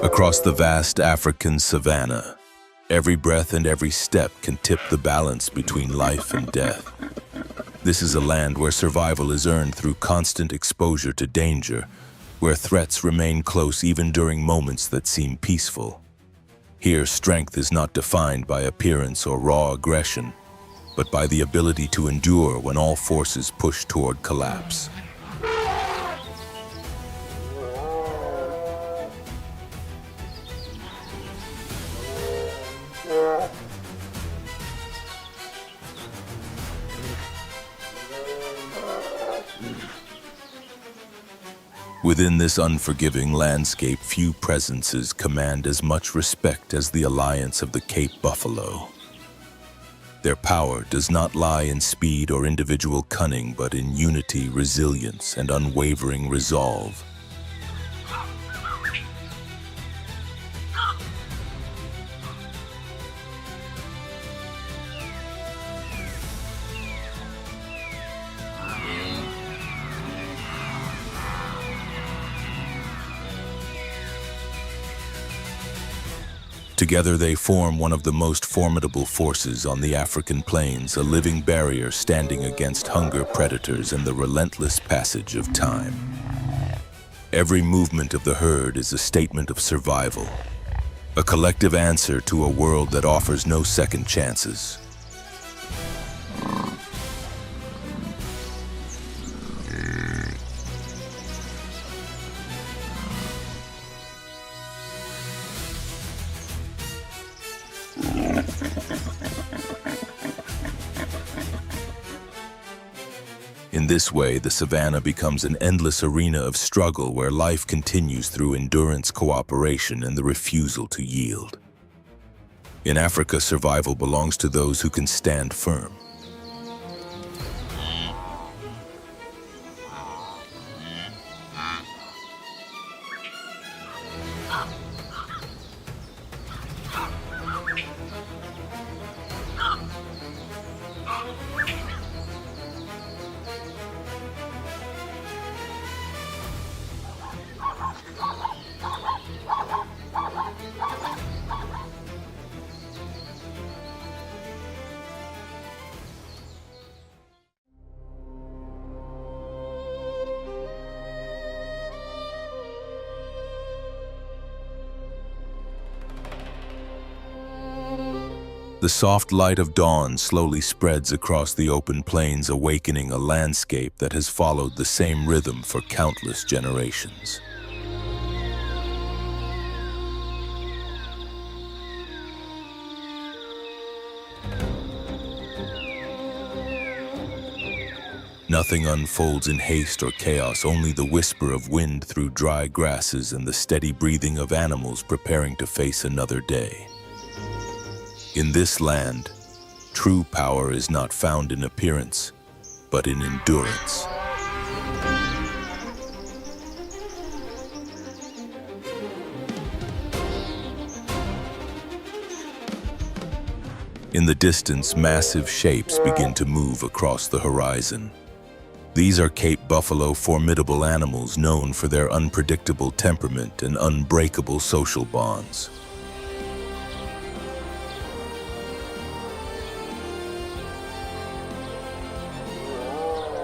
Across the vast African savanna, every breath and every step can tip the balance between life and death. This is a land where survival is earned through constant exposure to danger, where threats remain close even during moments that seem peaceful. Here, strength is not defined by appearance or raw aggression, but by the ability to endure when all forces push toward collapse. Within this unforgiving landscape, few presences command as much respect as the alliance of the Cape buffalo. Their power does not lie in speed or individual cunning, but in unity, resilience, and unwavering resolve. Together they form one of the most formidable forces on the African plains, a living barrier standing against hunger predators and the relentless passage of time. Every movement of the herd is a statement of survival, a collective answer to a world that offers no second chances. In this way, the savanna becomes an endless arena of struggle where life continues through endurance, cooperation, and the refusal to yield. In Africa, survival belongs to those who can stand firm. The soft light of dawn slowly spreads across the open plains, awakening a landscape that has followed the same rhythm for countless generations. Nothing unfolds in haste or chaos, only the whisper of wind through dry grasses and the steady breathing of animals preparing to face another day. In this land, true power is not found in appearance, but in endurance. In the distance, massive shapes begin to move across the horizon. These are Cape buffalo, formidable animals known for their unpredictable temperament and unbreakable social bonds.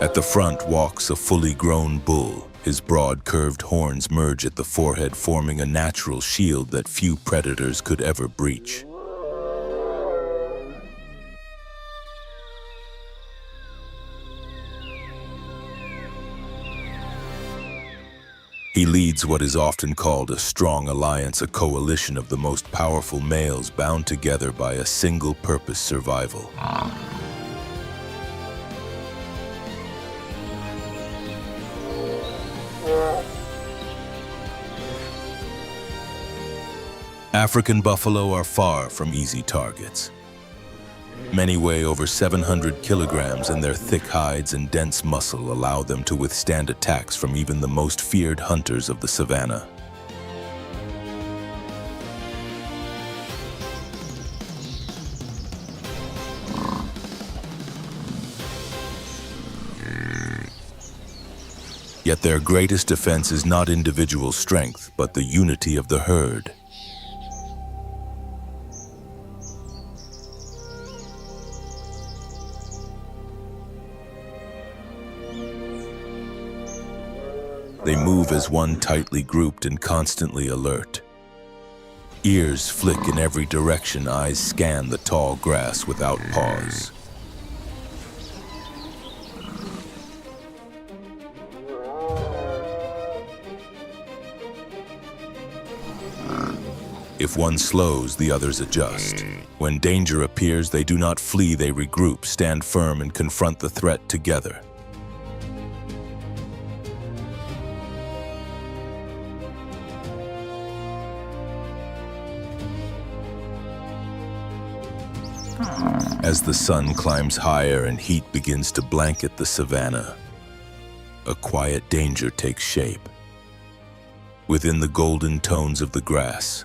At the front walks a fully grown bull. His broad, curved horns merge at the forehead, forming a natural shield that few predators could ever breach. He leads what is often called a strong alliance, a coalition of the most powerful males bound together by a single purpose: survival. African buffalo are far from easy targets. Many weigh over 700 kilograms, and their thick hides and dense muscle allow them to withstand attacks from even the most feared hunters of the savanna. Yet their greatest defense is not individual strength, but the unity of the herd. They move as one, tightly grouped and constantly alert. Ears flick in every direction, eyes scan the tall grass without pause. If one slows, the others adjust. When danger appears, they do not flee, they regroup, stand firm, and confront the threat together. As the sun climbs higher and heat begins to blanket the savannah, a quiet danger takes shape. Within the golden tones of the grass,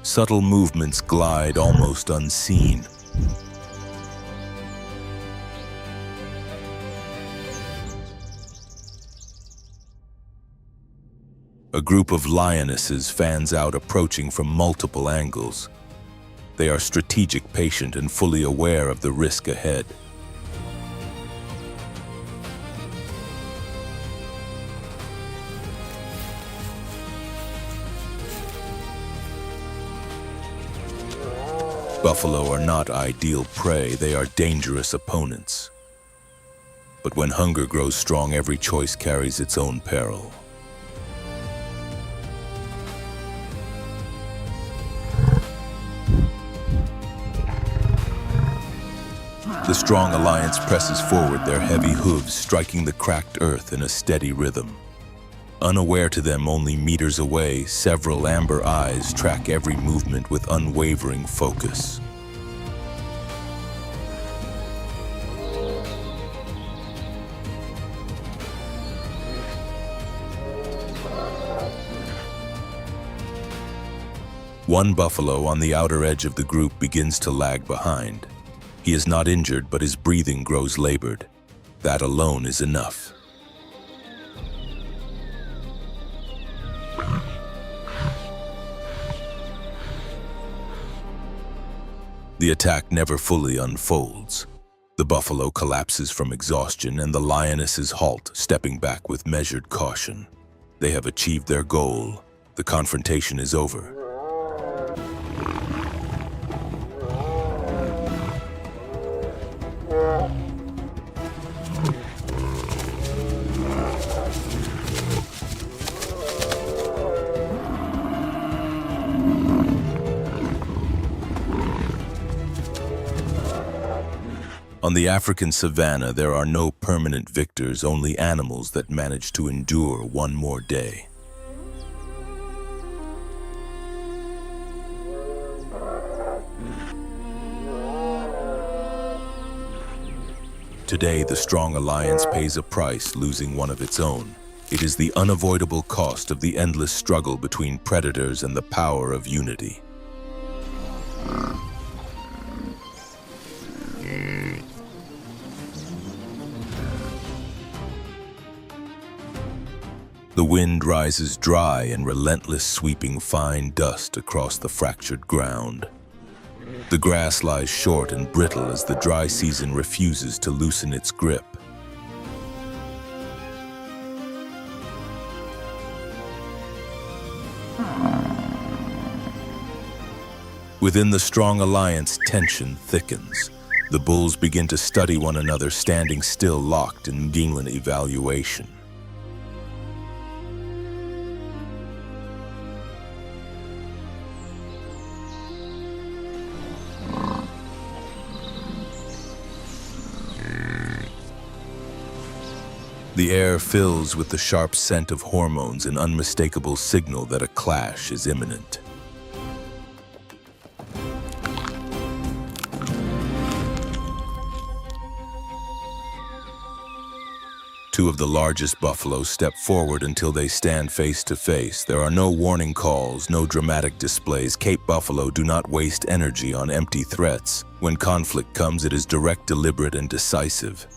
subtle movements glide almost unseen. A group of lionesses fans out, approaching from multiple angles. They are strategic, patient, and fully aware of the risk ahead. Buffalo are not ideal prey, they are dangerous opponents. But when hunger grows strong, every choice carries its own peril. The strong alliance presses forward, their heavy hooves striking the cracked earth in a steady rhythm. Unaware to them, only meters away, several amber eyes track every movement with unwavering focus. One buffalo on the outer edge of the group begins to lag behind. He is not injured, but his breathing grows labored. That alone is enough. The attack never fully unfolds. The buffalo collapses from exhaustion, and the lionesses halt, stepping back with measured caution. They have achieved their goal. The confrontation is over. On the African savannah, there are no permanent victors, only animals that manage to endure one more day. Today, the strong alliance pays a price, losing one of its own. It is the unavoidable cost of the endless struggle between predators and the power of unity. The wind rises dry and relentless, sweeping fine dust across the fractured ground. The grass lies short and brittle as the dry season refuses to loosen its grip. Within the strong alliance, tension thickens. The bulls begin to study one another, standing still, locked in England evaluation. The air fills with the sharp scent of hormones, an unmistakable signal that a clash is imminent. Two of the largest buffaloes step forward until they stand face to face. There are no warning calls, no dramatic displays. Cape buffalo do not waste energy on empty threats. When conflict comes, it is direct, deliberate, and decisive.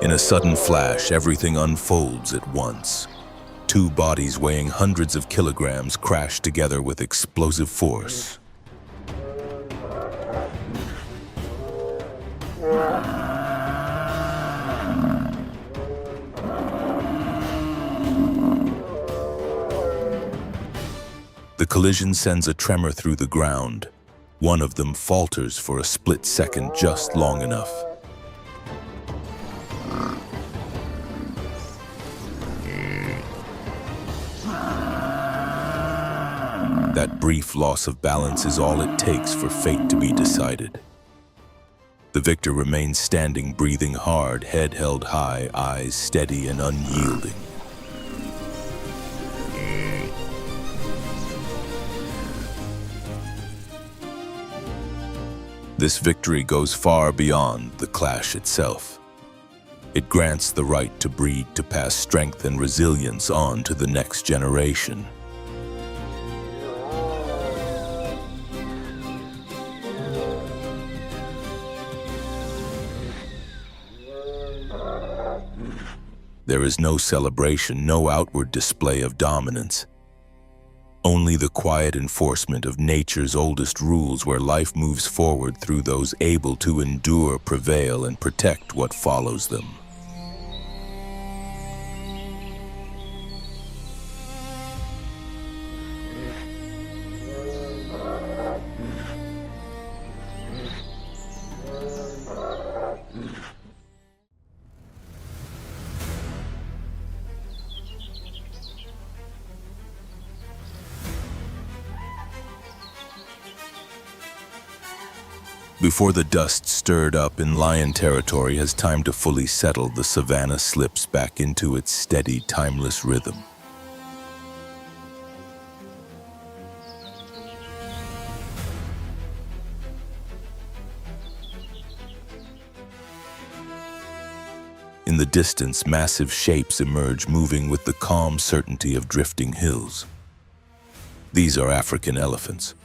In a sudden flash, everything unfolds at once. Two bodies weighing hundreds of kilograms crash together with explosive force. The collision sends a tremor through the ground. One of them falters for a split second, just long enough. That brief loss of balance is all it takes for fate to be decided. The victor remains standing, breathing hard, head held high, eyes steady and unyielding. This victory goes far beyond the clash itself. It grants the right to breed, to pass strength and resilience on to the next generation. There is no celebration, no outward display of dominance. Only the quiet enforcement of nature's oldest rules, where life moves forward through those able to endure, prevail, and protect what follows them. Before the dust stirred up in lion territory has time to fully settle, the savanna slips back into its steady, timeless rhythm. In the distance, massive shapes emerge, moving with the calm certainty of drifting hills. These are African elephants.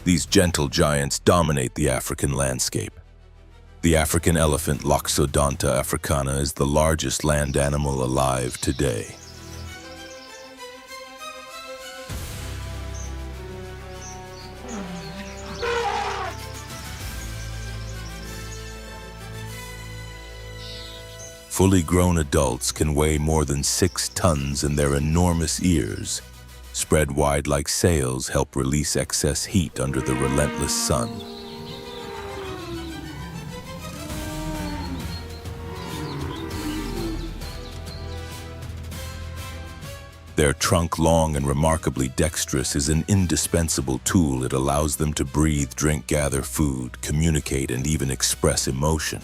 These gentle giants dominate the African landscape. The African elephant, Loxodonta africana, is the largest land animal alive today. Fully grown adults can weigh more than 6 tons, and their enormous ears, spread wide like sails, help release excess heat under the relentless sun. Their trunk, long and remarkably dexterous, is an indispensable tool. It allows them to breathe, drink, gather food, communicate, and even express emotion.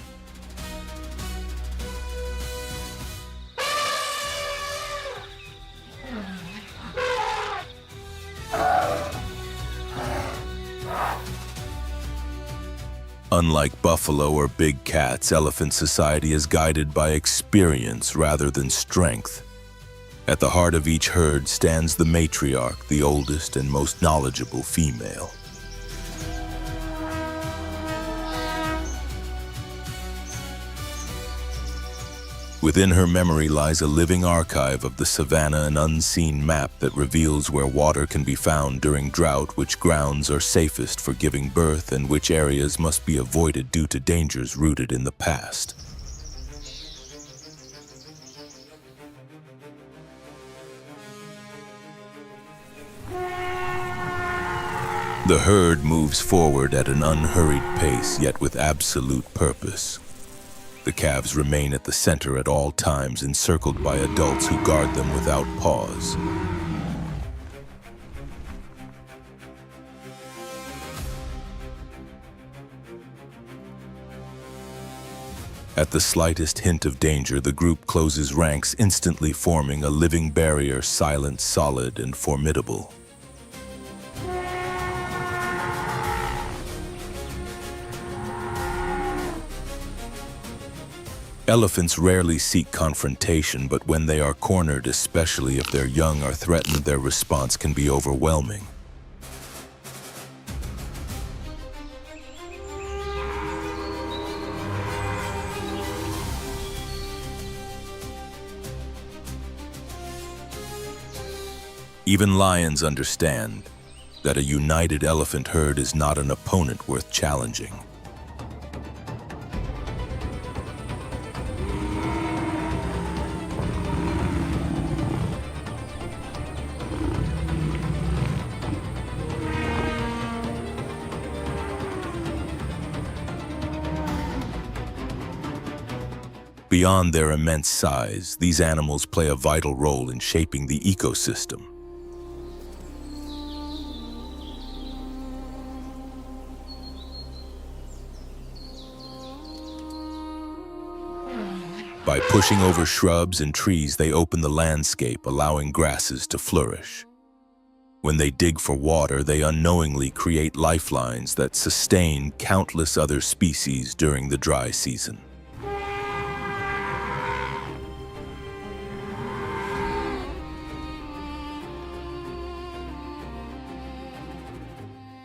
Unlike buffalo or big cats, elephant society is guided by experience rather than strength. At the heart of each herd stands the matriarch, the oldest and most knowledgeable female. Within her memory lies a living archive of the savanna, an unseen map that reveals where water can be found during drought, which grounds are safest for giving birth, and which areas must be avoided due to dangers rooted in the past. The herd moves forward at an unhurried pace, yet with absolute purpose. The calves remain at the center at all times, encircled by adults who guard them without pause. At the slightest hint of danger, the group closes ranks, instantly forming a living barrier, silent, solid, and formidable. Elephants rarely seek confrontation, but when they are cornered, especially if their young are threatened, their response can be overwhelming. Even lions understand that a united elephant herd is not an opponent worth challenging. Beyond their immense size, these animals play a vital role in shaping the ecosystem. By pushing over shrubs and trees, they open the landscape, allowing grasses to flourish. When they dig for water, they unknowingly create lifelines that sustain countless other species during the dry season.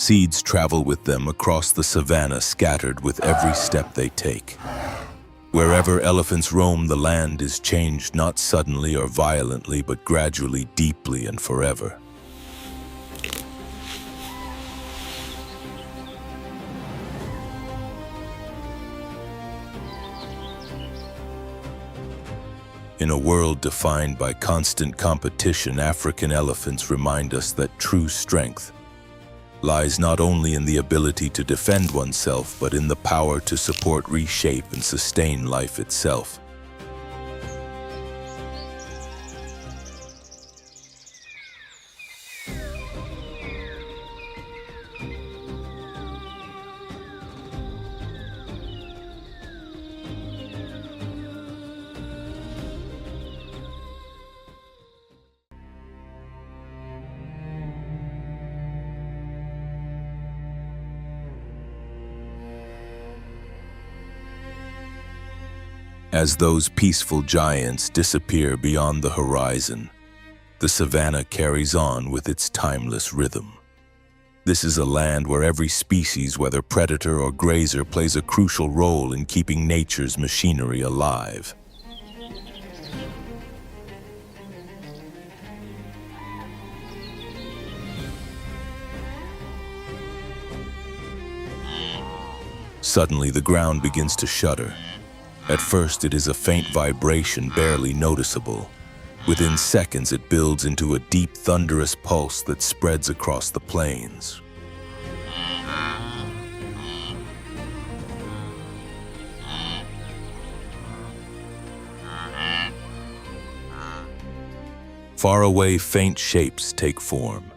Seeds travel with them across the savanna, scattered with every step they take. Wherever elephants roam, the land is changed not suddenly or violently, but gradually, deeply, and forever. In a world defined by constant competition, African elephants remind us that true strength lies not only in the ability to defend oneself, but in the power to support, reshape, and sustain life itself. As those peaceful giants disappear beyond the horizon, the savanna carries on with its timeless rhythm. This is a land where every species, whether predator or grazer, plays a crucial role in keeping nature's machinery alive. Suddenly, the ground begins to shudder. At first, it is a faint vibration, barely noticeable. Within seconds, it builds into a deep, thunderous pulse that spreads across the plains. Far away, faint shapes take form.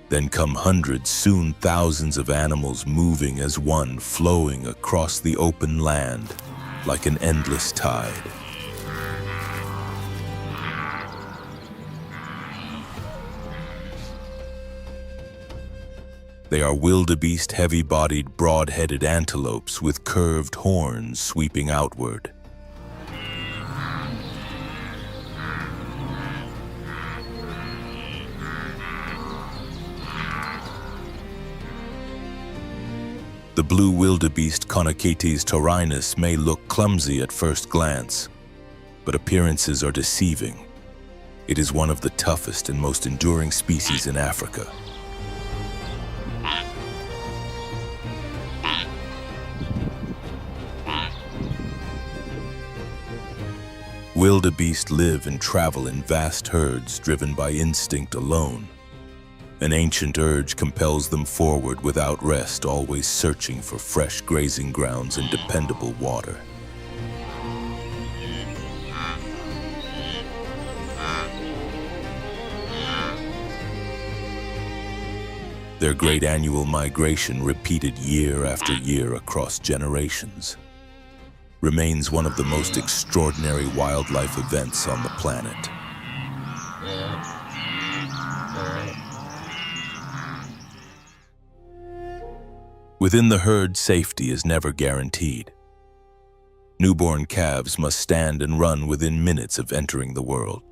Then come hundreds, soon thousands of animals moving as one, flowing across the open land like an endless tide. They are wildebeest, heavy-bodied, broad-headed antelopes with curved horns sweeping outward. The blue wildebeest Conochaetes taurinus may look clumsy at first glance, but appearances are deceiving. It is one of the toughest and most enduring species in Africa. Wildebeest live and travel in vast herds driven by instinct alone. An ancient urge compels them forward without rest, always searching for fresh grazing grounds and dependable water. Their great annual migration, repeated year after year across generations, remains one of the most extraordinary wildlife events on the planet. Within the herd, safety is never guaranteed. Newborn calves must stand and run within minutes of entering the world.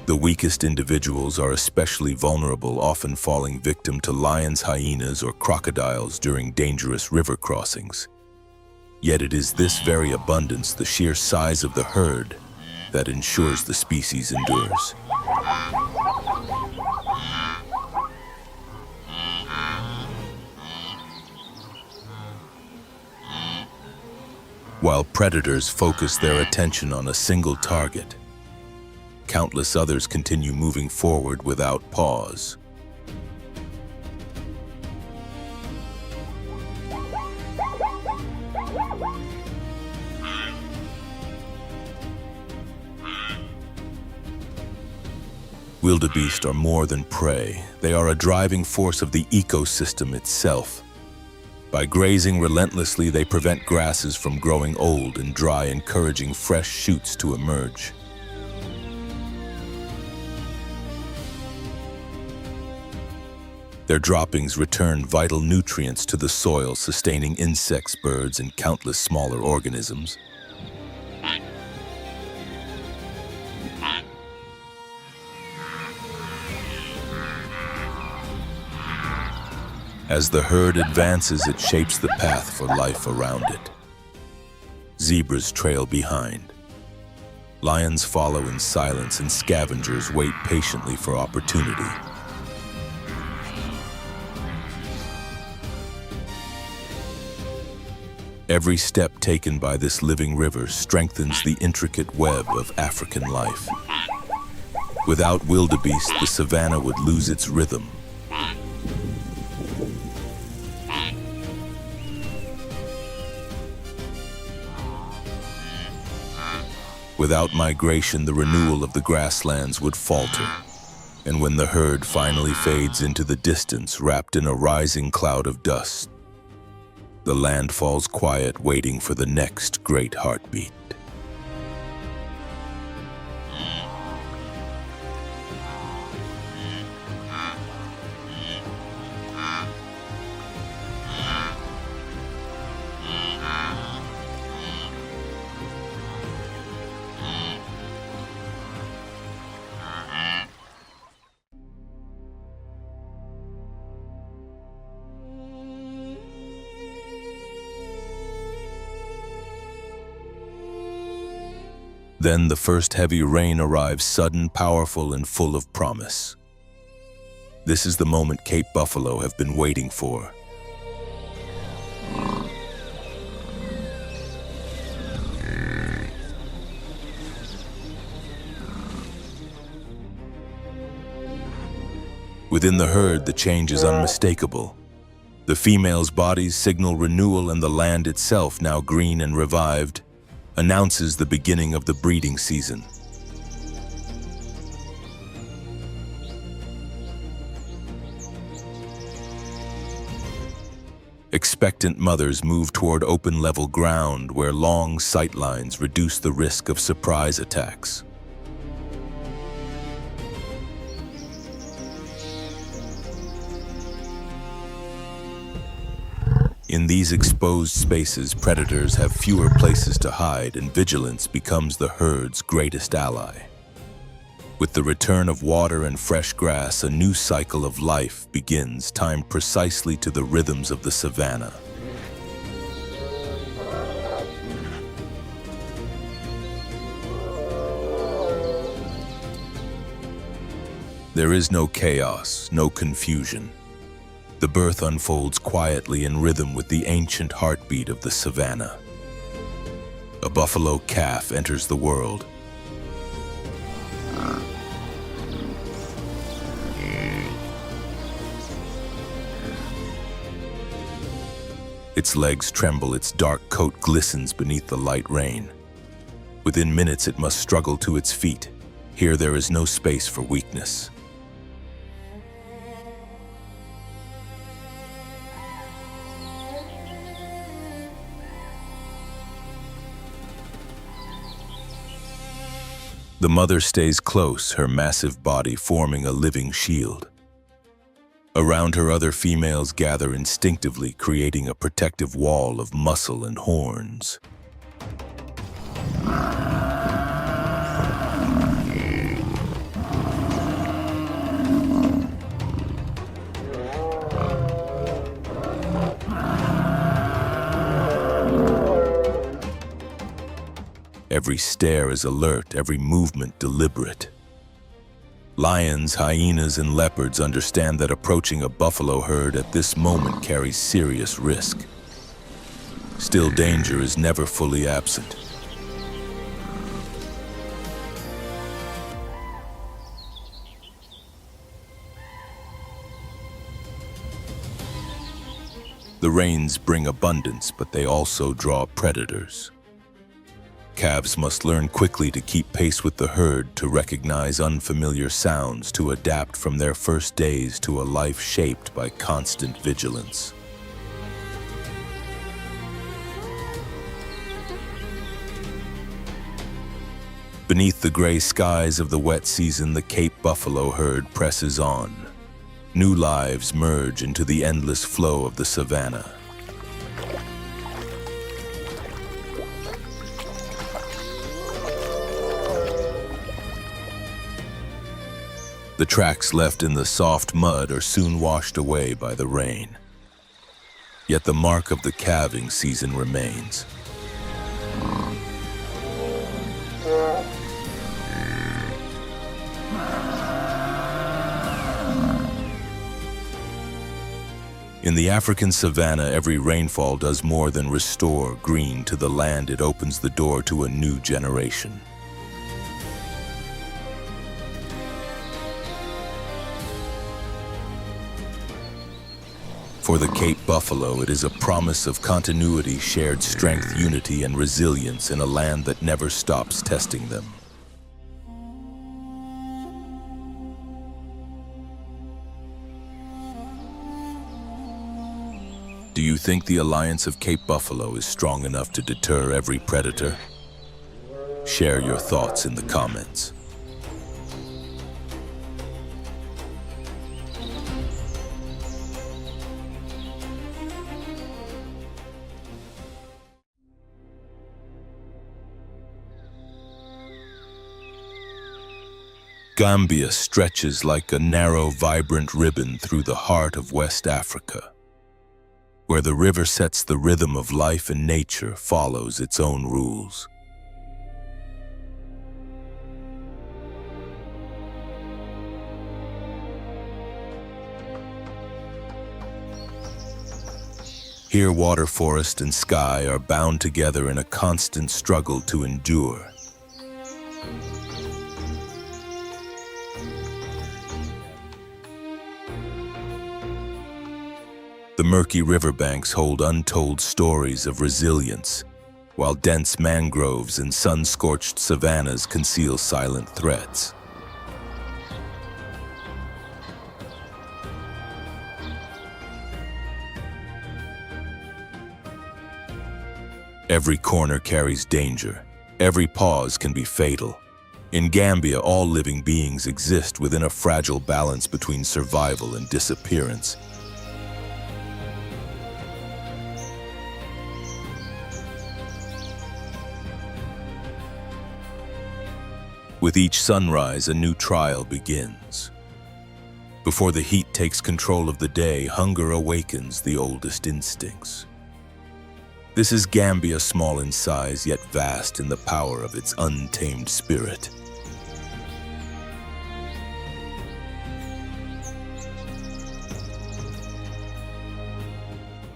The weakest individuals are especially vulnerable, often falling victim to lions, hyenas, or crocodiles during dangerous river crossings. Yet it is this very abundance, the sheer size of the herd, that ensures the species endures. While predators focus their attention on a single target, countless others continue moving forward without pause. Wildebeest are more than prey. They are a driving force of the ecosystem itself. By grazing relentlessly, they prevent grasses from growing old and dry, encouraging fresh shoots to emerge. Their droppings return vital nutrients to the soil, sustaining insects, birds, and countless smaller organisms. As the herd advances, it shapes the path for life around it. Zebras trail behind. Lions follow in silence, and scavengers wait patiently for opportunity. Every step taken by this living river strengthens the intricate web of African life. Without wildebeest, the savanna would lose its rhythm. Without migration, the renewal of the grasslands would falter. And when the herd finally fades into the distance, wrapped in a rising cloud of dust, the land falls quiet, waiting for the next great heartbeat. Then the first heavy rain arrives, sudden, powerful, and full of promise. This is the moment Cape buffalo have been waiting for. Within the herd, the change is unmistakable. The females' bodies signal renewal, and the land itself, now green and revived, announces the beginning of the breeding season. Expectant mothers move toward open level ground where long sight lines reduce the risk of surprise attacks. In these exposed spaces, predators have fewer places to hide, and vigilance becomes the herd's greatest ally. With the return of water and fresh grass, a new cycle of life begins, timed precisely to the rhythms of the savanna. There is no chaos, no confusion. The birth unfolds quietly in rhythm with the ancient heartbeat of the savanna. A buffalo calf enters the world. Its legs tremble, its dark coat glistens beneath the light rain. Within minutes, it must struggle to its feet. Here there is no space for weakness. The mother stays close, her massive body forming a living shield. Around her, other females gather instinctively, creating a protective wall of muscle and horns. Every stare is alert, every movement deliberate. Lions, hyenas, and leopards understand that approaching a buffalo herd at this moment carries serious risk. Still, danger is never fully absent. The rains bring abundance, but they also draw predators. Calves must learn quickly to keep pace with the herd, to recognize unfamiliar sounds, to adapt from their first days to a life shaped by constant vigilance. Beneath the gray skies of the wet season, the Cape buffalo herd presses on. New lives merge into the endless flow of the savannah. The tracks left in the soft mud are soon washed away by the rain. Yet the mark of the calving season remains. In the African savannah, every rainfall does more than restore green to the land. It opens the door to a new generation. For the Cape buffalo, it is a promise of continuity, shared strength, unity, and resilience in a land that never stops testing them. Do you think the alliance of Cape buffalo is strong enough to deter every predator? Share your thoughts in the comments. Gambia stretches like a narrow, vibrant ribbon through the heart of West Africa, where the river sets the rhythm of life and nature follows its own rules. Here, water, forest, and sky are bound together in a constant struggle to endure. The murky riverbanks hold untold stories of resilience, while dense mangroves and sun-scorched savannas conceal silent threats. Every corner carries danger. Every pause can be fatal. In Gambia, all living beings exist within a fragile balance between survival and disappearance. With each sunrise, a new trial begins. Before the heat takes control of the day, hunger awakens the oldest instincts. This is Gambia, small in size, yet vast in the power of its untamed spirit.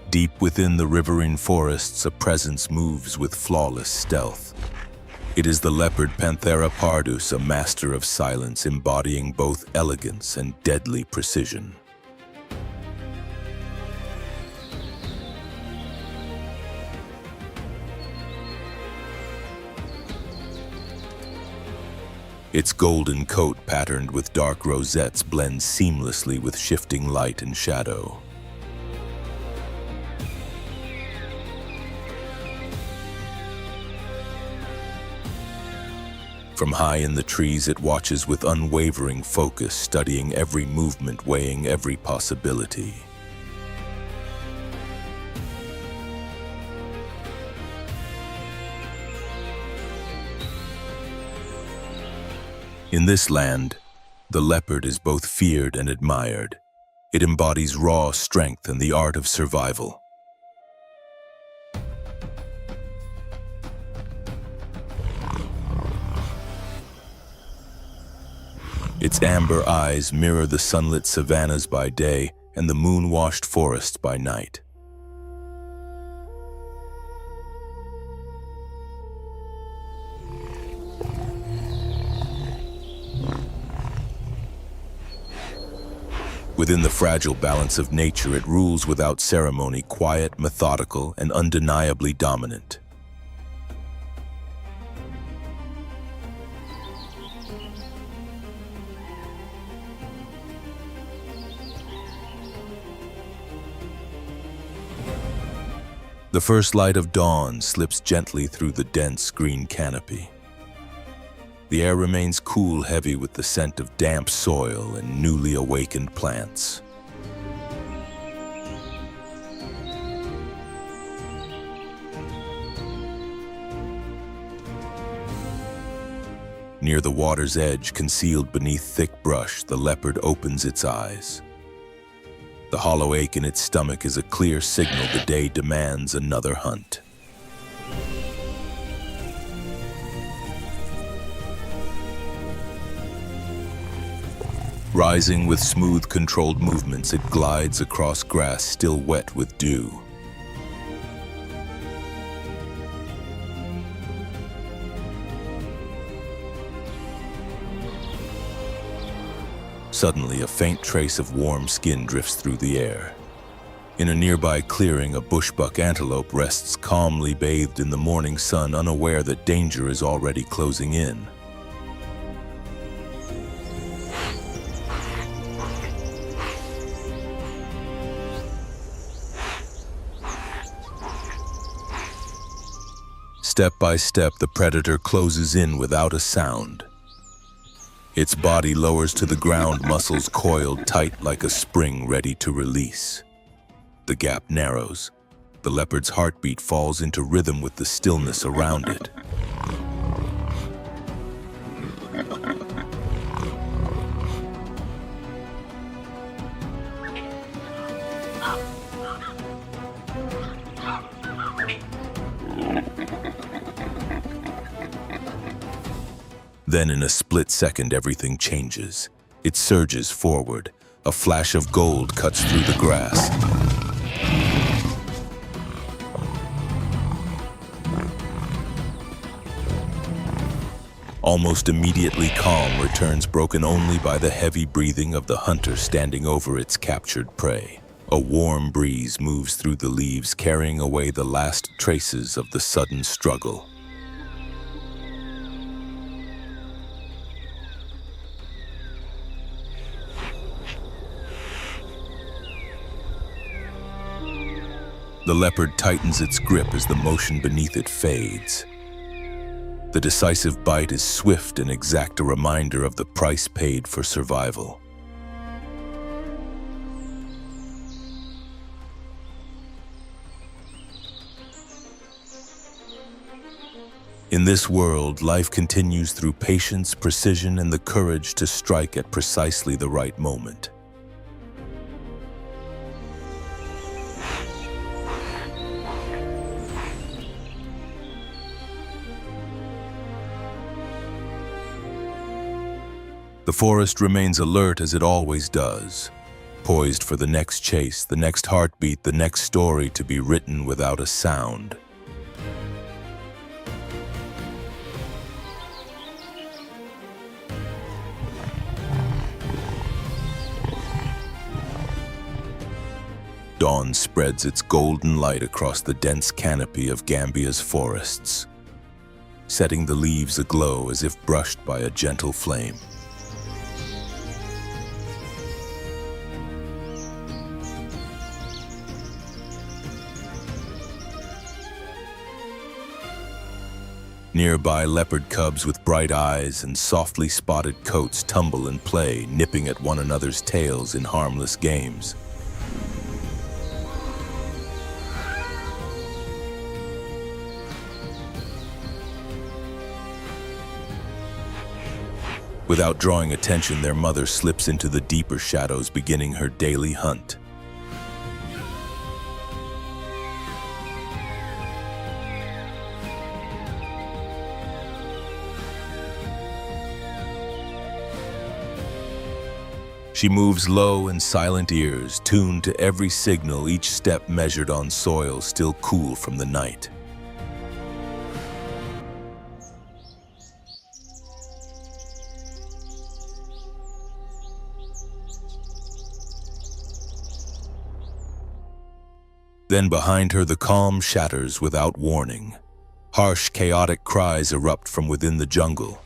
Deep within the riverine forests, a presence moves with flawless stealth. It is the leopard Panthera pardus, a master of silence, embodying both elegance and deadly precision. Its golden coat, patterned with dark rosettes, blends seamlessly with shifting light and shadow. From high in the trees, it watches with unwavering focus, studying every movement, weighing every possibility. In this land, the leopard is both feared and admired. It embodies raw strength and the art of survival. Its amber eyes mirror the sunlit savannas by day and the moon-washed forests by night. Within the fragile balance of nature, it rules without ceremony, quiet, methodical, and undeniably dominant. The first light of dawn slips gently through the dense green canopy. The air remains cool, heavy with the scent of damp soil and newly awakened plants. Near the water's edge, concealed beneath thick brush, the leopard opens its eyes. The hollow ache in its stomach is a clear signal the day demands another hunt. Rising with smooth, controlled movements, it glides across grass still wet with dew. Suddenly, a faint trace of warm skin drifts through the air. In a nearby clearing, a bushbuck antelope rests calmly bathed in the morning sun, unaware that danger is already closing in. Step by step, the predator closes in without a sound. Its body lowers to the ground, muscles coiled tight like a spring ready to release. The gap narrows. The leopard's heartbeat falls into rhythm with the stillness around it. Then in a split second, everything changes. It surges forward. A flash of gold cuts through the grass. Almost immediately, calm returns, broken only by the heavy breathing of the hunter standing over its captured prey. A warm breeze moves through the leaves, carrying away the last traces of the sudden struggle. The leopard tightens its grip as the motion beneath it fades. The decisive bite is swift and exact, a reminder of the price paid for survival. In this world, life continues through patience, precision, and the courage to strike at precisely the right moment. The forest remains alert as it always does, poised for the next chase, the next heartbeat, the next story to be written without a sound. Dawn spreads its golden light across the dense canopy of Gambia's forests, setting the leaves aglow as if brushed by a gentle flame. Nearby, leopard cubs with bright eyes and softly spotted coats tumble and play, nipping at one another's tails in harmless games. Without drawing attention, their mother slips into the deeper shadows, beginning her daily hunt. She moves low and silent ears, tuned to every signal, each step measured on soil still cool from the night. Then behind her the calm shatters without warning. Harsh, chaotic cries erupt from within the jungle.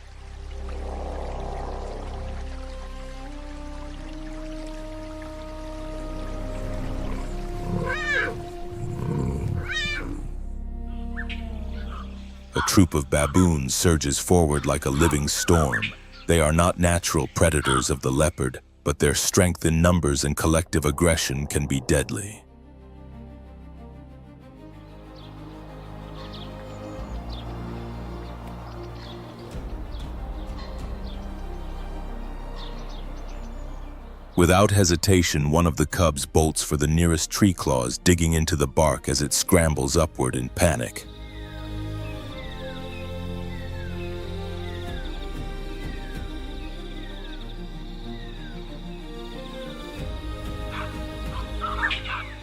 A troop of baboons surges forward like a living storm. They are not natural predators of the leopard, but their strength in numbers and collective aggression can be deadly. Without hesitation, one of the cubs bolts for the nearest tree claws, digging into the bark as it scrambles upward in panic.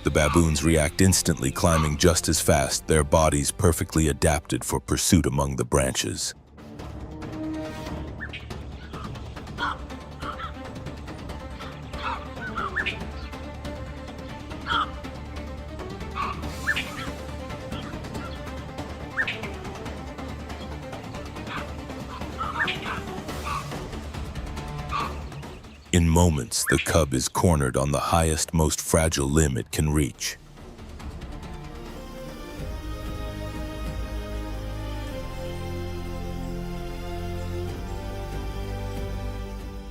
The baboons react instantly, climbing just as fast, their bodies perfectly adapted for pursuit among the branches. In moments, the cub is cornered on the highest, most fragile limb it can reach.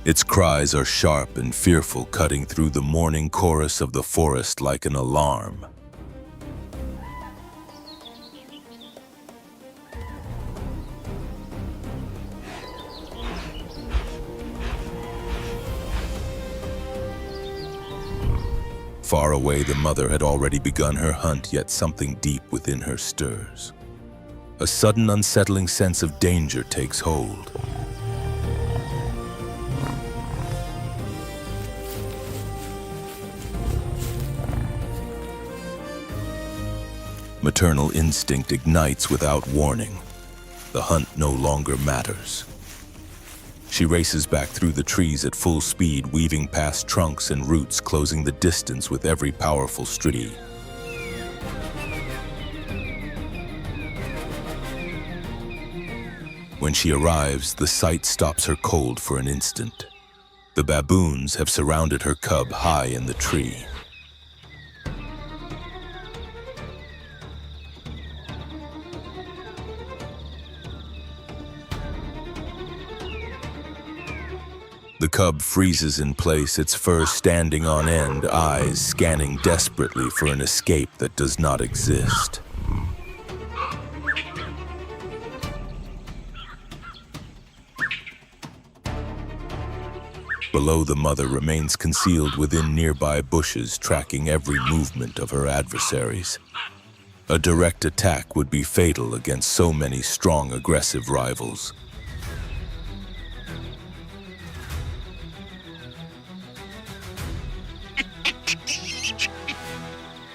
Its cries are sharp and fearful, cutting through the morning chorus of the forest like an alarm. Far away, the mother had already begun her hunt, yet something deep within her stirs. A sudden, unsettling sense of danger takes hold. Maternal instinct ignites without warning. The hunt no longer matters. She races back through the trees at full speed, weaving past trunks and roots, closing the distance with every powerful stride. When she arrives, the sight stops her cold for an instant. The baboons have surrounded her cub high in the tree. The cub freezes in place, its fur standing on end, eyes scanning desperately for an escape that does not exist. Below, the mother remains concealed within nearby bushes, tracking every movement of her adversaries. A direct attack would be fatal against so many strong, aggressive rivals.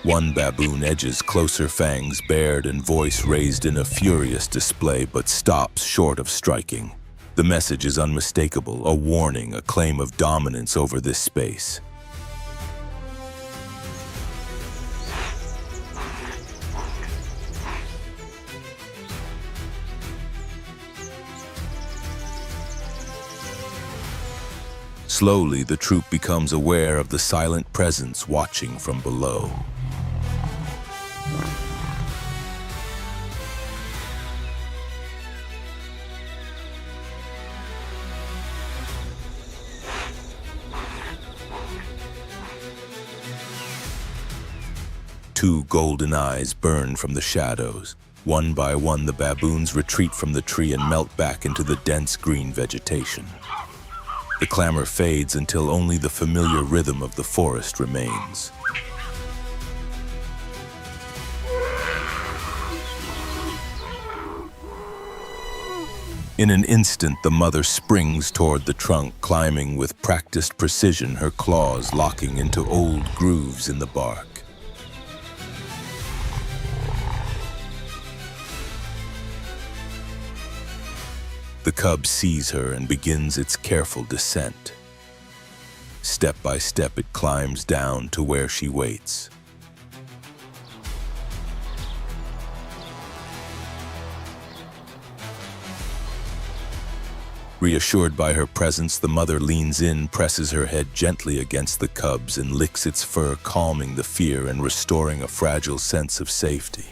One baboon edges closer, fangs bared and voice raised in a furious display, but stops short of striking. The message is unmistakable, a warning, a claim of dominance over this space. Slowly, the troop becomes aware of the silent presence watching from below. Two golden eyes burn from the shadows. One by one, the baboons retreat from the tree and melt back into the dense green vegetation. The clamor fades until only the familiar rhythm of the forest remains. In an instant, the mother springs toward the trunk, climbing with practiced precision, her claws locking into old grooves in the bark. The cub sees her and begins its careful descent. Step by step, it climbs down to where she waits. Reassured by her presence, the mother leans in, presses her head gently against the cub's, and licks its fur, calming the fear and restoring a fragile sense of safety.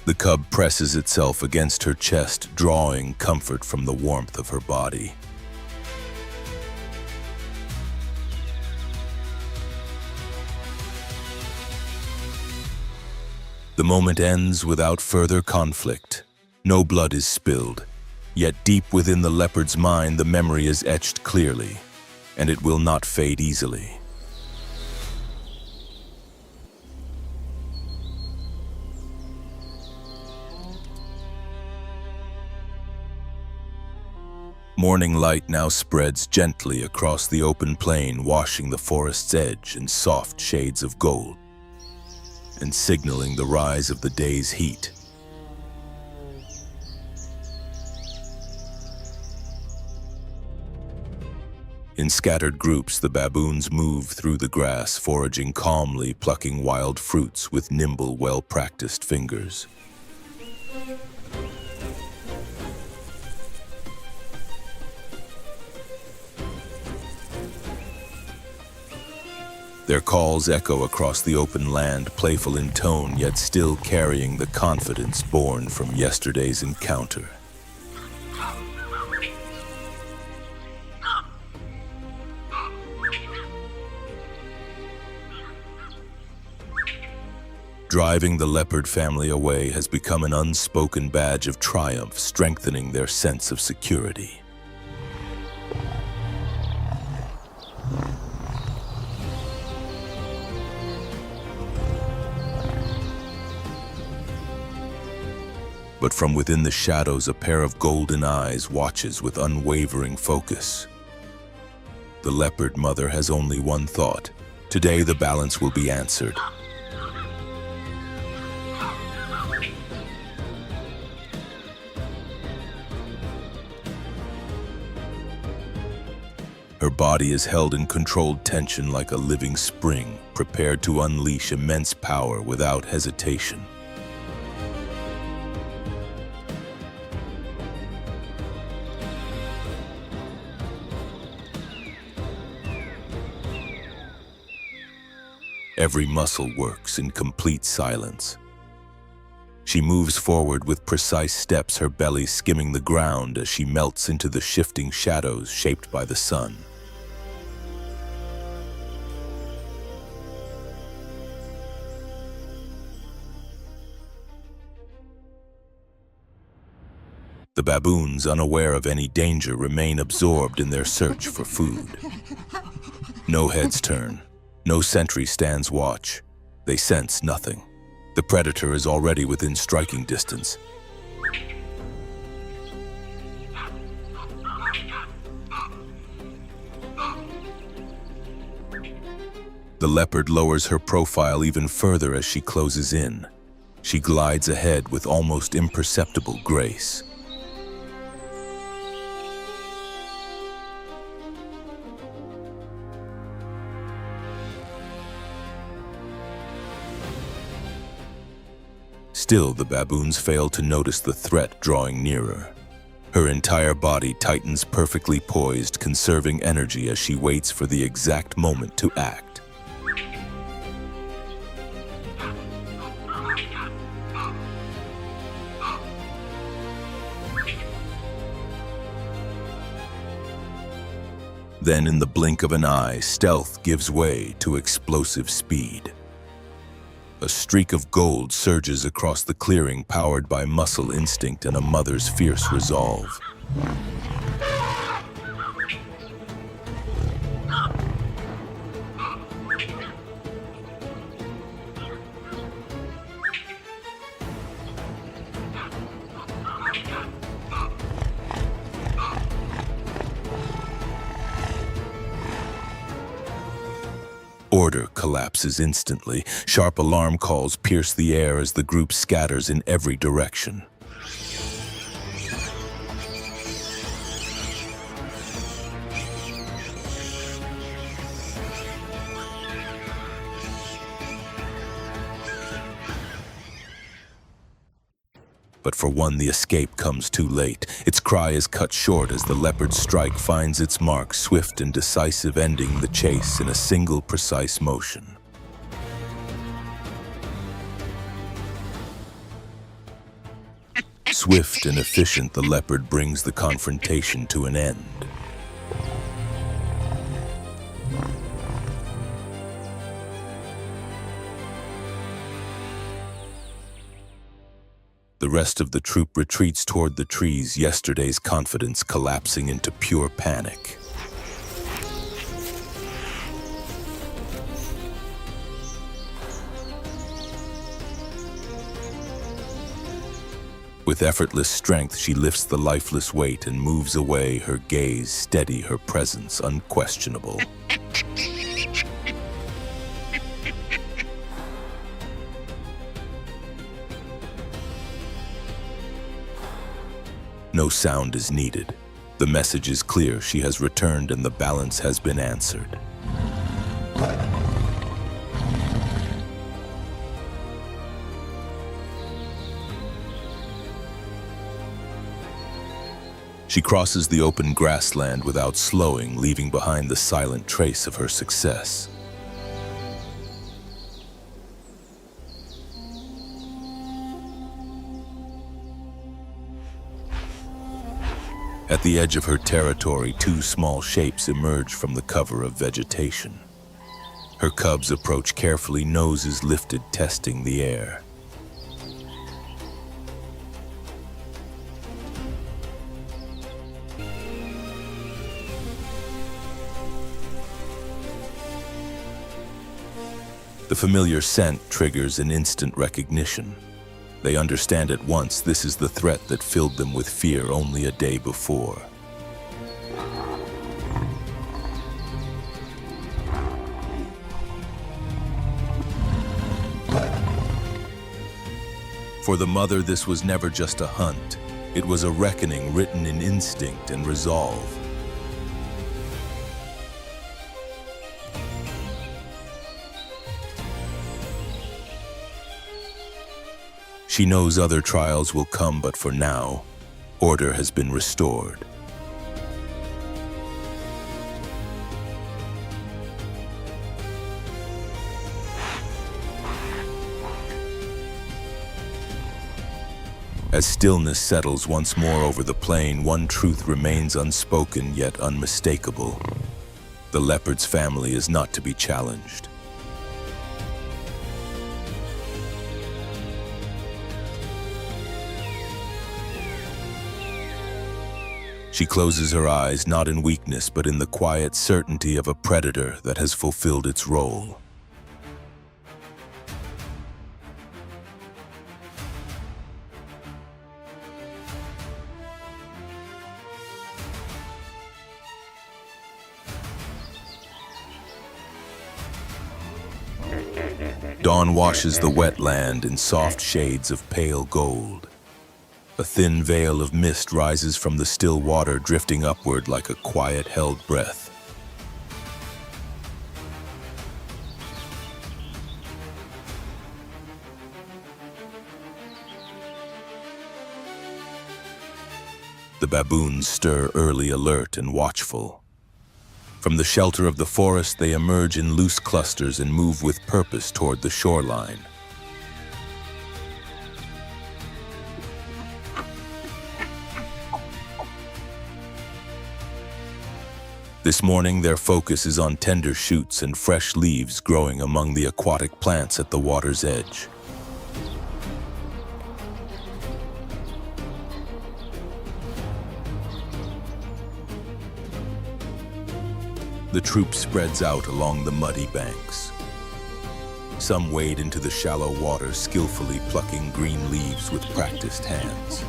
The cub presses itself against her chest, drawing comfort from the warmth of her body. The moment ends without further conflict. No blood is spilled, yet deep within the leopard's mind, the memory is etched clearly, and it will not fade easily. Morning light now spreads gently across the open plain, washing the forest's edge in soft shades of gold and signaling the rise of the day's heat. In scattered groups, the baboons move through the grass, foraging calmly, plucking wild fruits with nimble, well-practiced fingers. Their calls echo across the open land, playful in tone, yet still carrying the confidence born from yesterday's encounter. Driving the leopard family away has become an unspoken badge of triumph, strengthening their sense of security. But from within the shadows, a pair of golden eyes watches with unwavering focus. The leopard mother has only one thought: today the balance will be answered. Her body is held in controlled tension like a living spring, prepared to unleash immense power without hesitation. Every muscle works in complete silence. She moves forward with precise steps, her belly skimming the ground as she melts into the shifting shadows shaped by the sun. The baboons, unaware of any danger, remain absorbed in their search for food. No heads turn. No sentry stands watch. They sense nothing. The predator is already within striking distance. The leopard lowers her profile even further as she closes in. She glides ahead with almost imperceptible grace. Still, the baboons fail to notice the threat drawing nearer. Her entire body tightens, perfectly poised, conserving energy as she waits for the exact moment to act. Then, in the blink of an eye, stealth gives way to explosive speed. A streak of gold surges across the clearing, powered by muscle instinct and a mother's fierce resolve. Order collapses instantly. Sharp alarm calls pierce the air as the group scatters in every direction. But for one, the escape comes too late. Its cry is cut short as the leopard's strike finds its mark, swift and decisive, ending the chase in a single precise motion. Swift and efficient, the leopard brings the confrontation to an end. The rest of the troop retreats toward the trees, yesterday's confidence collapsing into pure panic. With effortless strength, she lifts the lifeless weight and moves away, her gaze steady, her presence unquestionable. No sound is needed. The message is clear. She has returned and the balance has been answered. She crosses the open grassland without slowing, leaving behind the silent trace of her success. At the edge of her territory, two small shapes emerge from the cover of vegetation. Her cubs approach carefully, noses lifted, testing the air. The familiar scent triggers an instant recognition. They understand at once this is the threat that filled them with fear only a day before. For the mother, this was never just a hunt. It was a reckoning written in instinct and resolve. She knows other trials will come, but for now, order has been restored. As stillness settles once more over the plain, one truth remains unspoken yet unmistakable. The leopard's family is not to be challenged. She closes her eyes, not in weakness, but in the quiet certainty of a predator that has fulfilled its role. Dawn washes the wet land in soft shades of pale gold. A thin veil of mist rises from the still water, drifting upward like a quiet, held breath. The baboons stir early, alert and watchful. From the shelter of the forest, they emerge in loose clusters and move with purpose toward the shoreline. This morning, their focus is on tender shoots and fresh leaves growing among the aquatic plants at the water's edge. The troop spreads out along the muddy banks. Some wade into the shallow water, skillfully plucking green leaves with practiced hands.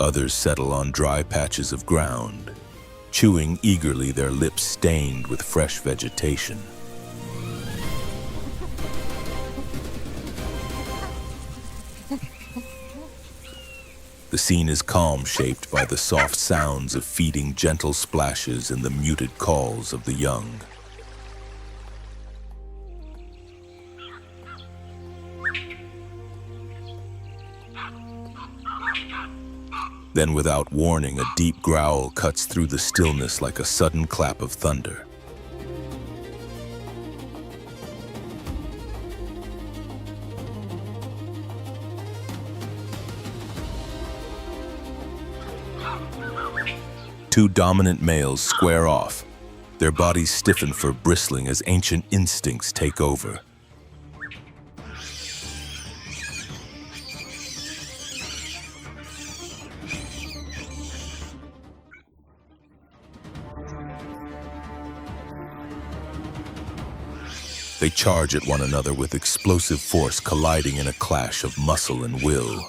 Others settle on dry patches of ground, chewing eagerly, their lips stained with fresh vegetation. The scene is calm, shaped by the soft sounds of feeding, gentle splashes, and the muted calls of the young. Then, without warning, a deep growl cuts through the stillness like a sudden clap of thunder. Two dominant males square off, their bodies stiffen for bristling as ancient instincts take over. They charge at one another with explosive force, colliding in a clash of muscle and will.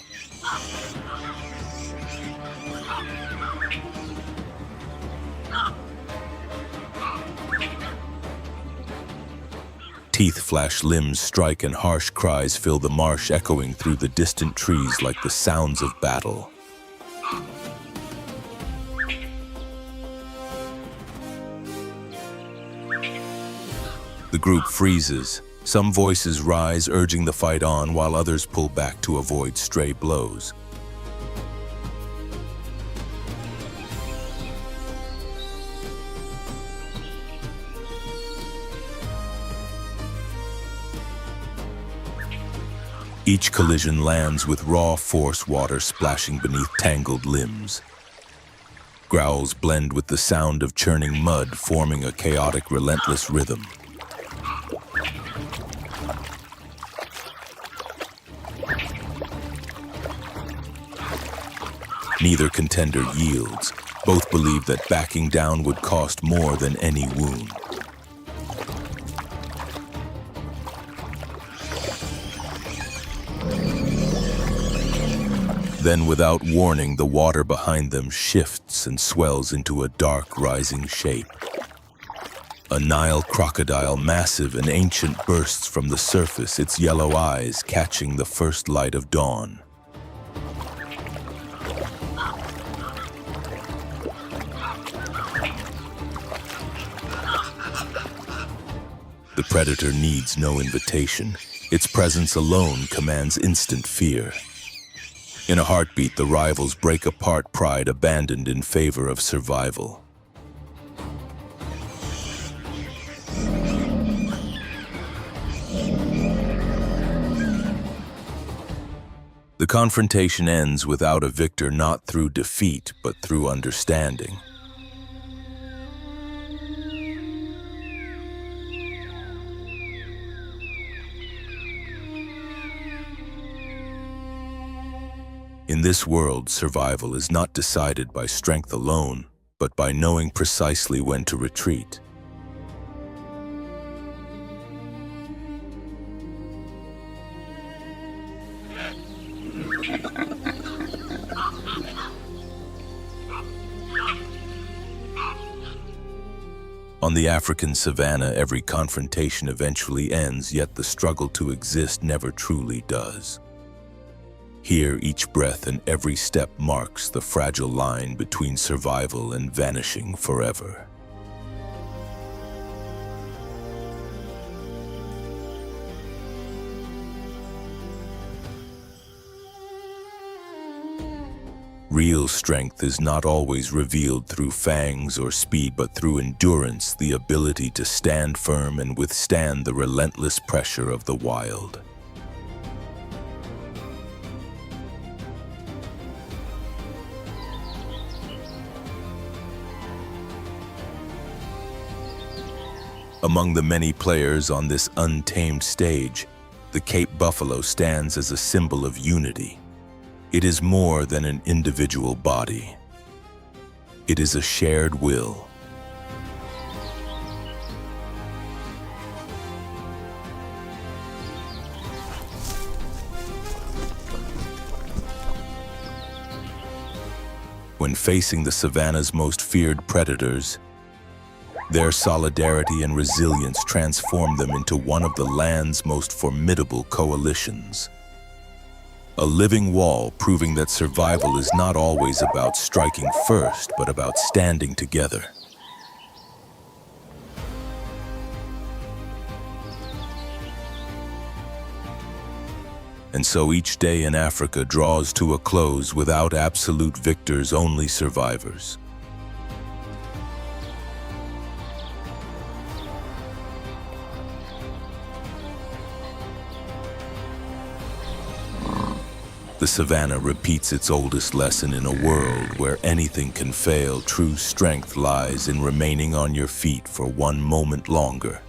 Teeth flash, limbs strike, and harsh cries fill the marsh, echoing through the distant trees like the sounds of battle. The group freezes. Some voices rise, urging the fight on, while others pull back to avoid stray blows. Each collision lands with raw force, water splashing beneath tangled limbs. Growls blend with the sound of churning mud, forming a chaotic, relentless rhythm. Neither contender yields. Both believe that backing down would cost more than any wound. Then, without warning, the water behind them shifts and swells into a dark, rising shape. A Nile crocodile, massive and ancient, bursts from the surface, its yellow eyes catching the first light of dawn. The predator needs no invitation. Its presence alone commands instant fear. In a heartbeat, the rivals break apart, pride abandoned in favor of survival. The confrontation ends without a victor, not through defeat, but through understanding. In this world, survival is not decided by strength alone, but by knowing precisely when to retreat. On the African savannah, every confrontation eventually ends, yet the struggle to exist never truly does. Here, each breath and every step marks the fragile line between survival and vanishing forever. Real strength is not always revealed through fangs or speed, but through endurance, the ability to stand firm and withstand the relentless pressure of the wild. Among the many players on this untamed stage, the Cape buffalo stands as a symbol of unity. It is more than an individual body. It is a shared will. When facing the savanna's most feared predators, their solidarity and resilience transform them into one of the land's most formidable coalitions. A living wall proving that survival is not always about striking first, but about standing together. And so each day in Africa draws to a close without absolute victors, only survivors. The savannah repeats its oldest lesson in a world where anything can fail. True strength lies in remaining on your feet for one moment longer.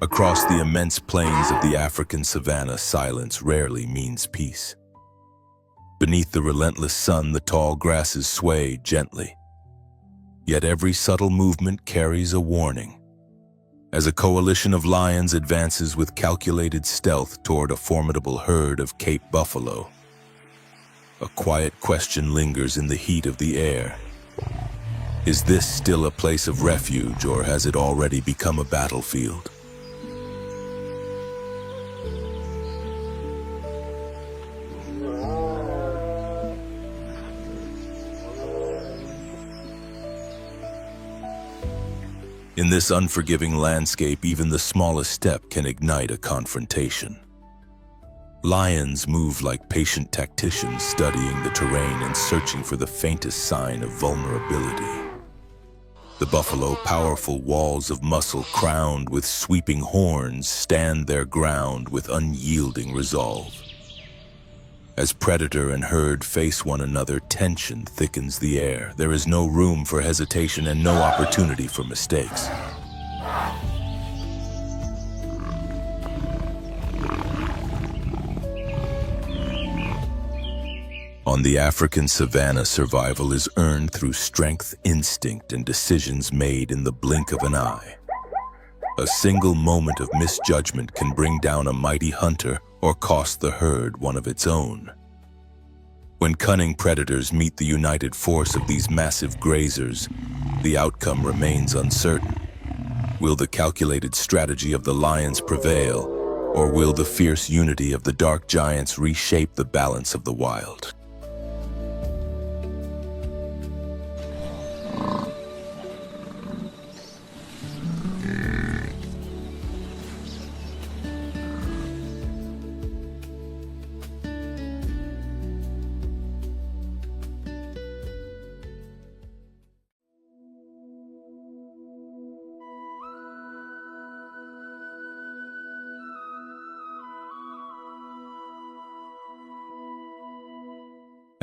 Across the immense plains of the African savanna, silence rarely means peace. Beneath the relentless sun, the tall grasses sway gently. Yet every subtle movement carries a warning. As a coalition of lions advances with calculated stealth toward a formidable herd of Cape buffalo, a quiet question lingers in the heat of the air. Is this still a place of refuge, or has it already become a battlefield? In this unforgiving landscape, even the smallest step can ignite a confrontation. Lions move like patient tacticians, studying the terrain and searching for the faintest sign of vulnerability. The buffalo, powerful walls of muscle crowned with sweeping horns, stand their ground with unyielding resolve. As predator and herd face one another, tension thickens the air. There is no room for hesitation and no opportunity for mistakes. On the African savanna, survival is earned through strength, instinct, and decisions made in the blink of an eye. A single moment of misjudgment can bring down a mighty hunter or cost the herd one of its own. When cunning predators meet the united force of these massive grazers, the outcome remains uncertain. Will the calculated strategy of the lions prevail, or will the fierce unity of the dark giants reshape the balance of the wild?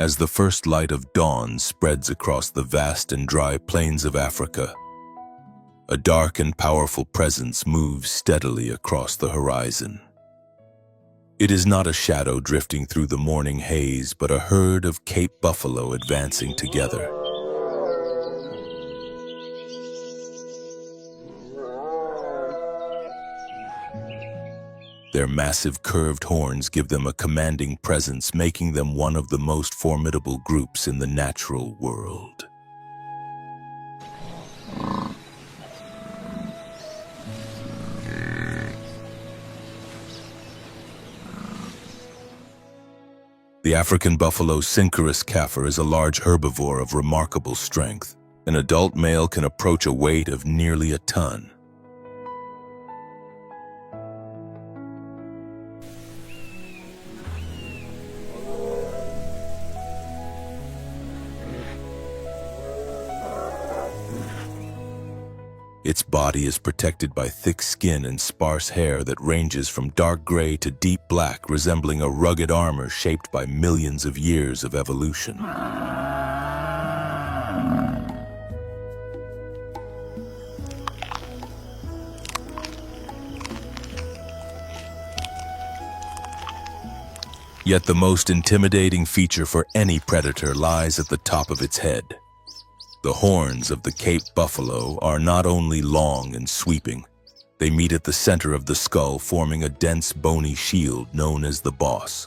As the first light of dawn spreads across the vast and dry plains of Africa, a dark and powerful presence moves steadily across the horizon. It is not a shadow drifting through the morning haze, but a herd of Cape buffalo advancing together. Their massive curved horns give them a commanding presence, making them one of the most formidable groups in the natural world. The African buffalo Synchorus kaffir is a large herbivore of remarkable strength. An adult male can approach a weight of nearly a ton. Its body is protected by thick skin and sparse hair that ranges from dark gray to deep black, resembling a rugged armor shaped by millions of years of evolution. Yet the most intimidating feature for any predator lies at the top of its head. The horns of the Cape buffalo are not only long and sweeping, they meet at the center of the skull, forming a dense bony shield known as the boss.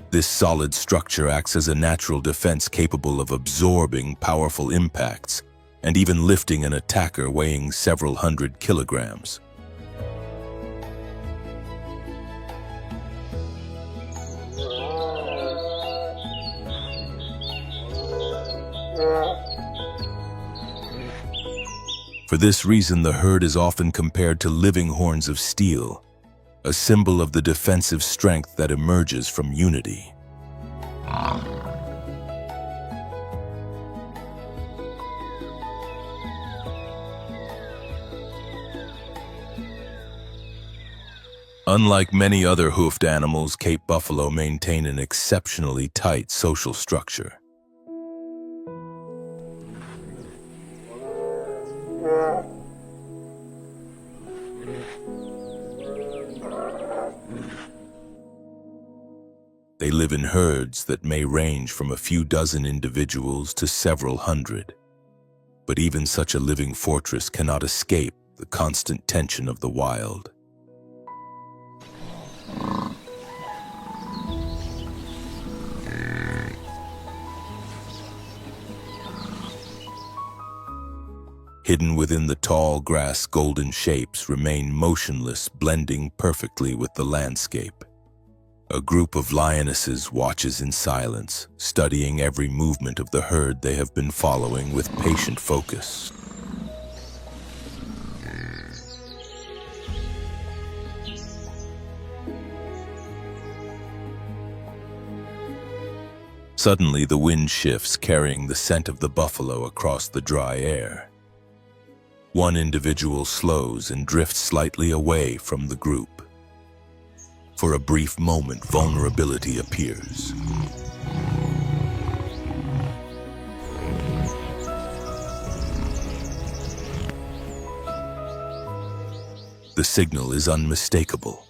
This solid structure acts as a natural defense capable of absorbing powerful impacts and even lifting an attacker weighing several hundred kilograms. For this reason, the herd is often compared to living horns of steel, a symbol of the defensive strength that emerges from unity. Unlike many other hoofed animals, Cape buffalo maintain an exceptionally tight social structure. They live in herds that may range from a few dozen individuals to several hundred. But even such a living fortress cannot escape the constant tension of the wild. Hidden within the tall grass, golden shapes remain motionless, blending perfectly with the landscape. A group of lionesses watches in silence, studying every movement of the herd they have been following with patient focus. Suddenly, the wind shifts, carrying the scent of the buffalo across the dry air. One individual slows and drifts slightly away from the group. For a brief moment, vulnerability appears. The signal is unmistakable.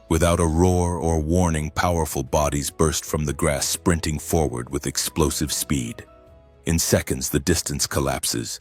Without a roar or warning, powerful bodies burst from the grass, sprinting forward with explosive speed. In seconds, the distance collapses.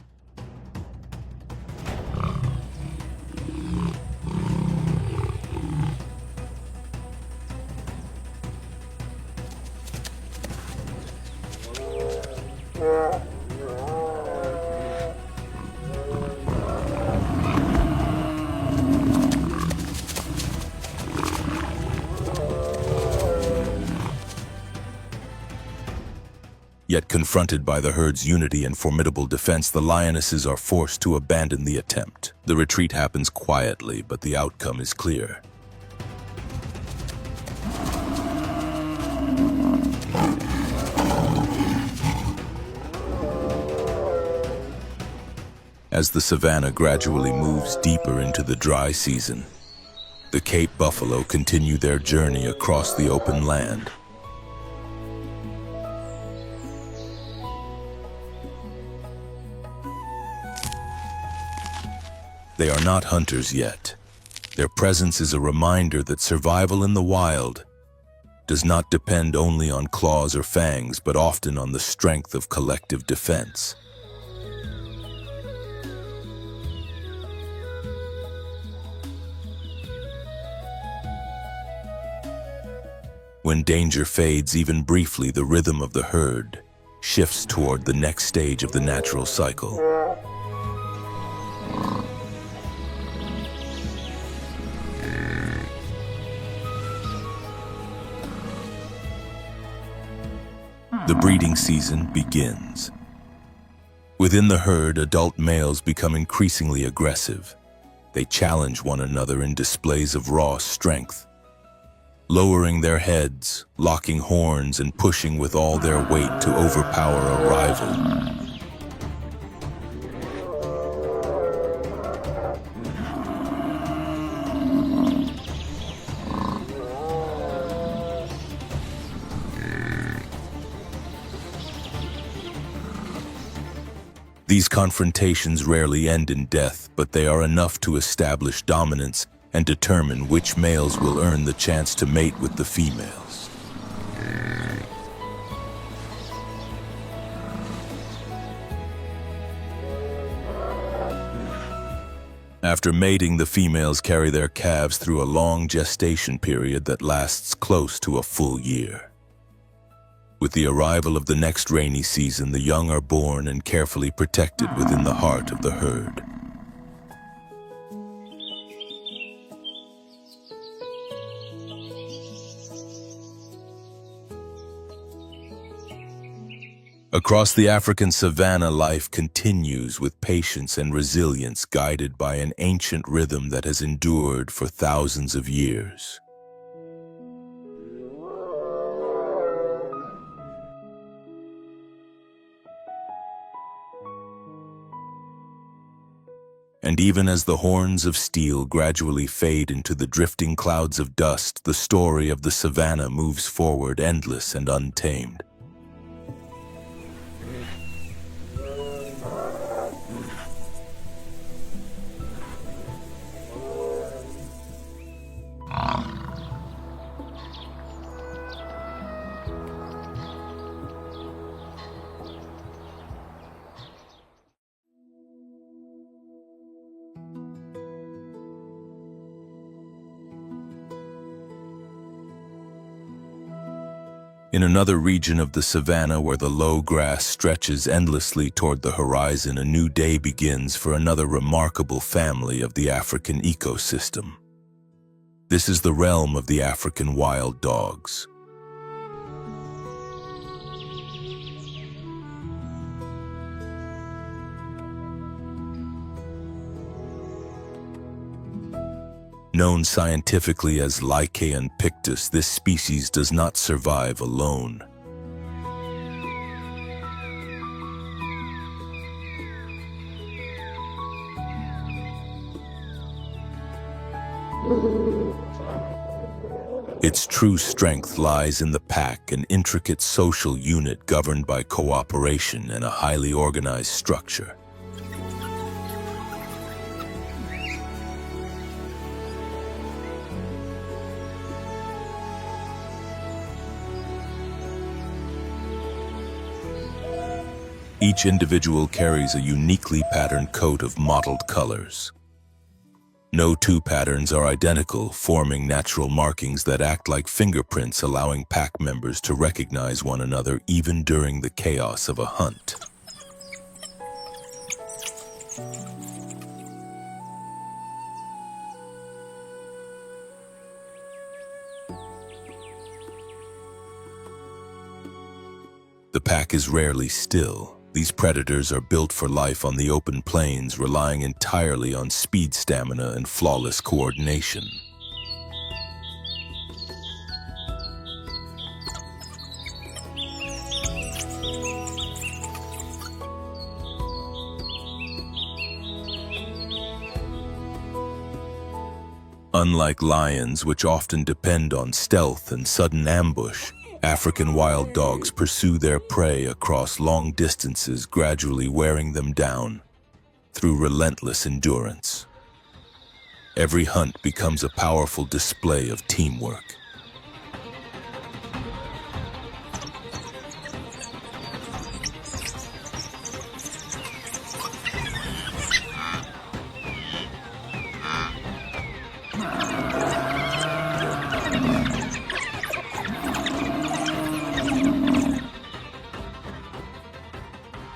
Yet confronted by the herd's unity and formidable defense, the lionesses are forced to abandon the attempt. The retreat happens quietly, but the outcome is clear. As the savanna gradually moves deeper into the dry season, the Cape buffalo continue their journey across the open land. They are not hunters yet. Their presence is a reminder that survival in the wild does not depend only on claws or fangs, but often on the strength of collective defense. When danger fades even briefly, the rhythm of the herd shifts toward the next stage of the natural cycle. The breeding season begins. Within the herd, adult males become increasingly aggressive. They challenge one another in displays of raw strength, lowering their heads, locking horns, and pushing with all their weight to overpower a rival. These confrontations rarely end in death, but they are enough to establish dominance and determine which males will earn the chance to mate with the females. After mating, the females carry their calves through a long gestation period that lasts close to a full year. With the arrival of the next rainy season, the young are born and carefully protected within the heart of the herd. Across the African savanna, life continues with patience and resilience, guided by an ancient rhythm that has endured for thousands of years. And even as the horns of steel gradually fade into the drifting clouds of dust, the story of the savanna moves forward, endless and untamed. In another region of the savanna, where the low grass stretches endlessly toward the horizon, a new day begins for another remarkable family of the African ecosystem. This is the realm of the African wild dogs. Known scientifically as Lycaon pictus, this species does not survive alone. Its true strength lies in the pack, an intricate social unit governed by cooperation and a highly organized structure. Each individual carries a uniquely patterned coat of mottled colors. No two patterns are identical, forming natural markings that act like fingerprints, allowing pack members to recognize one another even during the chaos of a hunt. The pack is rarely still. These predators are built for life on the open plains, relying entirely on speed, stamina, and flawless coordination. unlike lions, which often depend on stealth and sudden ambush, African wild dogs pursue their prey across long distances, gradually wearing them down through relentless endurance. Every hunt becomes a powerful display of teamwork.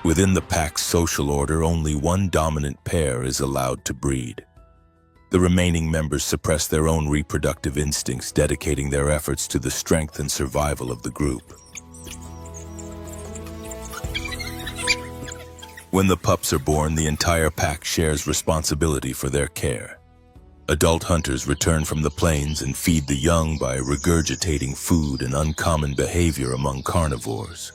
Within the pack's social order, only one dominant pair is allowed to breed. The remaining members suppress their own reproductive instincts, dedicating their efforts to the strength and survival of the group. When the pups are born, the entire pack shares responsibility for their care. Adult hunters return from the plains and feed the young by regurgitating food, an uncommon behavior among carnivores.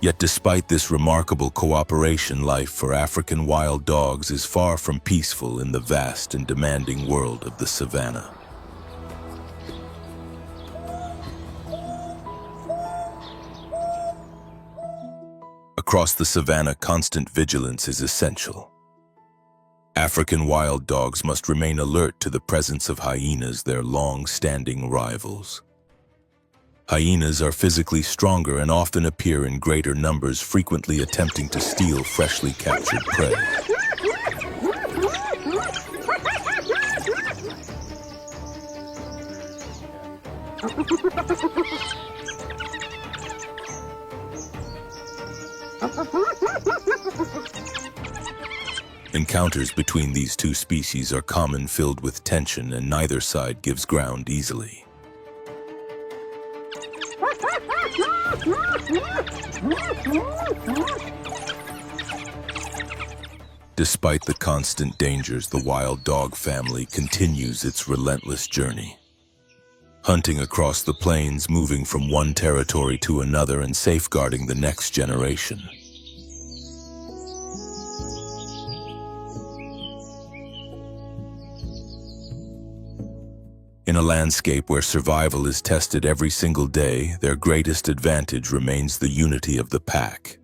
Yet despite this remarkable cooperation, life for African wild dogs is far from peaceful in the vast and demanding world of the savannah. Across the savannah, constant vigilance is essential. African wild dogs must remain alert to the presence of hyenas, their long-standing rivals. Hyenas are physically stronger and often appear in greater numbers, frequently attempting to steal freshly captured prey. Encounters between these two species are common, filled with tension, and neither side gives ground easily. Despite the constant dangers, the wild dog family continues its relentless journey. Hunting across the plains, moving from one territory to another and safeguarding the next generation. In a landscape where survival is tested every single day, their greatest advantage remains the unity of the pack.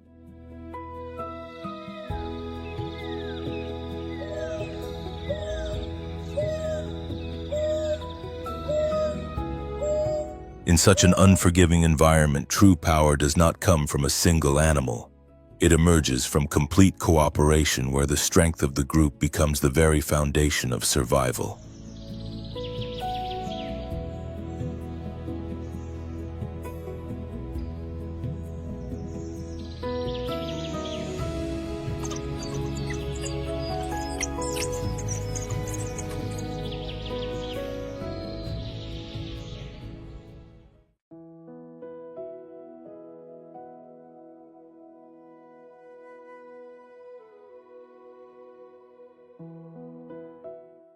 In such an unforgiving environment, true power does not come from a single animal. It emerges from complete cooperation, where the strength of the group becomes the very foundation of survival.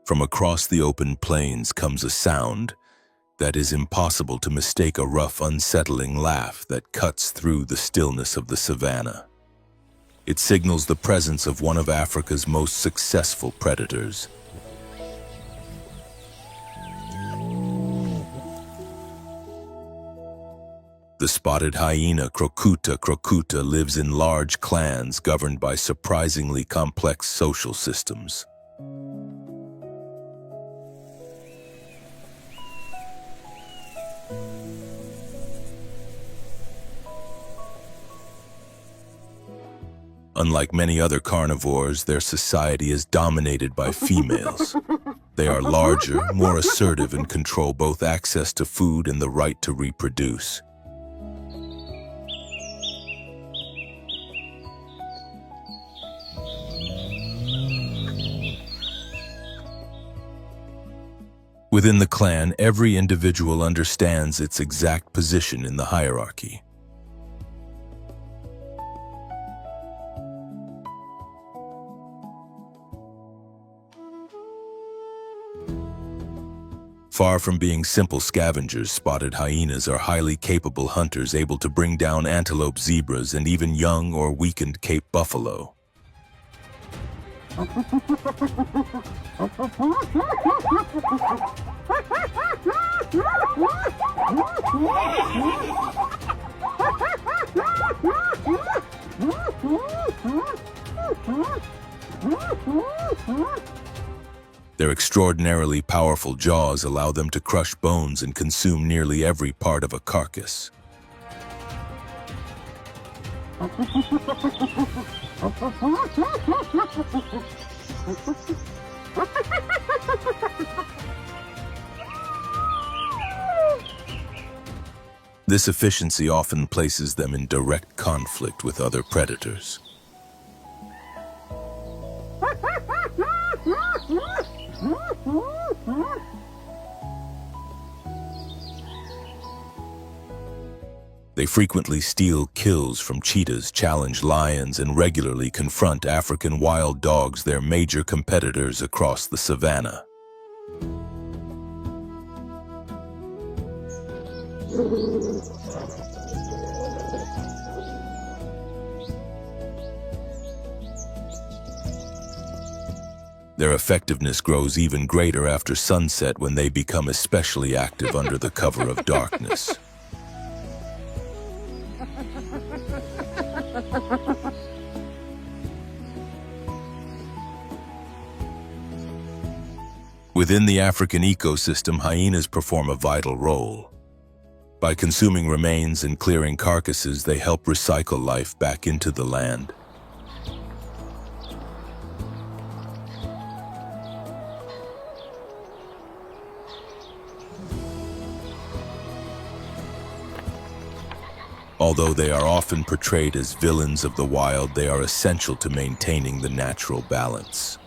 From across the open plains comes a sound that is impossible to mistake, a rough, unsettling laugh that cuts through the stillness of the savannah. It signals the presence of one of Africa's most successful predators. The spotted hyena, Crocuta crocuta, lives in large clans governed by surprisingly complex social systems. Unlike many other carnivores, their society is dominated by females. They are larger, more assertive, and control both access to food and the right to reproduce. Within the clan, every individual understands its exact position in the hierarchy. Far from being simple scavengers, spotted hyenas are highly capable hunters able to bring down antelope, zebras, and even young or weakened Cape buffalo. Their extraordinarily powerful jaws allow them to crush bones and consume nearly every part of a carcass. This efficiency often places them in direct conflict with other predators. They frequently steal kills from cheetahs, challenge lions, and regularly confront African wild dogs, their major competitors across the savannah. Their effectiveness grows even greater after sunset, when they become especially active under the cover of darkness. Within the African ecosystem, hyenas perform a vital role. By consuming remains and clearing carcasses, they help recycle life back into the land. Although they are often portrayed as villains of the wild, they are essential to maintaining the natural balance.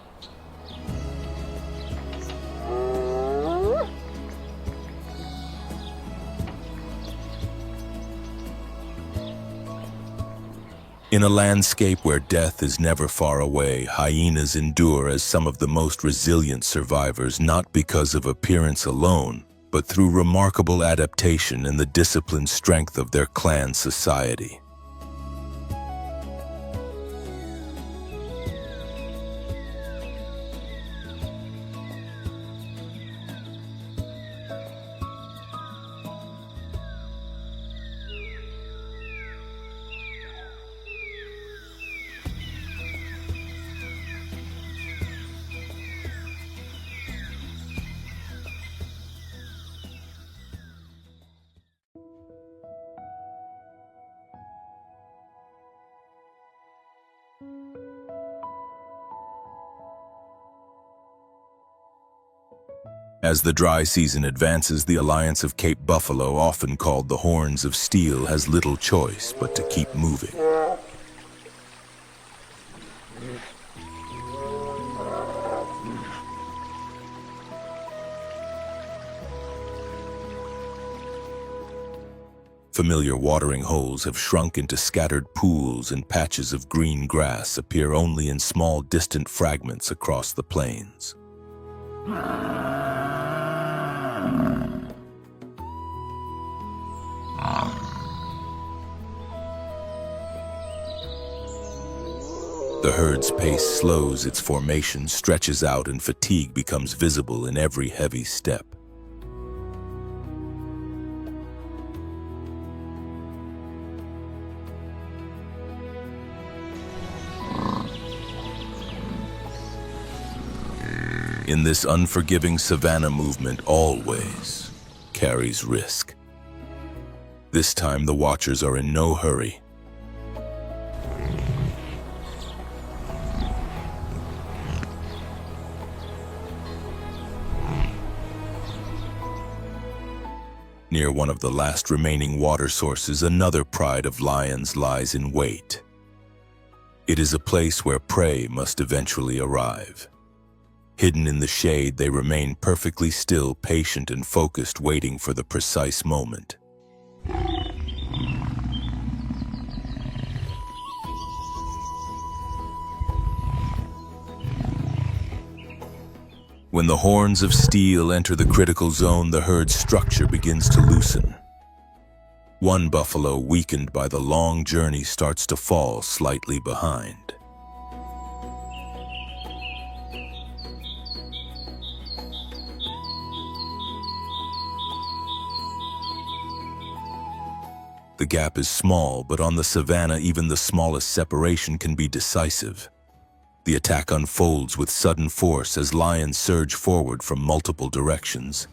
In a landscape where death is never far away, hyenas endure as some of the most resilient survivors, not because of appearance alone, but through remarkable adaptation and the disciplined strength of their clan society. As the dry season advances, the Alliance of Cape Buffalo, often called the Horns of Steel, has little choice but to keep moving. Familiar watering holes have shrunk into scattered pools, and patches of green grass appear only in small, distant fragments across the plains. The herd's pace slows, its formation stretches out, and fatigue becomes visible in every heavy step. In this unforgiving savannah, movement always carries risk. This time, the watchers are in no hurry. Near one of the last remaining water sources, another pride of lions lies in wait. It is a place where prey must eventually arrive. Hidden in the shade, they remain perfectly still, patient and focused, waiting for the precise moment. When the horns of steel enter the critical zone, the herd's structure begins to loosen. One buffalo, weakened by the long journey, starts to fall slightly behind. The gap is small, but on the savannah, even the smallest separation can be decisive. The attack unfolds with sudden force as lions surge forward from multiple directions.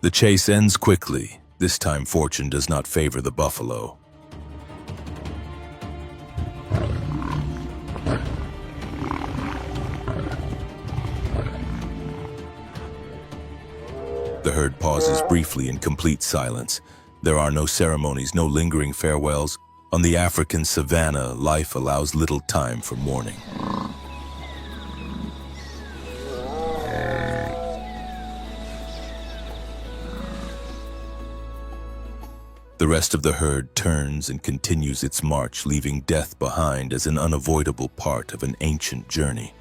The chase ends quickly. This time, fortune does not favor the buffalo. The herd pauses briefly in complete silence. There are no ceremonies, no lingering farewells. On the African savannah, life allows little time for mourning. The rest of the herd turns and continues its march, leaving death behind as an unavoidable part of an ancient journey.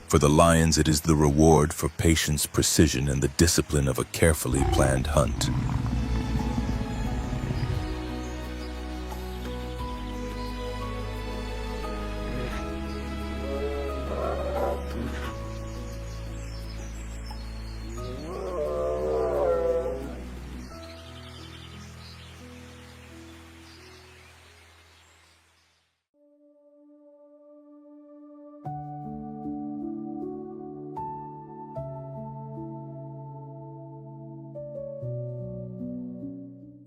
For the lions, it is the reward for patience, precision, and the discipline of a carefully planned hunt.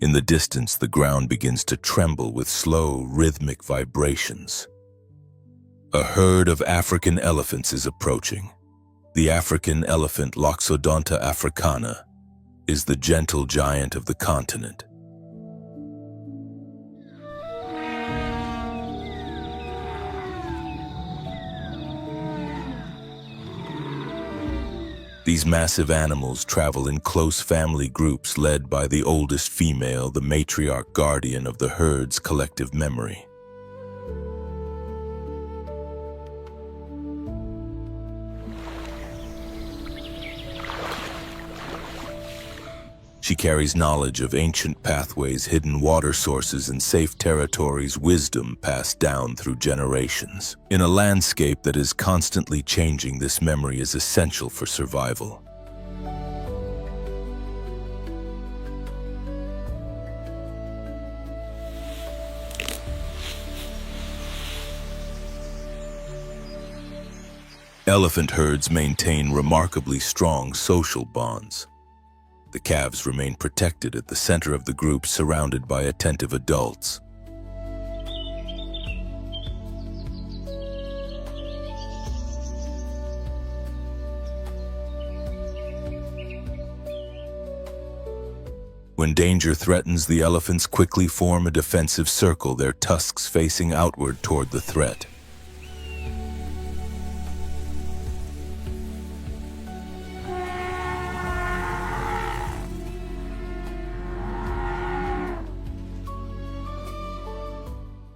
In the distance, the ground begins to tremble with slow, rhythmic vibrations. A herd of African elephants is approaching. The African elephant, Loxodonta africana, is the gentle giant of the continent. These massive animals travel in close family groups led by the oldest female, the matriarch guardian of the herd's collective memory. She carries knowledge of ancient pathways, hidden water sources, and safe territories, wisdom passed down through generations. In a landscape that is constantly changing, this memory is essential for survival. Elephant herds maintain remarkably strong social bonds. The calves remain protected at the center of the group, surrounded by attentive adults. When danger threatens, the elephants quickly form a defensive circle, their tusks facing outward toward the threat.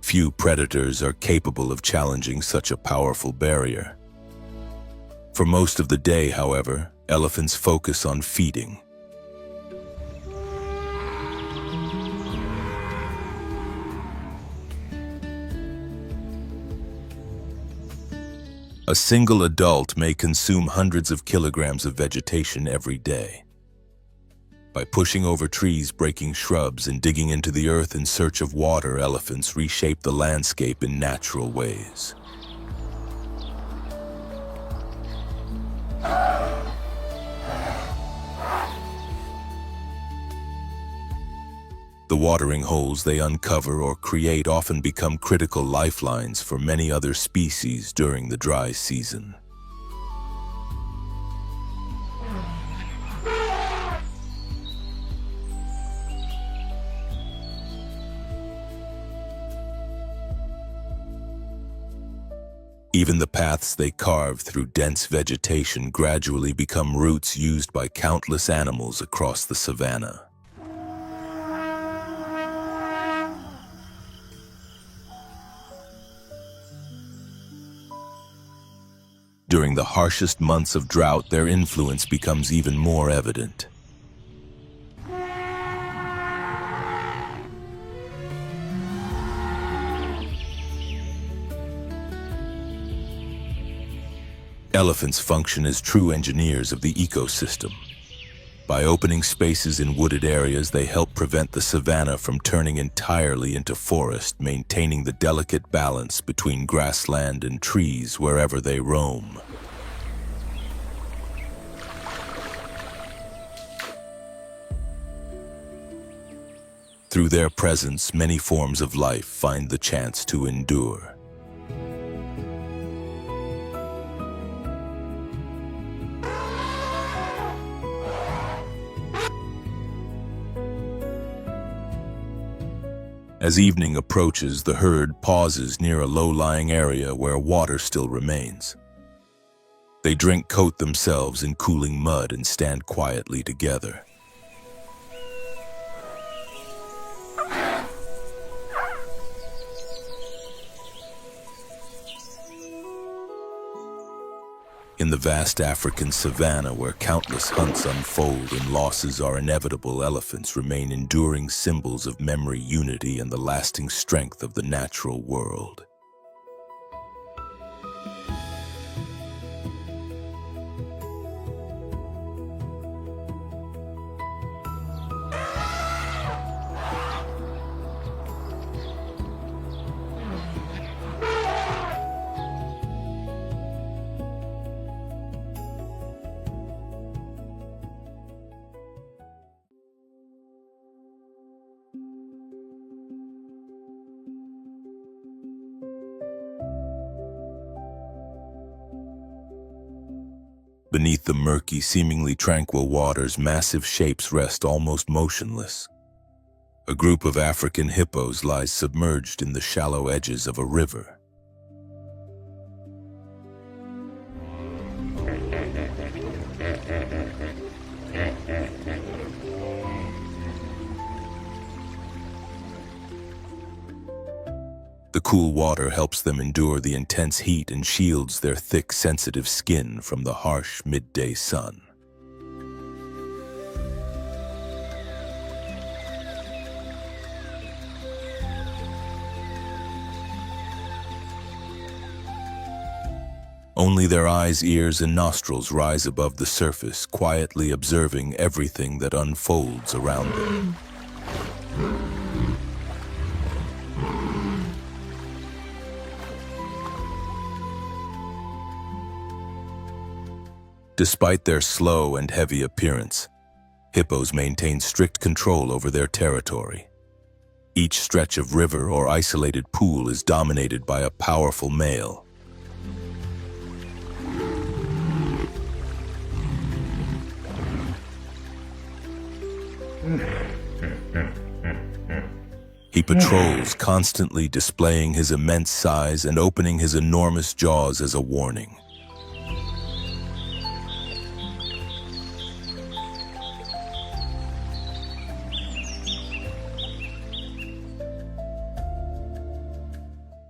Few predators are capable of challenging such a powerful barrier. For most of the day, however, elephants focus on feeding. A single adult may consume hundreds of kilograms of vegetation every day. By pushing over trees, breaking shrubs, and digging into the earth in search of water, elephants reshape the landscape in natural ways. The The watering holes they uncover or create often become critical lifelines for many other species during the dry season. Even the paths they carve through dense vegetation gradually become routes used by countless animals across the savanna. During the harshest months of drought, their influence becomes even more evident. Elephants function as true engineers of the ecosystem. By opening spaces in wooded areas, they help prevent the savanna from turning entirely into forest, maintaining the delicate balance between grassland and trees wherever they roam. Through their presence, many forms of life find the chance to endure. As evening approaches, the herd pauses near a low-lying area where water still remains. They coat themselves in cooling mud and stand quietly together. In the vast African savanna, where countless hunts unfold and losses are inevitable, elephants remain enduring symbols of memory, unity, and the lasting strength of the natural world. Beneath the murky, seemingly tranquil waters, massive shapes rest almost motionless. A group of African hippos lies submerged in the shallow edges of a river. The cool water helps them endure the intense heat and shields their thick, sensitive skin from the harsh midday sun. Only their eyes, ears, and nostrils rise above the surface, quietly observing everything that unfolds around them. Despite their slow and heavy appearance, hippos maintain strict control over their territory. Each stretch of river or isolated pool is dominated by a powerful male. He patrols, constantly displaying his immense size and opening his enormous jaws as a warning.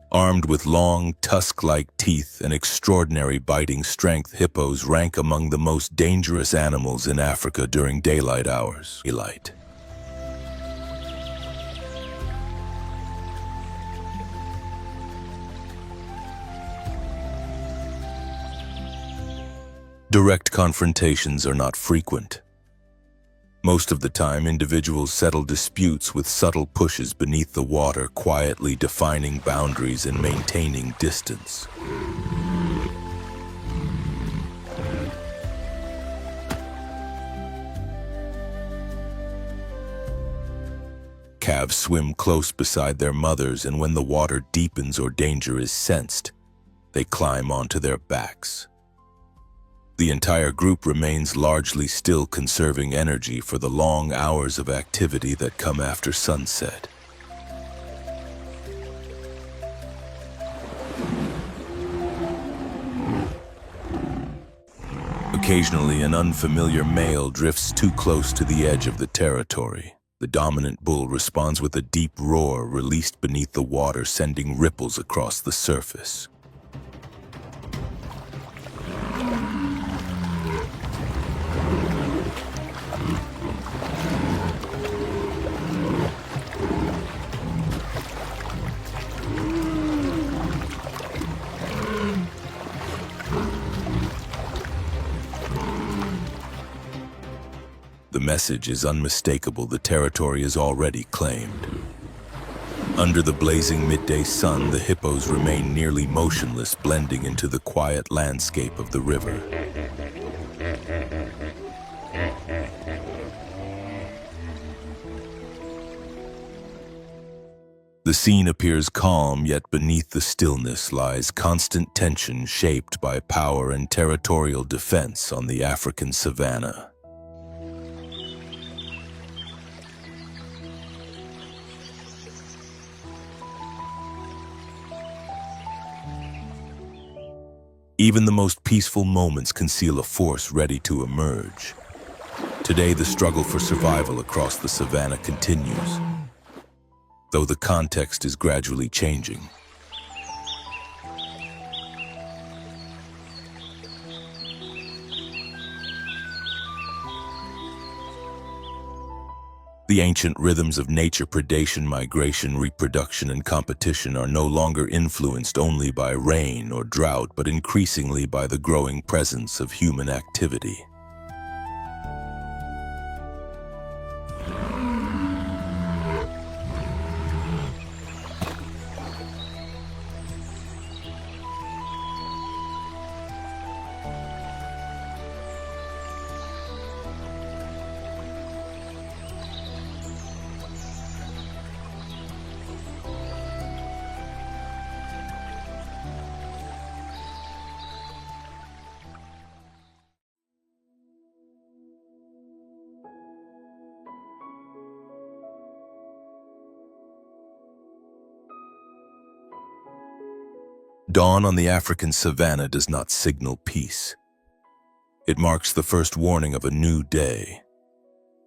Armed with long, tusk-like teeth and extraordinary biting strength, hippos rank among the most dangerous animals in Africa during daylight hours. Direct confrontations are not frequent. Most of the time, individuals settle disputes with subtle pushes beneath the water, quietly defining boundaries and maintaining distance. calves swim close beside their mothers, and when the water deepens or danger is sensed, they climb onto their backs. The entire group remains largely still, conserving energy for the long hours of activity that come after sunset. Occasionally, an unfamiliar male drifts too close to the edge of the territory. The dominant bull responds with a deep roar released beneath the water, sending ripples across the surface. The message is unmistakable. The territory is already claimed. Under the blazing midday sun, the hippos remain nearly motionless, blending into the quiet landscape of the river. The scene appears calm, yet beneath the stillness lies constant tension shaped by power and territorial defense on the African savanna. Even the most peaceful moments conceal a force ready to emerge. Today, the struggle for survival across the savanna continues, though the context is gradually changing. The ancient rhythms of nature, predation, migration, reproduction, and competition, are no longer influenced only by rain or drought, but increasingly by the growing presence of human activity. Dawn on the African savanna does not signal peace. It marks the first warning of a new day.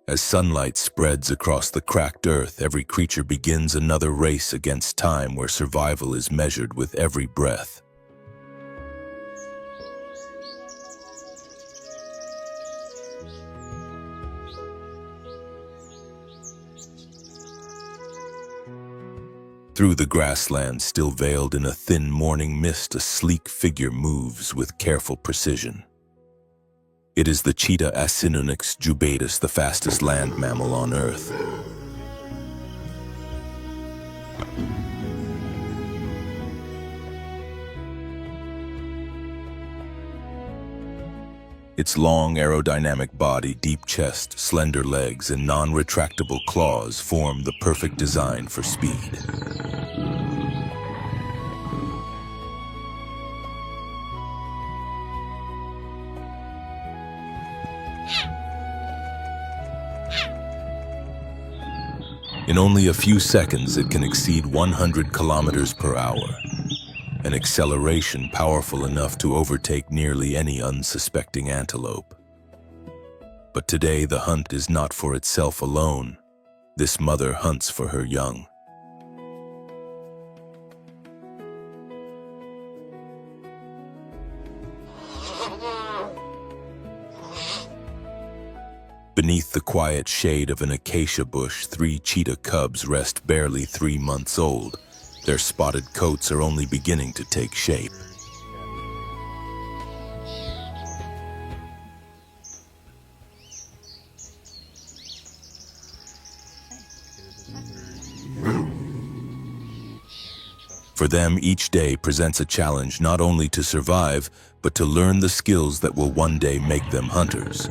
As sunlight spreads across the cracked earth, every creature begins another race against time, where survival is measured with every breath. Through the grassland, still veiled in a thin morning mist, a sleek figure moves with careful precision. It is the cheetah Acinonyx jubatus, the fastest land mammal on Earth. Its long, aerodynamic body, deep chest, slender legs, and non-retractable claws form the perfect design for speed. In only a few seconds, it can exceed 100 kilometers per hour, an acceleration powerful enough to overtake nearly any unsuspecting antelope. But today, the hunt is not for itself alone. This mother hunts for her young. Beneath the quiet shade of an acacia bush, 3 cheetah cubs rest, barely 3 months old. Their spotted coats are only beginning to take shape. For them, each day presents a challenge, not only to survive, but to learn the skills that will one day make them hunters.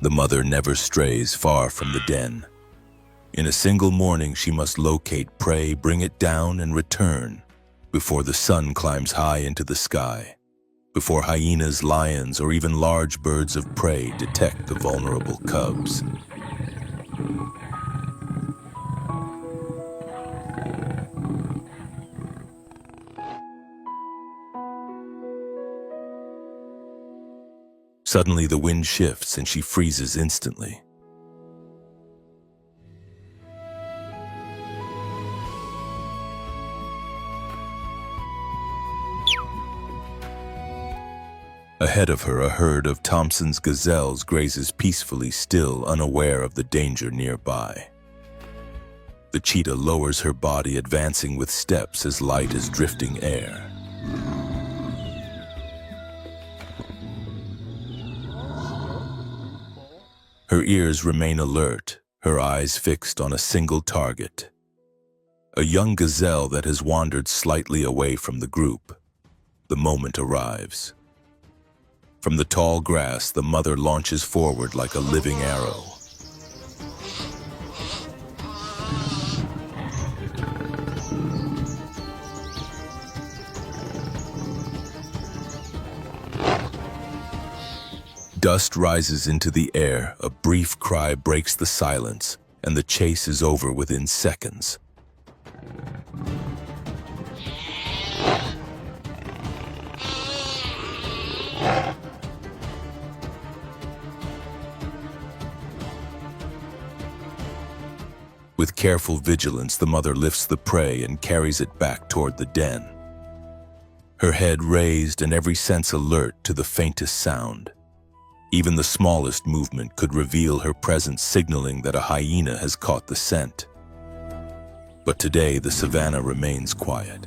The mother never strays far from the den. In a single morning, she must locate prey, bring it down, and return before the sun climbs high into the sky, before hyenas, lions, or even large birds of prey detect the vulnerable cubs. Suddenly, the wind shifts and she freezes instantly. Ahead of her, a herd of Thompson's gazelles grazes peacefully, still unaware of the danger nearby. The cheetah lowers her body, advancing with steps as light as drifting air. Her ears remain alert, her eyes fixed on a single target. A young gazelle that has wandered slightly away from the group. The moment arrives. From the tall grass, the mother launches forward like a living arrow. Dust rises into the air, a brief cry breaks the silence, and the chase is over within seconds. With careful vigilance, the mother lifts the prey and carries it back toward the den. Her head raised and every sense alert to the faintest sound. Even the smallest movement could reveal her presence, signaling that a hyena has caught the scent. But today, the savannah remains quiet.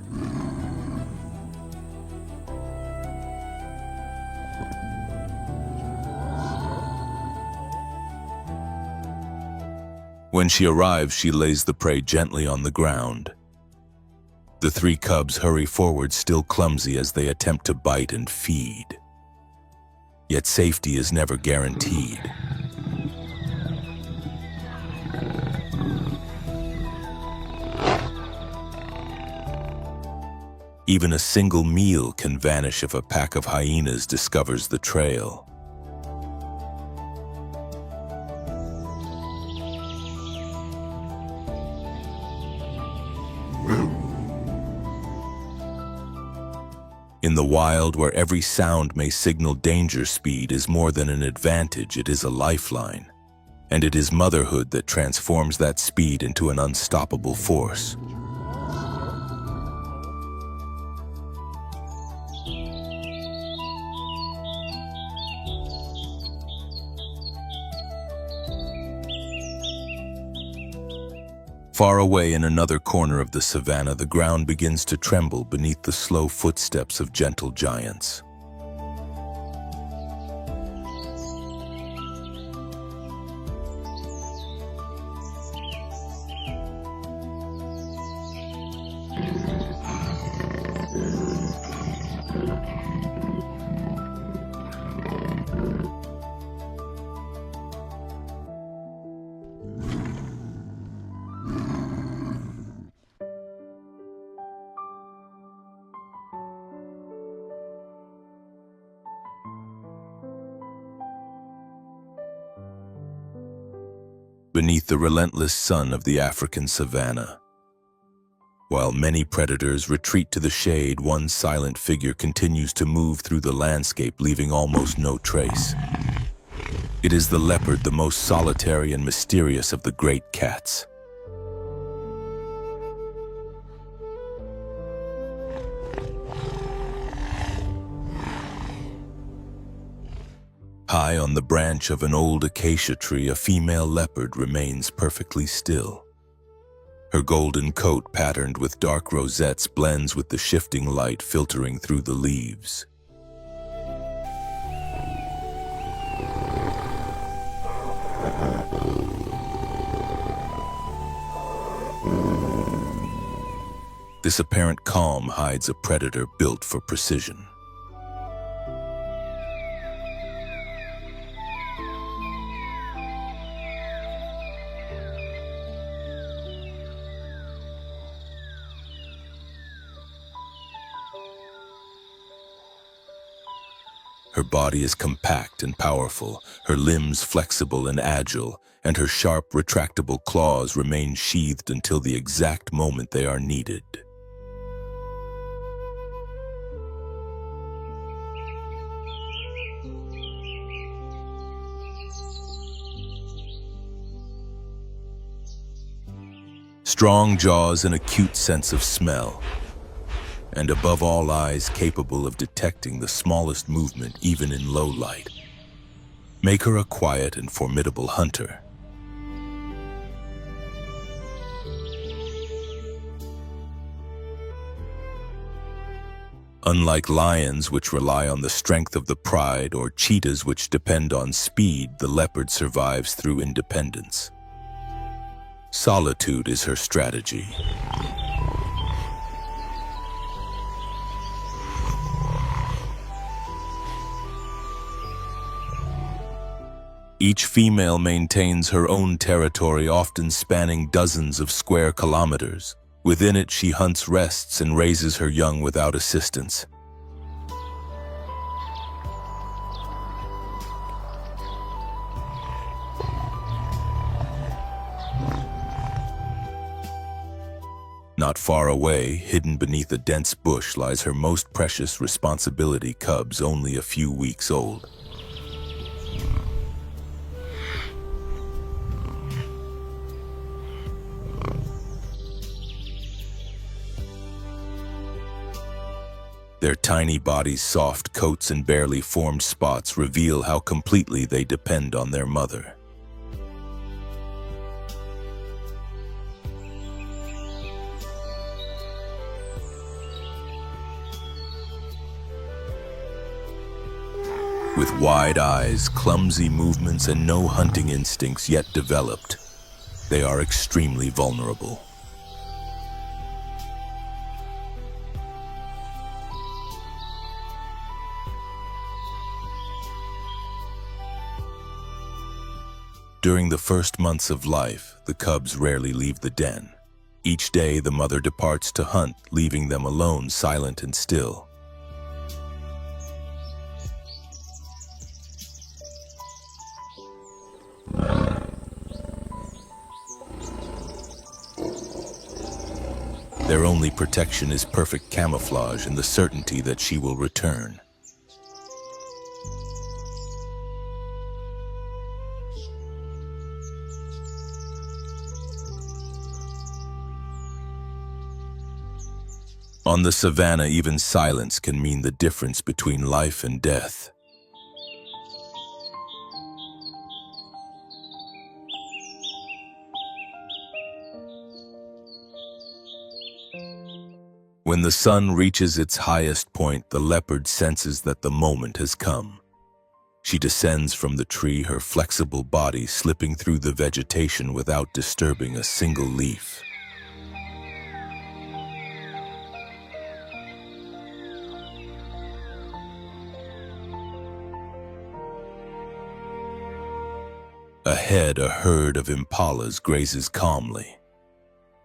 When she arrives, she lays the prey gently on the ground. The three cubs hurry forward, still clumsy as they attempt to bite and feed. Yet safety is never guaranteed. Even a single meal can vanish if a pack of hyenas discovers the trail. In the wild, where every sound may signal danger, speed is more than an advantage, it is a lifeline. And it is motherhood that transforms that speed into an unstoppable force. Far away in another corner of the savannah, the ground begins to tremble beneath the slow footsteps of gentle giants. Beneath the relentless sun of the African savannah. While many predators retreat to the shade, one silent figure continues to move through the landscape, leaving almost no trace. It is the leopard, the most solitary and mysterious of the great cats. High on the branch of an old acacia tree, a female leopard remains perfectly still. Her golden coat, patterned with dark rosettes, blends with the shifting light filtering through the leaves. This apparent calm hides a predator built for precision. Her body is compact and powerful, her limbs flexible and agile, and her sharp, retractable claws remain sheathed until the exact moment they are needed. Strong jaws and acute sense of smell, and above all eyes capable of detecting the smallest movement even in low light, make her a quiet and formidable hunter. Unlike lions, which rely on the strength of the pride, or cheetahs, which depend on speed, the leopard survives through independence. Solitude is her strategy. Each female maintains her own territory, often spanning dozens of square kilometers. Within it, she hunts, rests, and raises her young without assistance. Not far away, hidden beneath a dense bush, lies her most precious responsibility, cubs only a few weeks old. Their tiny bodies, soft coats, and barely formed spots reveal how completely they depend on their mother. With wide eyes, clumsy movements, and no hunting instincts yet developed, they are extremely vulnerable. During the first months of life, the cubs rarely leave the den. Each day, the mother departs to hunt, leaving them alone, silent and still. Their only protection is perfect camouflage and the certainty that she will return. On the savannah, even silence can mean the difference between life and death. When the sun reaches its highest point, the leopard senses that the moment has come. She descends from the tree, her flexible body slipping through the vegetation without disturbing a single leaf. Ahead, a herd of impalas grazes calmly.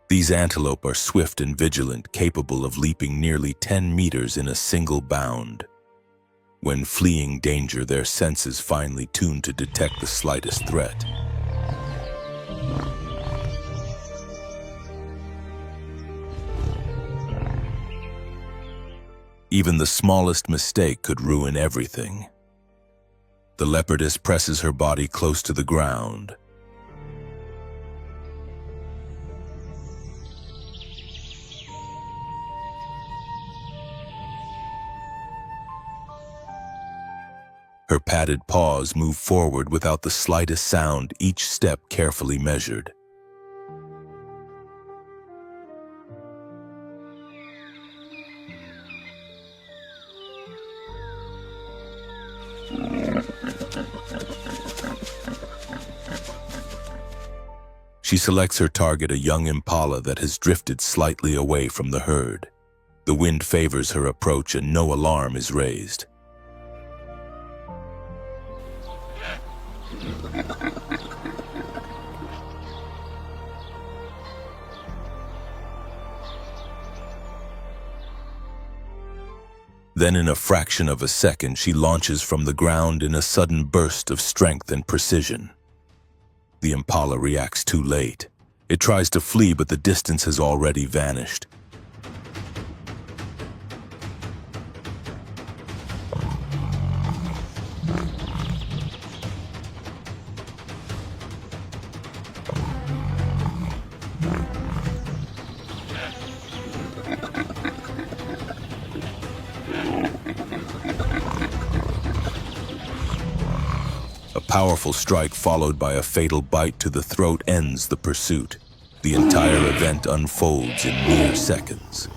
These antelope are swift and vigilant, capable of leaping nearly 10 meters in a single bound. When fleeing danger, their senses finely tuned to detect the slightest threat. Even the smallest mistake could ruin everything. The leopardess presses her body close to the ground. Her padded paws move forward without the slightest sound, each step carefully measured. She selects her target, a young impala that has drifted slightly away from the herd. The wind favors her approach and no alarm is raised. Then in a fraction of a second, she launches from the ground in a sudden burst of strength and precision. The impala reacts too late. It tries to flee, but the distance has already vanished. A powerful strike followed by a fatal bite to the throat ends the pursuit. The entire event unfolds in mere seconds.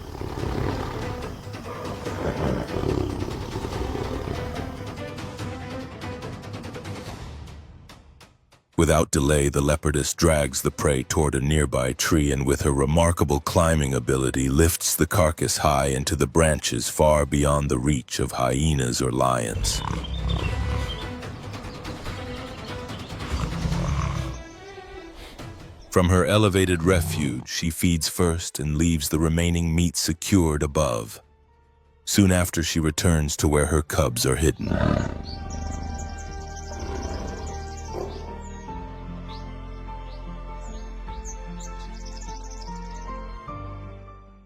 Without delay, the leopardess drags the prey toward a nearby tree and with her remarkable climbing ability lifts the carcass high into the branches far beyond the reach of hyenas or lions. From her elevated refuge, she feeds first and leaves the remaining meat secured above. Soon after, she returns to where her cubs are hidden.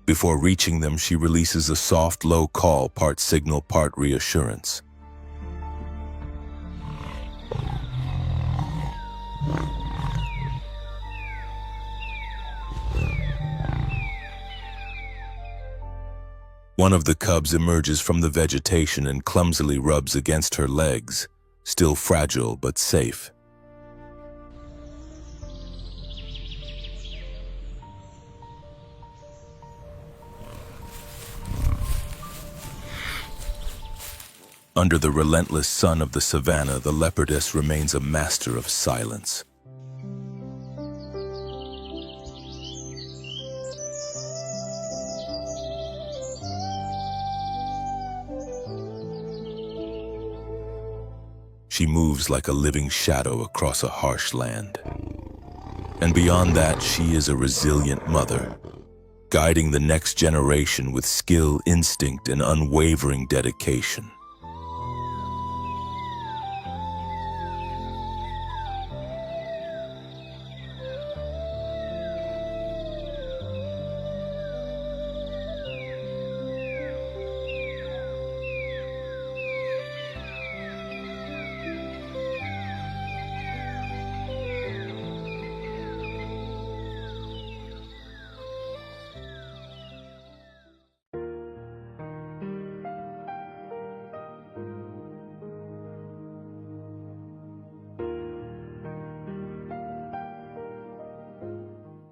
Before reaching them, she releases a soft, low call, part signal, part reassurance. One of the cubs emerges from the vegetation and clumsily rubs against her legs, still fragile but safe. Under the relentless sun of the savannah, the leopardess remains a master of silence. She moves like a living shadow across a harsh land. And beyond that, she is a resilient mother, guiding the next generation with skill, instinct, and unwavering dedication.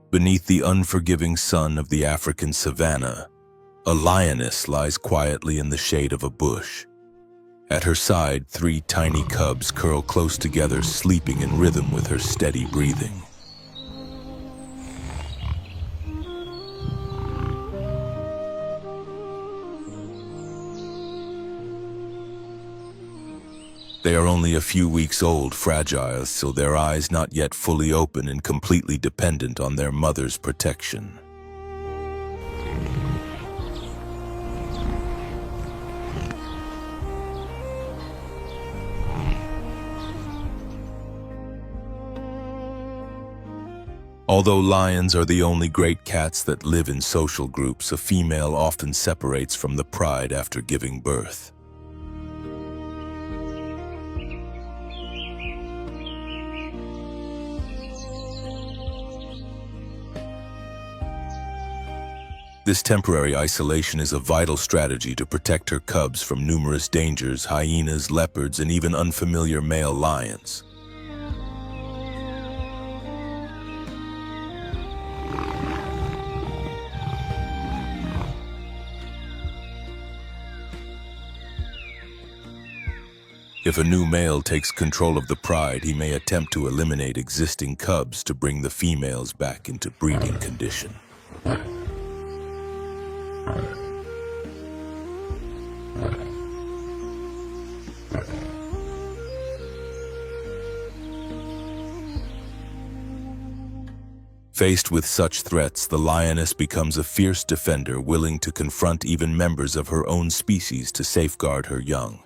Beneath the unforgiving sun of the African savannah, a lioness lies quietly in the shade of a bush. At her side, 3 tiny cubs curl close together, sleeping in rhythm with her steady breathing. They are only a few weeks old, fragile, so their eyes not yet fully open and completely dependent on their mother's protection. Although lions are the only great cats that live in social groups, a female often separates from the pride after giving birth. This temporary isolation is a vital strategy to protect her cubs from numerous dangers, hyenas, leopards, and even unfamiliar male lions. If a new male takes control of the pride, he may attempt to eliminate existing cubs to bring the females back into breeding condition. Faced with such threats, the lioness becomes a fierce defender willing to confront even members of her own species to safeguard her young.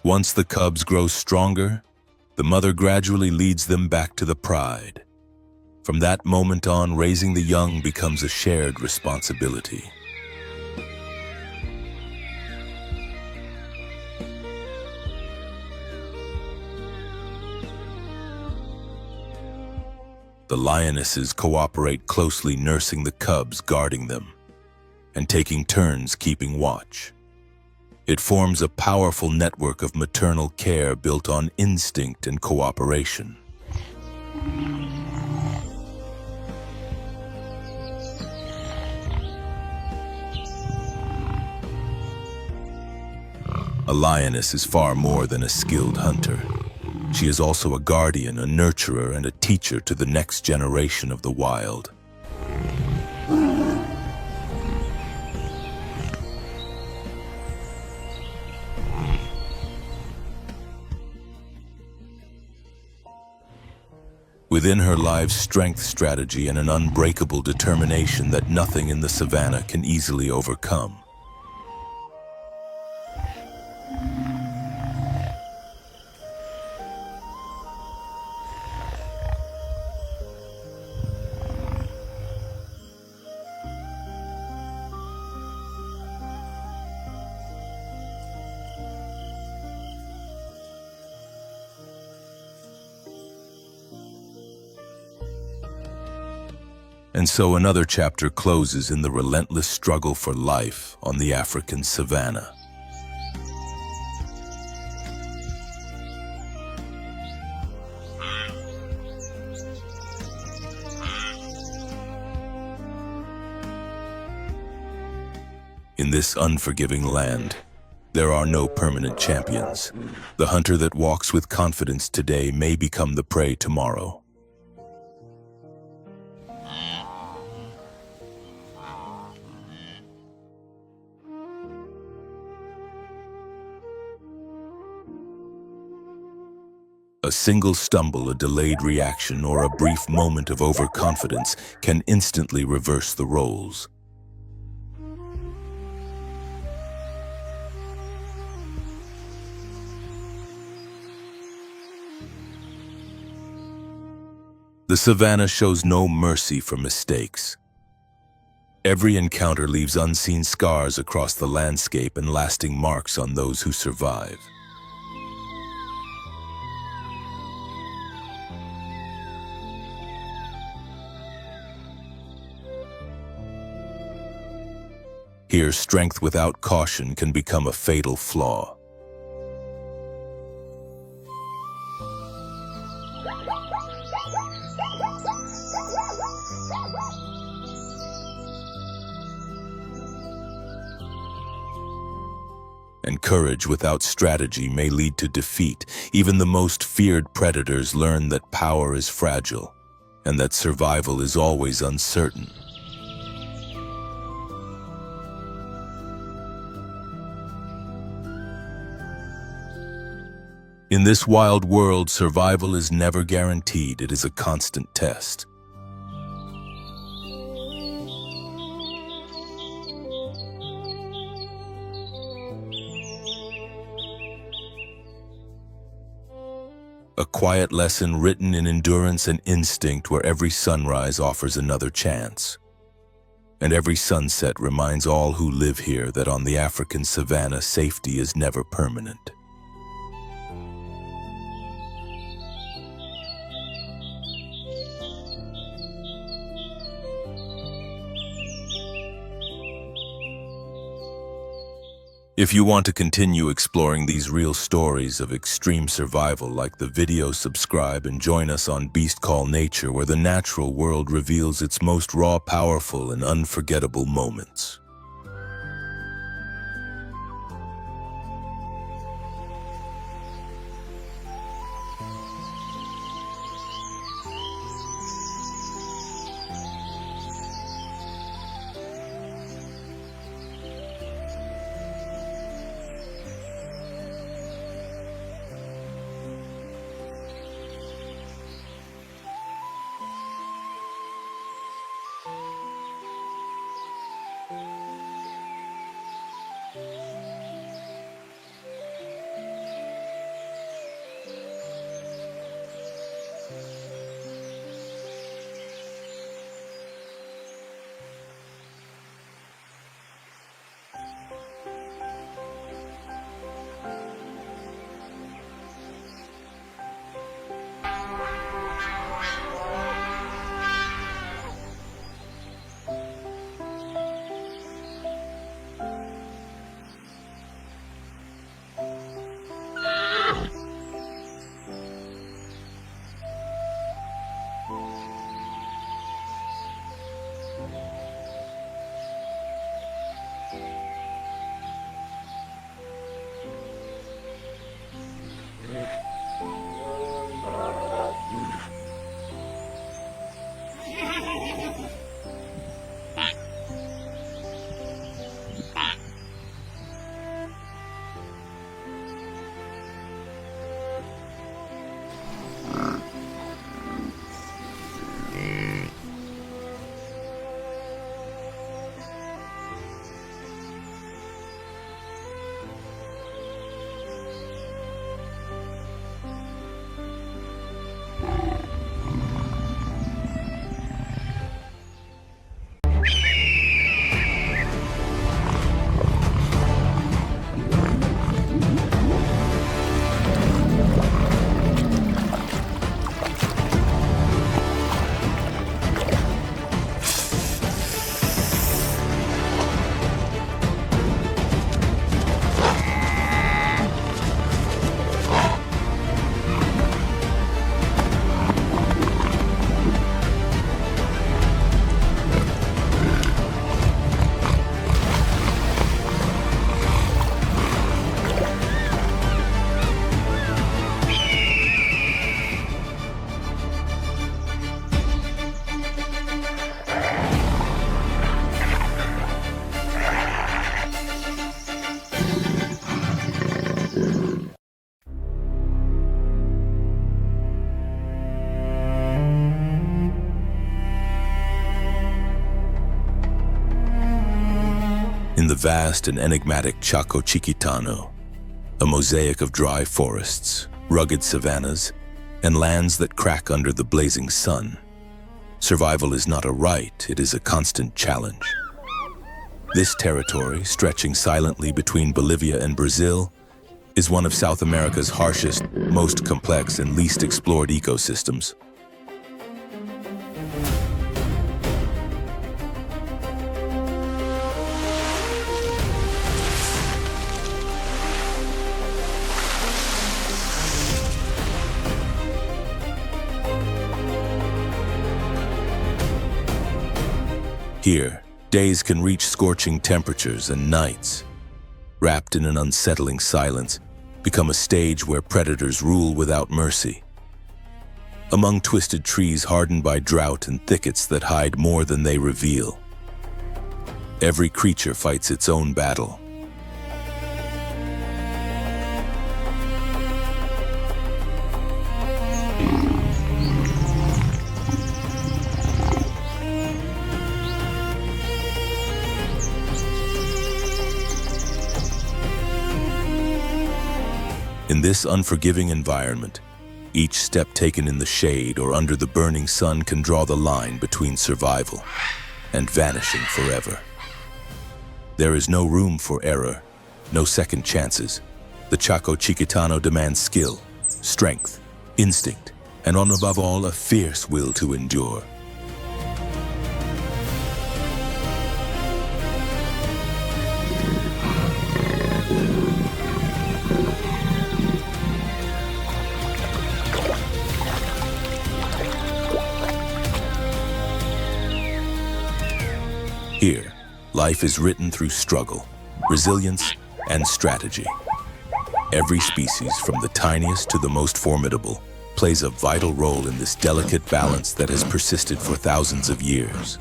Once the cubs grow stronger, the mother gradually leads them back to the pride. From that moment on, raising the young becomes a shared responsibility. The lionesses cooperate closely, nursing the cubs, guarding them, and taking turns keeping watch. It forms a powerful network of maternal care built on instinct and cooperation. A lioness is far more than a skilled hunter. She is also a guardian, a nurturer, and a teacher to the next generation of the wild. Within her lies strength, strategy, and an unbreakable determination that nothing in the savannah can easily overcome. And so another chapter closes in the relentless struggle for life on the African savannah. In this unforgiving land, there are no permanent champions. The hunter that walks with confidence today may become the prey tomorrow. A single stumble, a delayed reaction, or a brief moment of overconfidence can instantly reverse the roles. The savannah shows no mercy for mistakes. Every encounter leaves unseen scars across the landscape and lasting marks on those who survive. Here, strength without caution can become a fatal flaw. And courage without strategy may lead to defeat. Even the most feared predators learn that power is fragile and that survival is always uncertain. In this wild world, survival is never guaranteed. It is a constant test. A quiet lesson written in endurance and instinct, where every sunrise offers another chance. And every sunset reminds all who live here that on the African savannah, safety is never permanent. If you want to continue exploring these real stories of extreme survival, like the video, subscribe, and join us on Beast Call Nature, where the natural world reveals its most raw, powerful, and unforgettable moments. In the vast and enigmatic Chaco Chiquitano, a mosaic of dry forests, rugged savannas, and lands that crack under the blazing sun, survival is not a right, it is a constant challenge. This territory, stretching silently between Bolivia and Brazil, is one of South America's harshest, most complex, and least explored ecosystems. Here, days can reach scorching temperatures and nights, wrapped in an unsettling silence, become a stage where predators rule without mercy. Among twisted trees hardened by drought and thickets that hide more than they reveal, every creature fights its own battle. In this unforgiving environment, each step taken in the shade or under the burning sun can draw the line between survival and vanishing forever. There is no room for error, no second chances. The Chaco Chiquitano demands skill, strength, instinct, and above all, a fierce will to endure. Here, life is written through struggle, resilience, and strategy. Every species, from the tiniest to the most formidable, plays a vital role in this delicate balance that has persisted for thousands of years.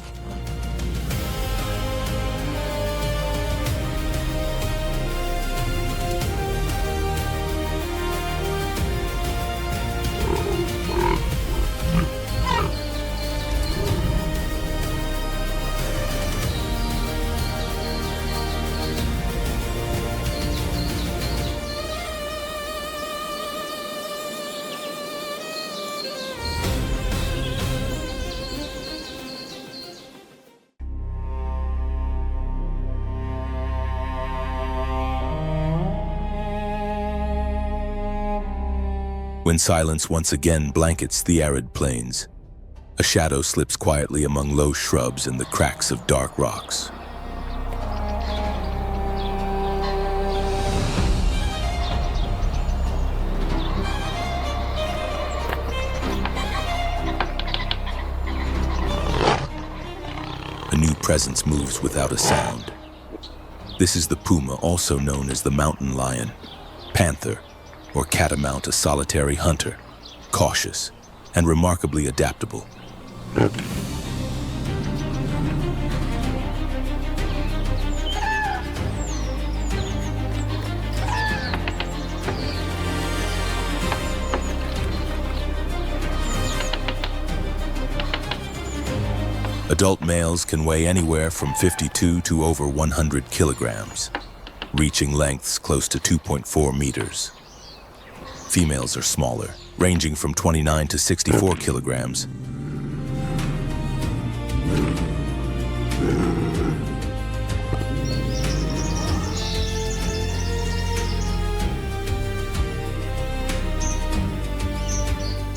When silence once again blankets the arid plains, a shadow slips quietly among low shrubs and the cracks of dark rocks. A new presence moves without a sound. This is the puma, also known as the mountain lion, panther, or catamount, a solitary hunter, cautious and remarkably adaptable. Adult males can weigh anywhere from 52 to over 100 kilograms, reaching lengths close to 2.4 meters. Females are smaller, ranging from 29 to 64 kilograms.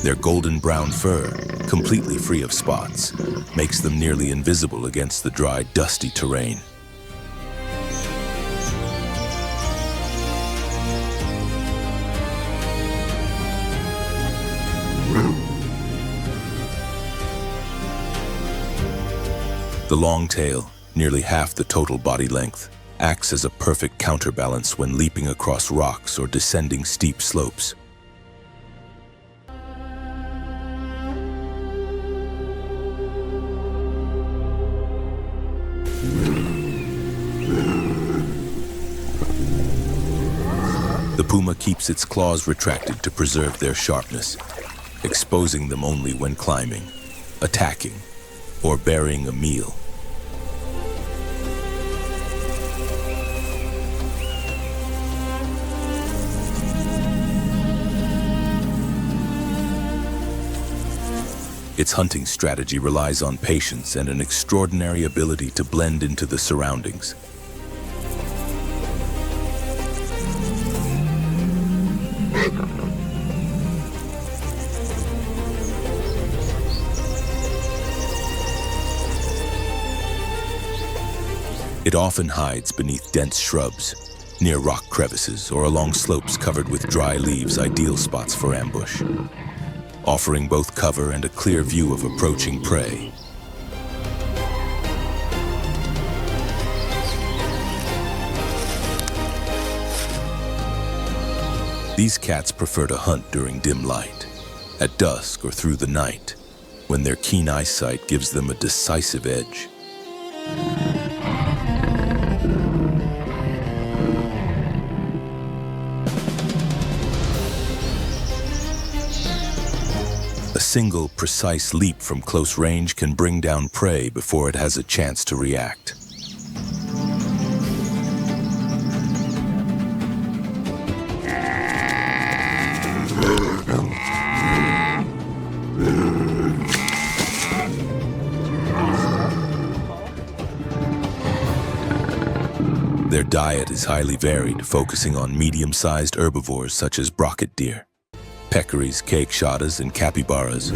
Their golden brown fur, completely free of spots, makes them nearly invisible against the dry, dusty terrain. The long tail, nearly half the total body length, acts as a perfect counterbalance when leaping across rocks or descending steep slopes. The puma keeps its claws retracted to preserve their sharpness, exposing them only when climbing, attacking, or burying a meal. Its hunting strategy relies on patience and an extraordinary ability to blend into the surroundings. It often hides beneath dense shrubs, near rock crevices, or along slopes covered with dry leaves, ideal spots for ambush, offering both cover and a clear view of approaching prey. These cats prefer to hunt during dim light, at dusk or through the night, when their keen eyesight gives them a decisive edge. A single, precise leap from close range can bring down prey before it has a chance to react. Their diet is highly varied, focusing on medium-sized herbivores such as brocket deer, peccaries, cakeshotters, and capybaras.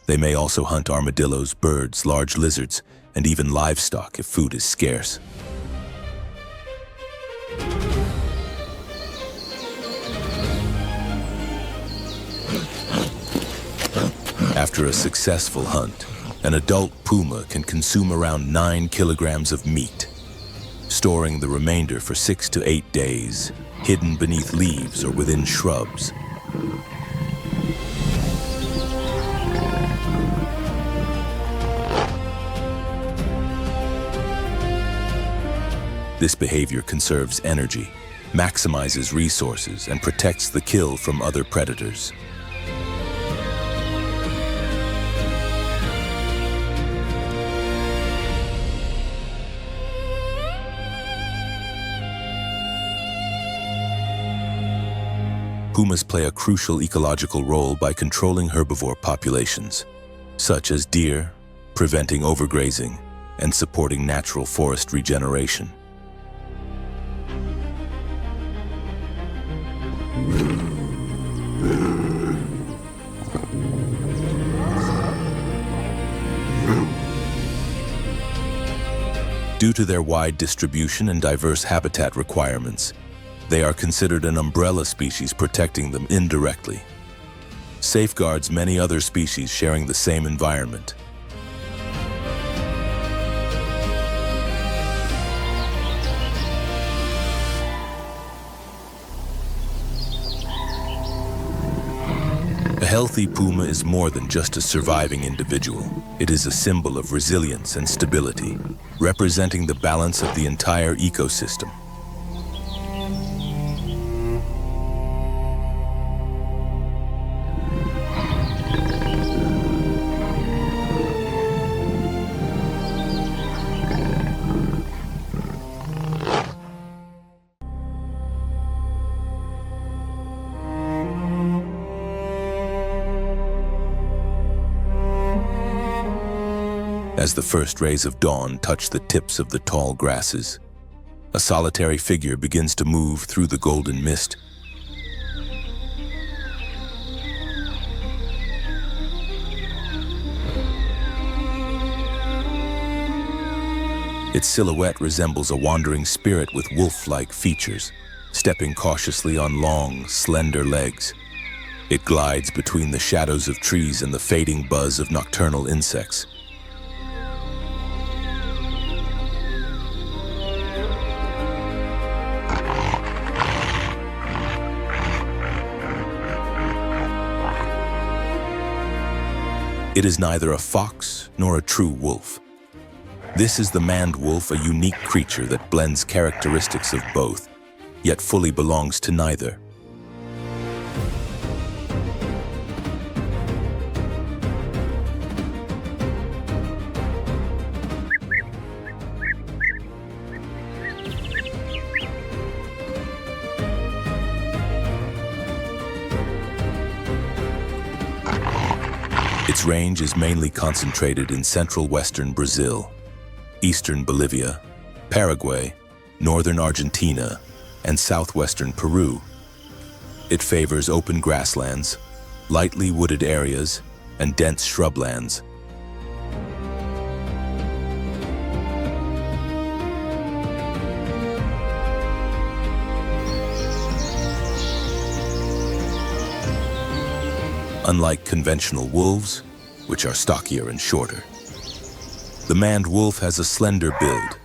They may also hunt armadillos, birds, large lizards, and even livestock if food is scarce. After a successful hunt, an adult puma can consume around 9 kilograms of meat, storing the remainder for 6 to 8 days, hidden beneath leaves or within shrubs. This behavior conserves energy, maximizes resources, and protects the kill from other predators. Pumas play a crucial ecological role by controlling herbivore populations, such as deer, preventing overgrazing, and supporting natural forest regeneration. Due to their wide distribution and diverse habitat requirements, they are considered an umbrella species, protecting them indirectly. Safeguards many other species sharing the same environment. A healthy puma is more than just a surviving individual. It is a symbol of resilience and stability, representing the balance of the entire ecosystem. As the first rays of dawn touch the tips of the tall grasses, a solitary figure begins to move through the golden mist. Its silhouette resembles a wandering spirit with wolf-like features, stepping cautiously on long, slender legs. It glides between the shadows of trees and the fading buzz of nocturnal insects. It is neither a fox nor a true wolf. This is the maned wolf, a unique creature that blends characteristics of both, yet fully belongs to neither. Its range is mainly concentrated in central western Brazil, eastern Bolivia, Paraguay, northern Argentina, and southwestern Peru. It favors open grasslands, lightly wooded areas, and dense shrublands. Unlike conventional wolves, which are stockier and shorter, the maned wolf has a slender build.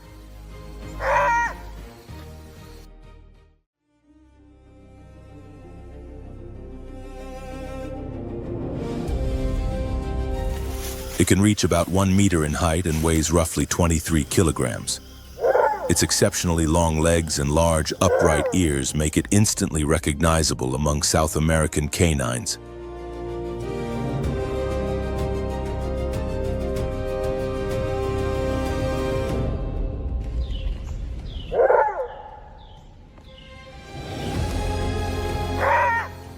It can reach about 1 meter in height and weighs roughly 23 kilograms. Its exceptionally long legs and large, upright ears make it instantly recognizable among South American canines.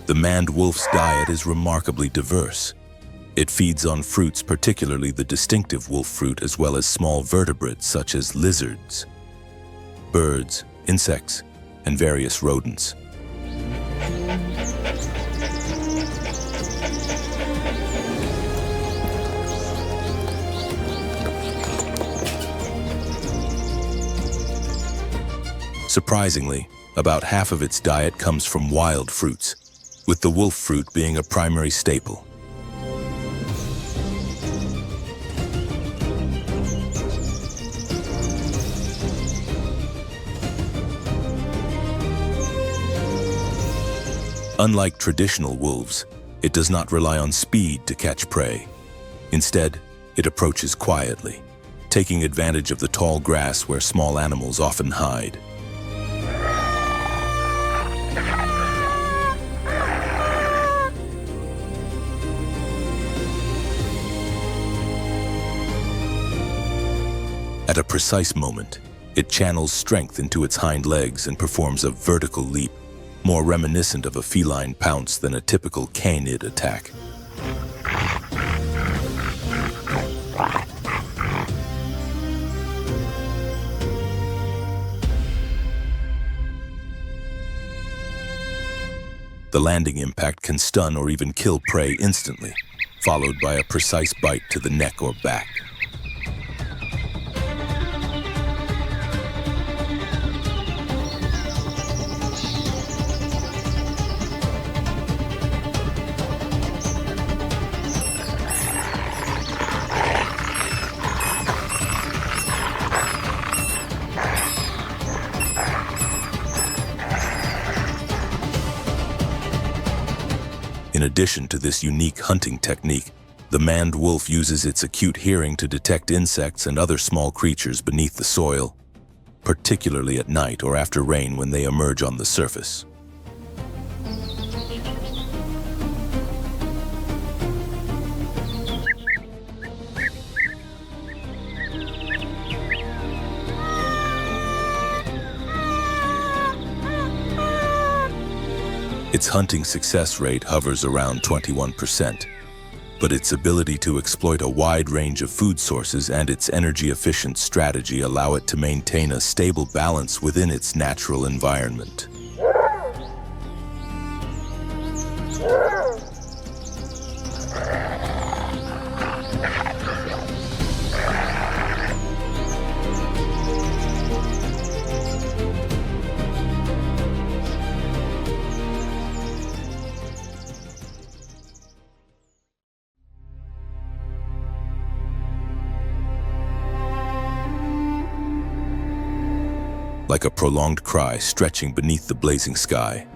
The maned wolf's diet is remarkably diverse. It feeds on fruits, particularly the distinctive wolf fruit, as well as small vertebrates such as lizards, birds, insects, and various rodents. Surprisingly, about half of its diet comes from wild fruits, with the wolf fruit being a primary staple. Unlike traditional wolves, it does not rely on speed to catch prey. Instead, it approaches quietly, taking advantage of the tall grass where small animals often hide. At a precise moment, it channels strength into its hind legs and performs a vertical leap, more reminiscent of a feline pounce than a typical canid attack. The landing impact can stun or even kill prey instantly, followed by a precise bite to the neck or back. In addition to this unique hunting technique, the maned wolf uses its acute hearing to detect insects and other small creatures beneath the soil, particularly at night or after rain when they emerge on the surface. Its hunting success rate hovers around 21%, but its ability to exploit a wide range of food sources and its energy-efficient strategy allow it to maintain a stable balance within its natural environment. Like a prolonged cry stretching beneath the blazing sky,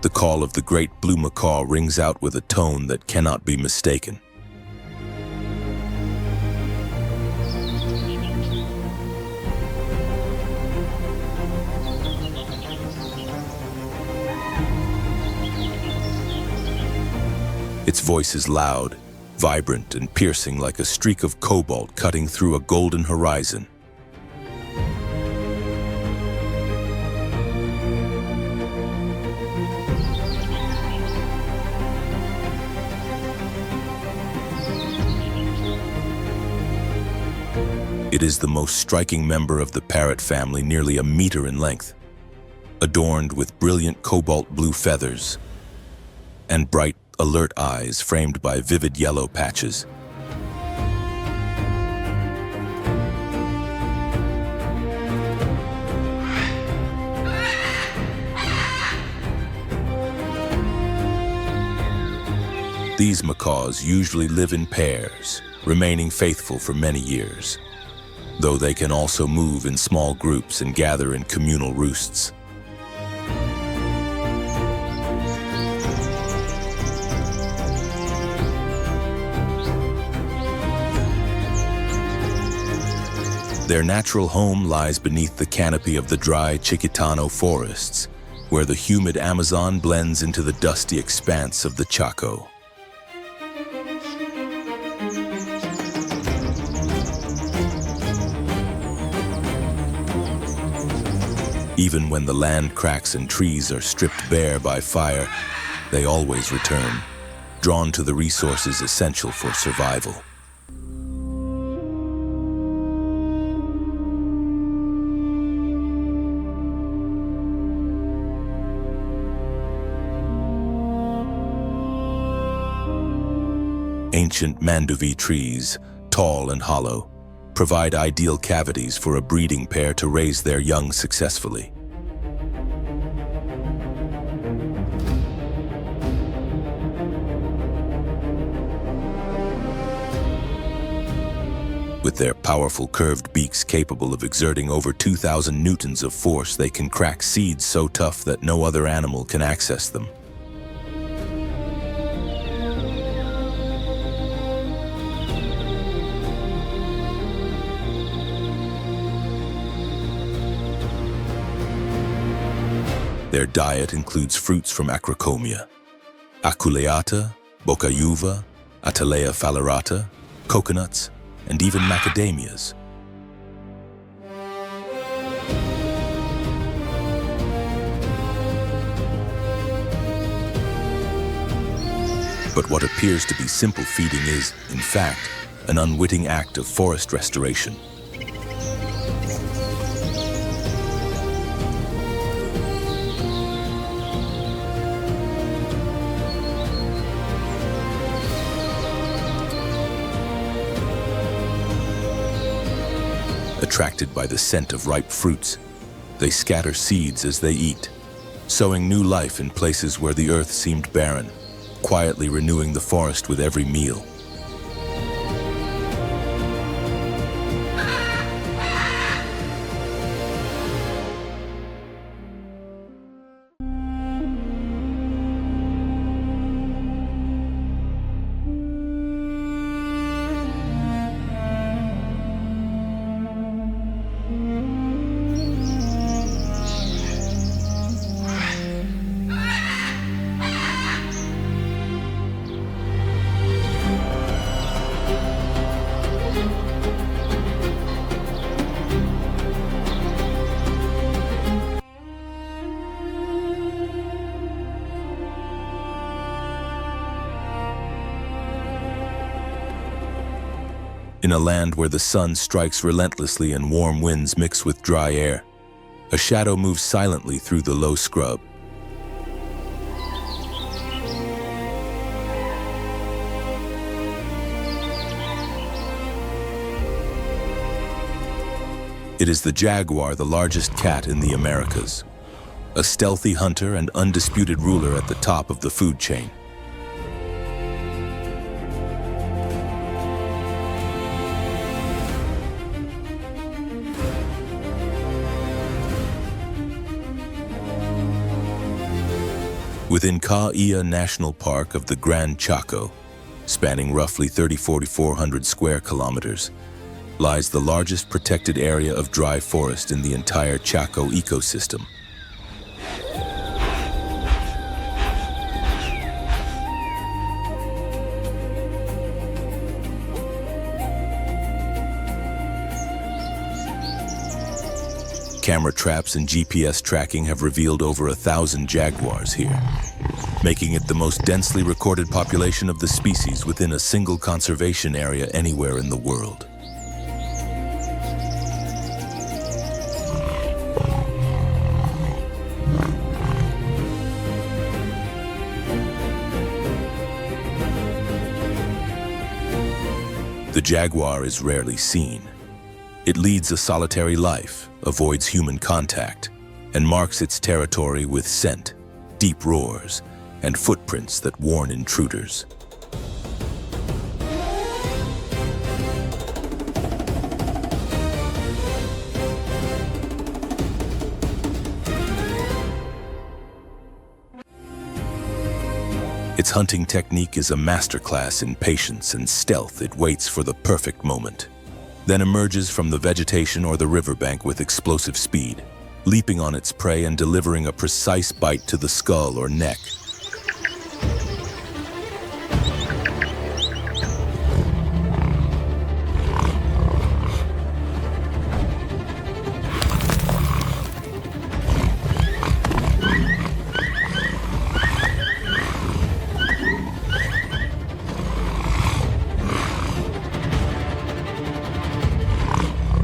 the call of the great blue macaw rings out with a tone that cannot be mistaken. Its voice is loud, vibrant, and piercing like a streak of cobalt cutting through a golden horizon. It is the most striking member of the parrot family, nearly a meter in length, adorned with brilliant cobalt blue feathers and bright, alert eyes framed by vivid yellow patches. These macaws usually live in pairs, remaining faithful for many years, though they can also move in small groups and gather in communal roosts. Their natural home lies beneath the canopy of the dry Chiquitano forests, where the humid Amazon blends into the dusty expanse of the Chaco. Even when the land cracks and trees are stripped bare by fire, they always return, drawn to the resources essential for survival. Ancient manduvi trees, tall and hollow, provide ideal cavities for a breeding pair to raise their young successfully. With their powerful curved beaks capable of exerting over 2,000 newtons of force, they can crack seeds so tough that no other animal can access them. Their diet includes fruits from Acrocomia, Aculeata, Bocayuva, Atalea fallerata, coconuts, and even macadamias. But what appears to be simple feeding is, in fact, an unwitting act of forest restoration. Attracted by the scent of ripe fruits, they scatter seeds as they eat, sowing new life in places where the earth seemed barren, quietly renewing the forest with every meal. In a land where the sun strikes relentlessly and warm winds mix with dry air, a shadow moves silently through the low scrub. It is the jaguar, the largest cat in the Americas, a stealthy hunter and undisputed ruler at the top of the food chain. Within Ca National Park of the Gran Chaco, spanning roughly 4,400 square kilometers, lies the largest protected area of dry forest in the entire Chaco ecosystem. Camera traps and GPS tracking have revealed over 1,000 jaguars here, making it the most densely recorded population of the species within a single conservation area anywhere in the world. The jaguar is rarely seen. It leads a solitary life, avoids human contact, and marks its territory with scent, deep roars, and footprints that warn intruders. Its hunting technique is a masterclass in patience and stealth. It waits for the perfect moment, then emerges from the vegetation or the riverbank with explosive speed, leaping on its prey and delivering a precise bite to the skull or neck.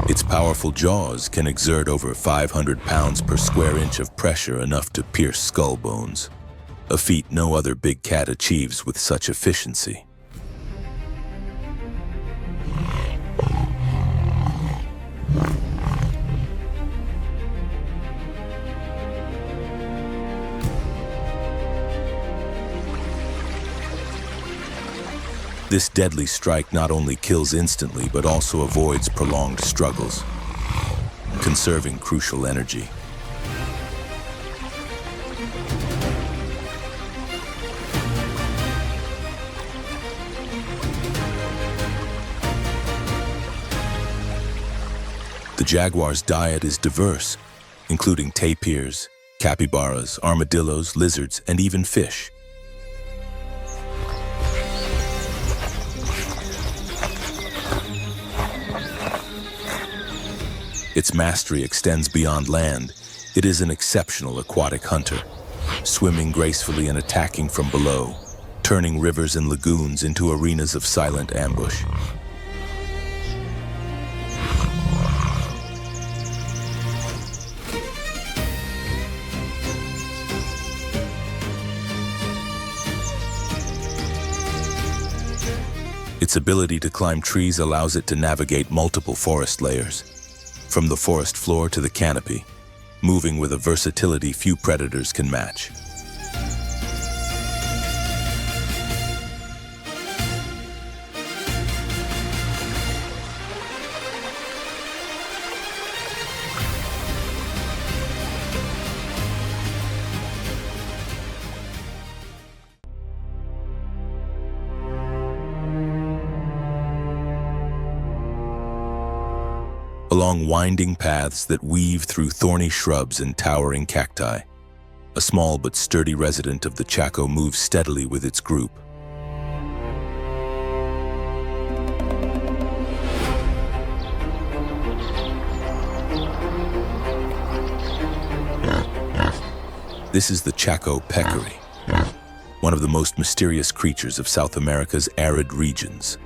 Its powerful jaws can exert over 500 pounds per square inch of pressure, enough to pierce skull bones, a feat no other big cat achieves with such efficiency. This deadly strike not only kills instantly, but also avoids prolonged struggles, conserving crucial energy. The jaguar's diet is diverse, including tapirs, capybaras, armadillos, lizards, and even fish. Its mastery extends beyond land. It is an exceptional aquatic hunter, swimming gracefully and attacking from below, turning rivers and lagoons into arenas of silent ambush. Its ability to climb trees allows it to navigate multiple forest layers, from the forest floor to the canopy, moving with a versatility few predators can match. Along winding paths that weave through thorny shrubs and towering cacti, a small but sturdy resident of the Chaco moves steadily with its group. This is the Chaco peccary, one of the most mysterious creatures of South America's arid regions.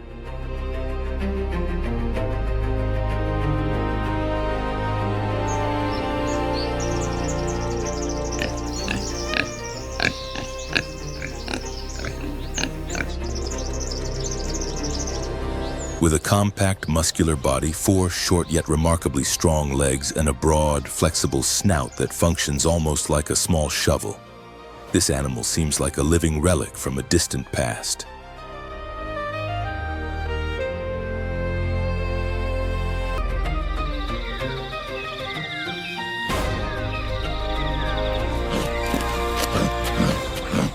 With a compact, muscular body, 4 short yet remarkably strong legs, and a broad, flexible snout that functions almost like a small shovel, this animal seems like a living relic from a distant past.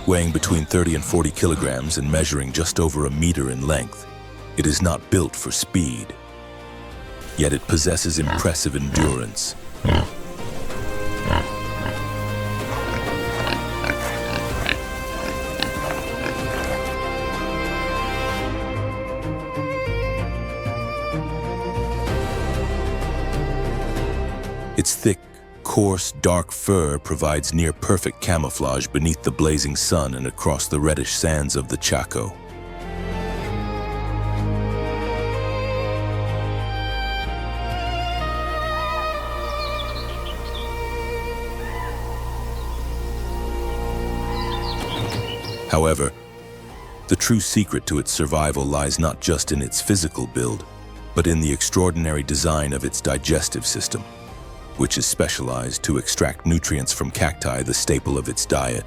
Weighing between 30 and 40 kilograms and measuring just over a meter in length, it is not built for speed, yet it possesses impressive endurance. Its thick, coarse, dark fur provides near-perfect camouflage beneath the blazing sun and across the reddish sands of the Chaco. However, the true secret to its survival lies not just in its physical build, but in the extraordinary design of its digestive system, which is specialized to extract nutrients from cacti, the staple of its diet.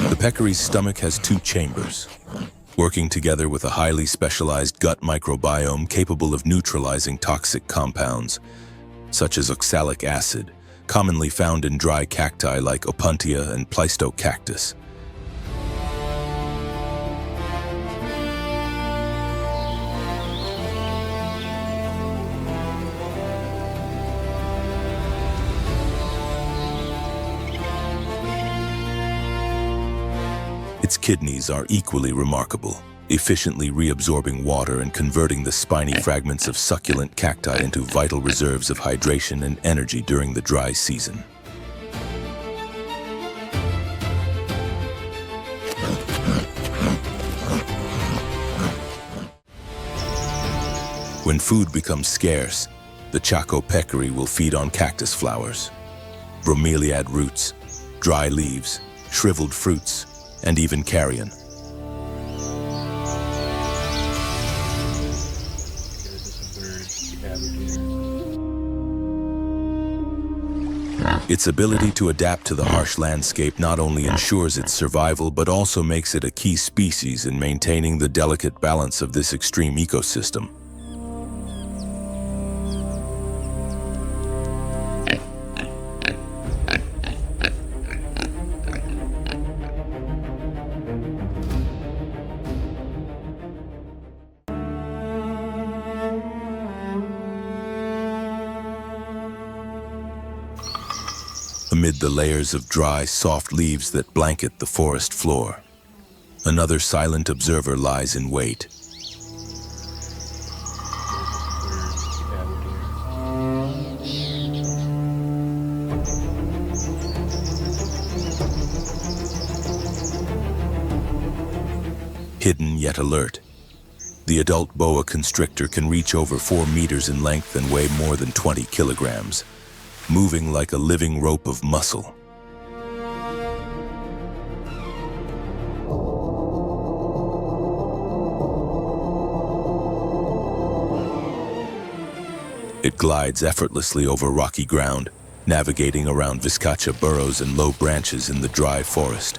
The peccary's stomach has two chambers, working together with a highly specialized gut microbiome capable of neutralizing toxic compounds, such as oxalic acid, commonly found in dry cacti like Opuntia and Pleistocactus. Its kidneys are equally remarkable, efficiently reabsorbing water and converting the spiny fragments of succulent cacti into vital reserves of hydration and energy during the dry season. When food becomes scarce, the Chaco peccary will feed on cactus flowers, bromeliad roots, dry leaves, shriveled fruits, and even carrion. Its ability to adapt to the harsh landscape not only ensures its survival, but also makes it a key species in maintaining the delicate balance of this extreme ecosystem. Amid the layers of dry, soft leaves that blanket the forest floor, another silent observer lies in wait. Hidden yet alert, the adult boa constrictor can reach over 4 meters in length and weigh more than 20 kilograms. Moving like a living rope of muscle. It glides effortlessly over rocky ground, navigating around vizcacha burrows and low branches in the dry forest.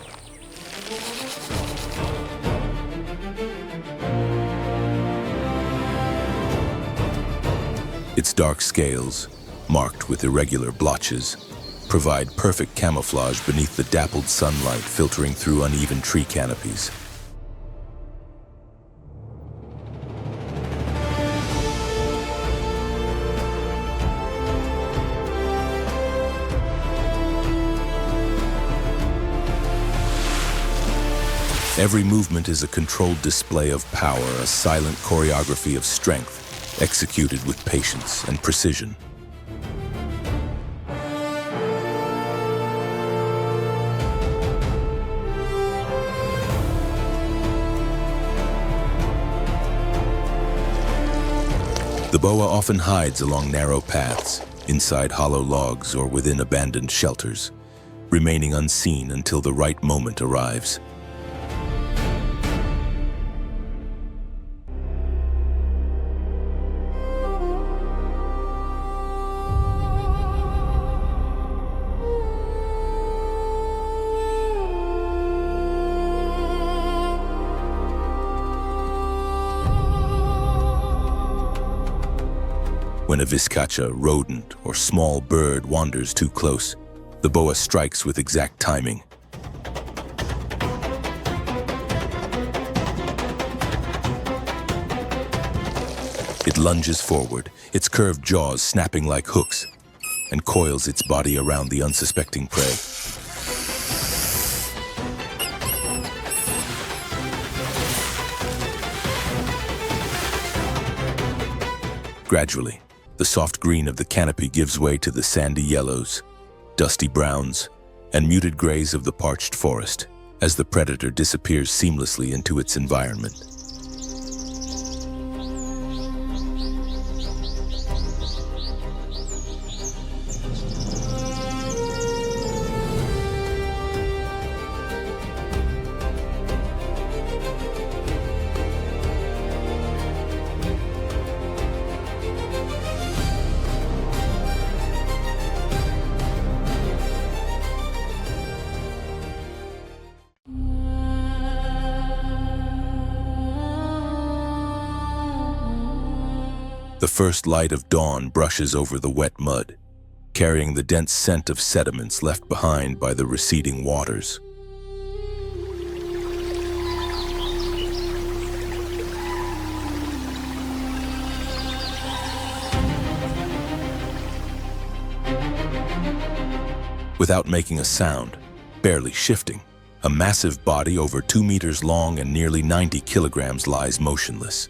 Its dark scales, marked with irregular blotches, provide perfect camouflage beneath the dappled sunlight filtering through uneven tree canopies. Every movement is a controlled display of power, a silent choreography of strength, executed with patience and precision. The boa often hides along narrow paths, inside hollow logs or within abandoned shelters, remaining unseen until the right moment arrives. When a vizcacha, rodent, or small bird wanders too close, the boa strikes with exact timing. It lunges forward, its curved jaws snapping like hooks, and coils its body around the unsuspecting prey. Gradually, the soft green of the canopy gives way to the sandy yellows, dusty browns, and muted grays of the parched forest as the predator disappears seamlessly into its environment. The first light of dawn brushes over the wet mud, carrying the dense scent of sediments left behind by the receding waters. Without making a sound, barely shifting, a massive body over 2 meters long and nearly 90 kilograms lies motionless,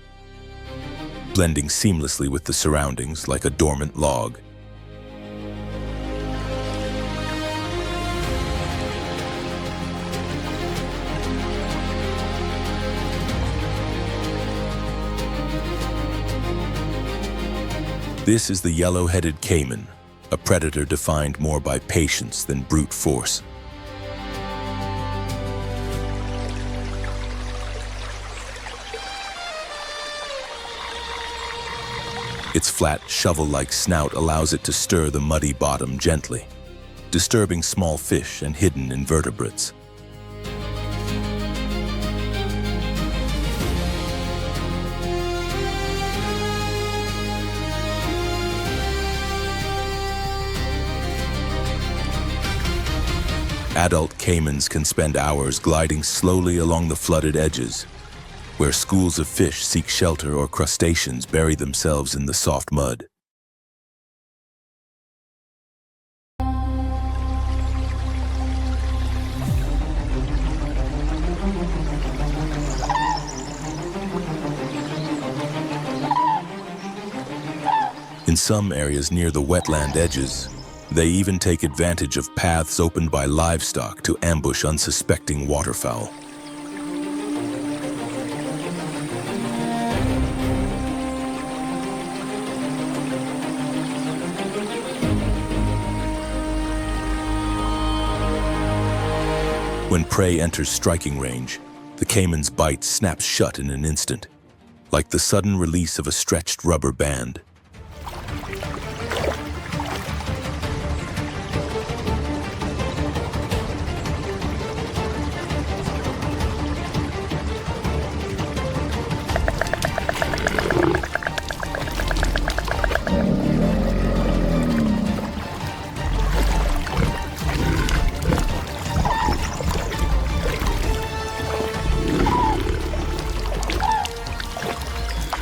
blending seamlessly with the surroundings like a dormant log. This is the yellow-headed caiman, a predator defined more by patience than brute force. Its flat, shovel-like snout allows it to stir the muddy bottom gently, disturbing small fish and hidden invertebrates. Adult caimans can spend hours gliding slowly along the flooded edges, where schools of fish seek shelter or crustaceans bury themselves in the soft mud. In some areas near the wetland edges, they even take advantage of paths opened by livestock to ambush unsuspecting waterfowl. When prey enters striking range, the caiman's bite snaps shut in an instant, like the sudden release of a stretched rubber band.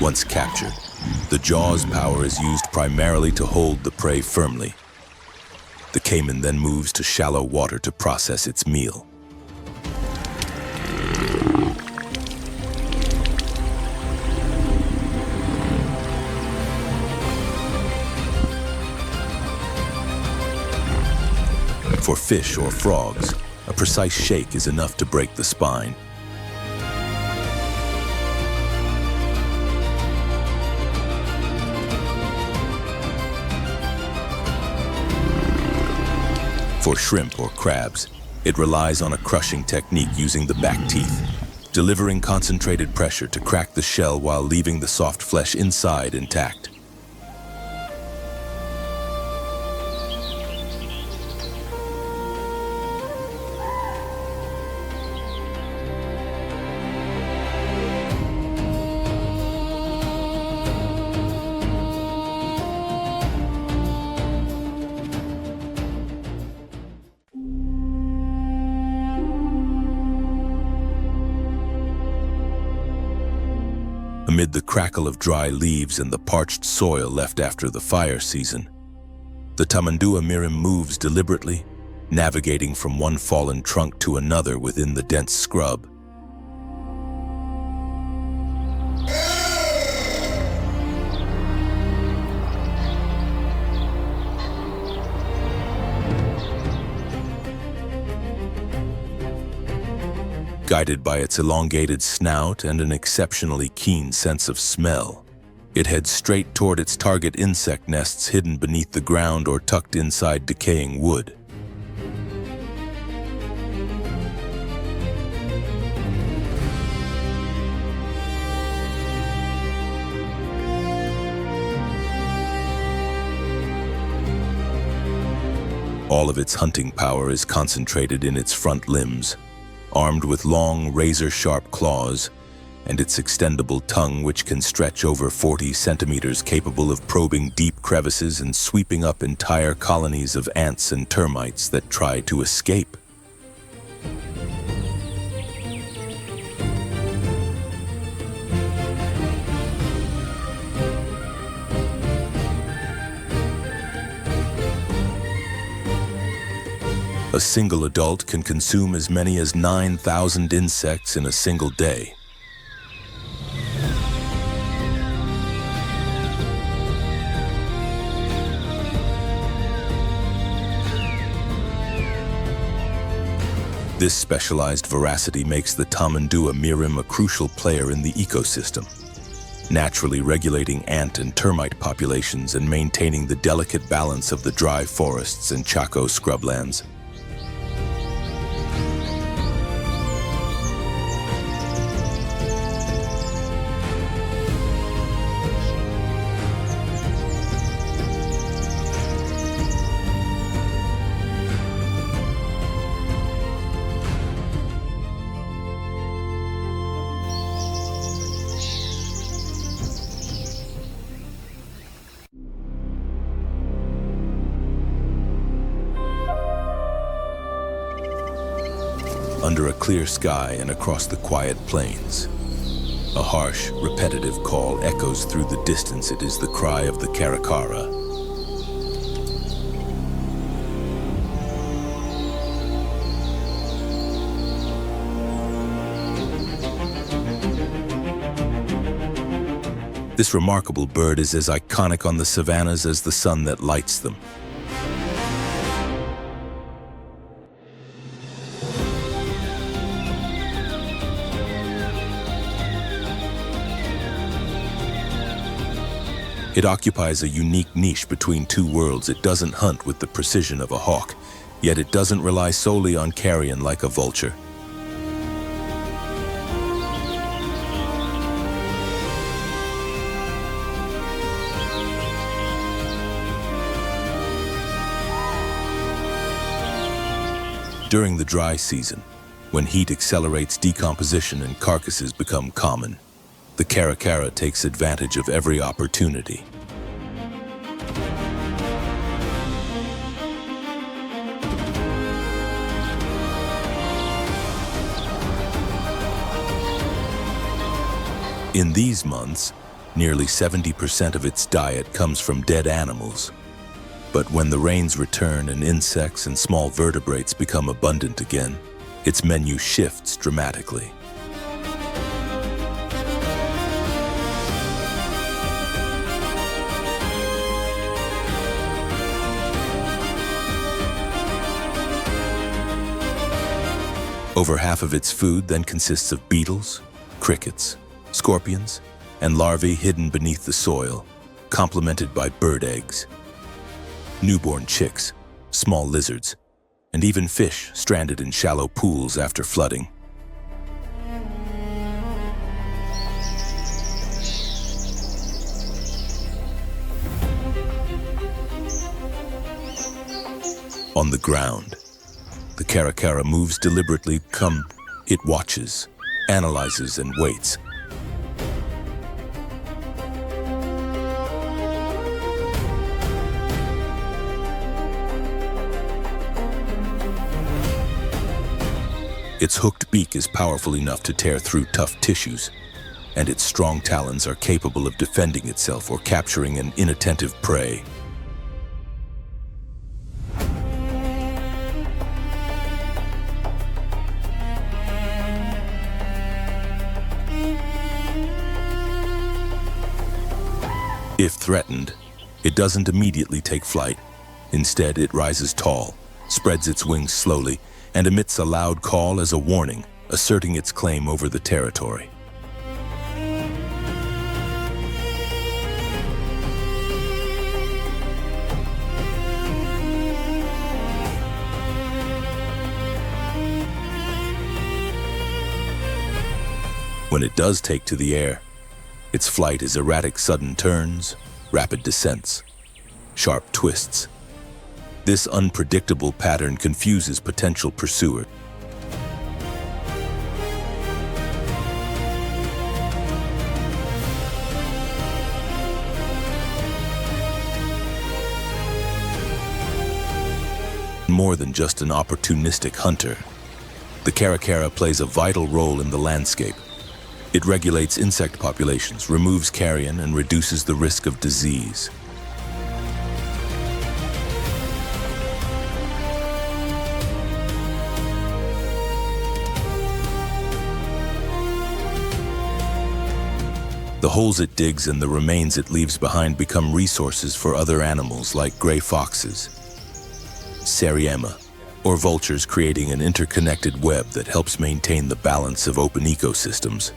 Once captured, the jaw's power is used primarily to hold the prey firmly. The caiman then moves to shallow water to process its meal. For fish or frogs, a precise shake is enough to break the spine. For shrimp or crabs, it relies on a crushing technique using the back teeth, delivering concentrated pressure to crack the shell while leaving the soft flesh inside intact. Amid the crackle of dry leaves and the parched soil left after the fire season, The tamandua mirim moves deliberately, navigating from one fallen trunk to another within the dense scrub. Guided by its elongated snout and an exceptionally keen sense of smell, it heads straight toward its target insect nests hidden beneath the ground or tucked inside decaying wood. All of its hunting power is concentrated in its front limbs, armed with long, razor-sharp claws, and its extendable tongue, which can stretch over 40 centimeters, capable of probing deep crevices and sweeping up entire colonies of ants and termites that try to escape. A single adult can consume as many as 9,000 insects in a single day. This specialized voracity makes the tamandua mirim a crucial player in the ecosystem, naturally regulating ant and termite populations and maintaining the delicate balance of the dry forests and Chaco scrublands. Under a clear sky and across the quiet plains, a harsh, repetitive call echoes through the distance. It is the cry of the caracara. This remarkable bird is as iconic on the savannas as the sun that lights them. It occupies a unique niche between two worlds. It doesn't hunt with the precision of a hawk, yet it doesn't rely solely on carrion like a vulture. During the dry season, when heat accelerates decomposition and carcasses become common, the caracara takes advantage of every opportunity. In these months, nearly 70% of its diet comes from dead animals. But when the rains return and insects and small vertebrates become abundant again, its menu shifts dramatically. Over half of its food then consists of beetles, crickets, scorpions, and larvae hidden beneath the soil, complemented by bird eggs, newborn chicks, small lizards, and even fish stranded in shallow pools after flooding. On the ground, the caracara moves deliberately. It watches, analyzes, and waits. Its hooked beak is powerful enough to tear through tough tissues, and its strong talons are capable of defending itself or capturing an inattentive prey. If threatened, it doesn't immediately take flight. Instead, it rises tall, spreads its wings slowly, and emits a loud call as a warning, asserting its claim over the territory. When it does take to the air, its flight is erratic sudden turns, rapid descents, sharp twists. This unpredictable pattern confuses potential pursuers. More than just an opportunistic hunter, the caracara plays a vital role in the landscape. It regulates insect populations, removes carrion, and reduces the risk of disease. The holes it digs and the remains it leaves behind become resources for other animals like gray foxes, Sariema, or vultures, creating an interconnected web that helps maintain the balance of open ecosystems.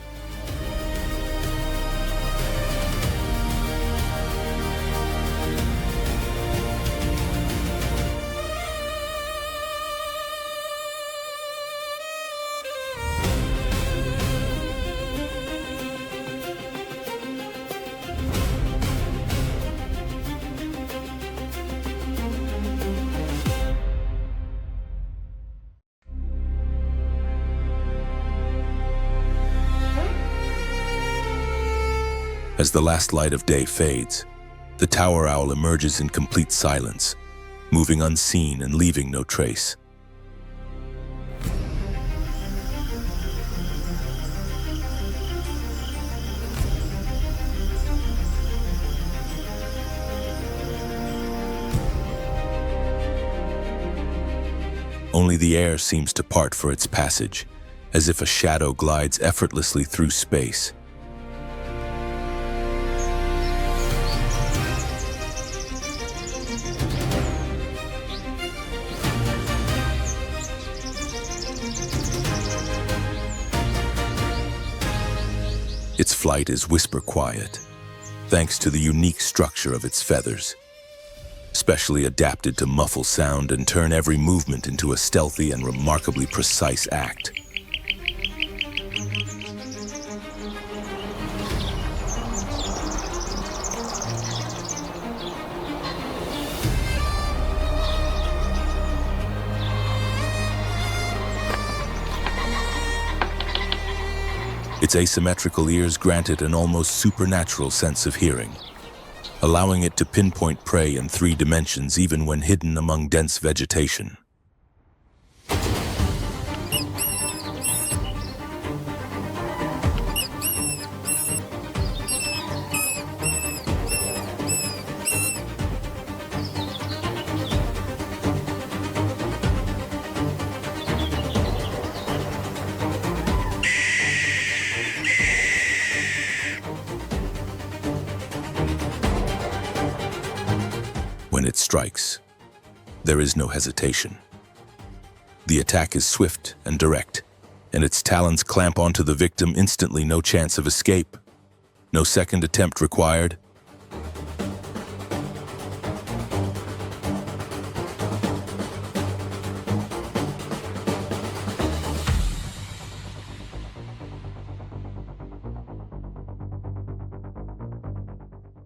As the last light of day fades, the tower owl emerges in complete silence, moving unseen and leaving no trace. Only the air seems to part for its passage, as if a shadow glides effortlessly through space. Its flight is whisper quiet, thanks to the unique structure of its feathers, specially adapted to muffle sound and turn every movement into a stealthy and remarkably precise act. Its asymmetrical ears grant it an almost supernatural sense of hearing, allowing it to pinpoint prey in 3 dimensions even when hidden among dense vegetation. When it strikes, there is no hesitation. The attack is swift and direct, and its talons clamp onto the victim instantly, no chance of escape. No second attempt required.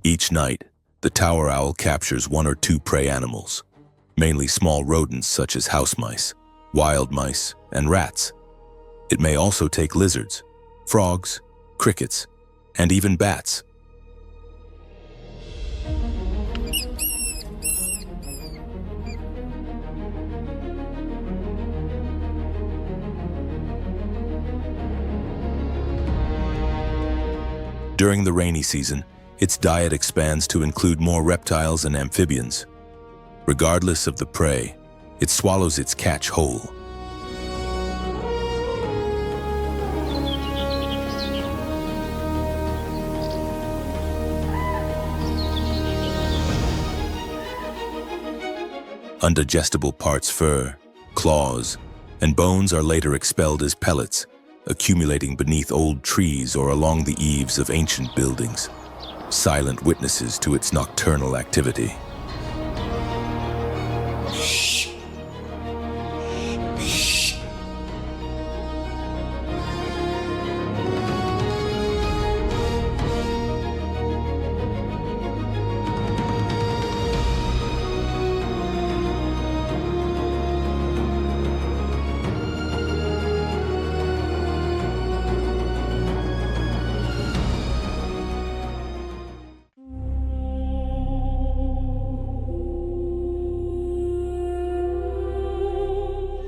Each night, the tower owl captures 1 or 2 prey animals, mainly small rodents such as house mice, wild mice, and rats. It may also take lizards, frogs, crickets, and even bats. During the rainy season, its diet expands to include more reptiles and amphibians. Regardless of the prey, it swallows its catch whole. Undigestible parts, fur, claws, and bones are later expelled as pellets, accumulating beneath old trees or along the eaves of ancient buildings, silent witnesses to its nocturnal activity.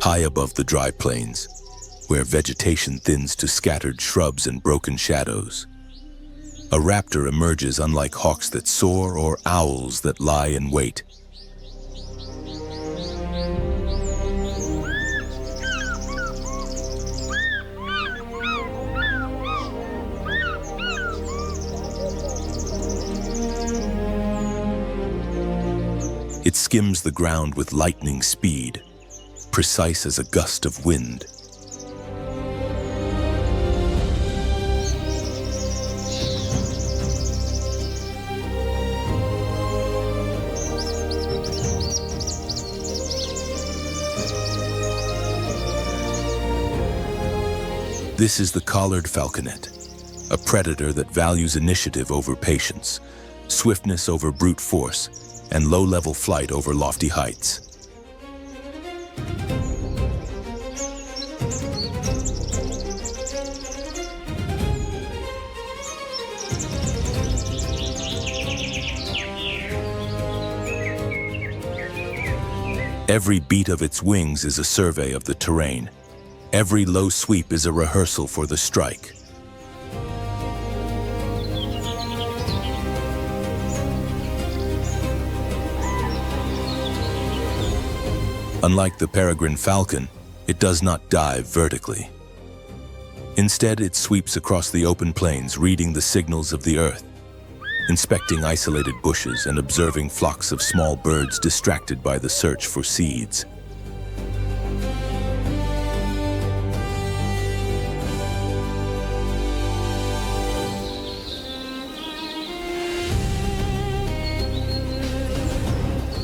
High above the dry plains, where vegetation thins to scattered shrubs and broken shadows, a raptor emerges unlike hawks that soar or owls that lie in wait. It skims the ground with lightning speed, precise as a gust of wind. This is the collared falconet, a predator that values initiative over patience, swiftness over brute force, and low-level flight over lofty heights. Every beat of its wings is a survey of the terrain. Every low sweep is a rehearsal for the strike. Unlike the peregrine falcon, it does not dive vertically. Instead, it sweeps across the open plains, reading the signals of the earth, inspecting isolated bushes and observing flocks of small birds distracted by the search for seeds.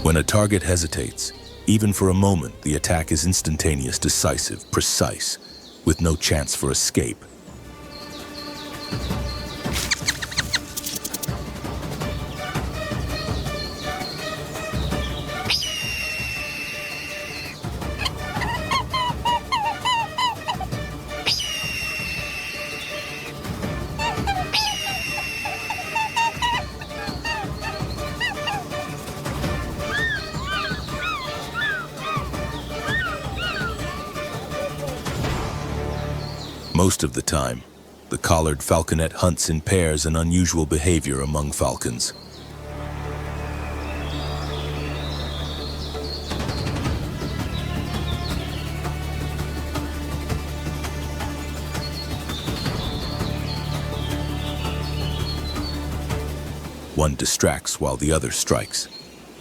When a target hesitates, even for a moment, the attack is instantaneous, decisive, precise, with no chance for escape. Most of the time, the collared falconet hunts in pairs, an unusual behavior among falcons. One distracts while the other strikes.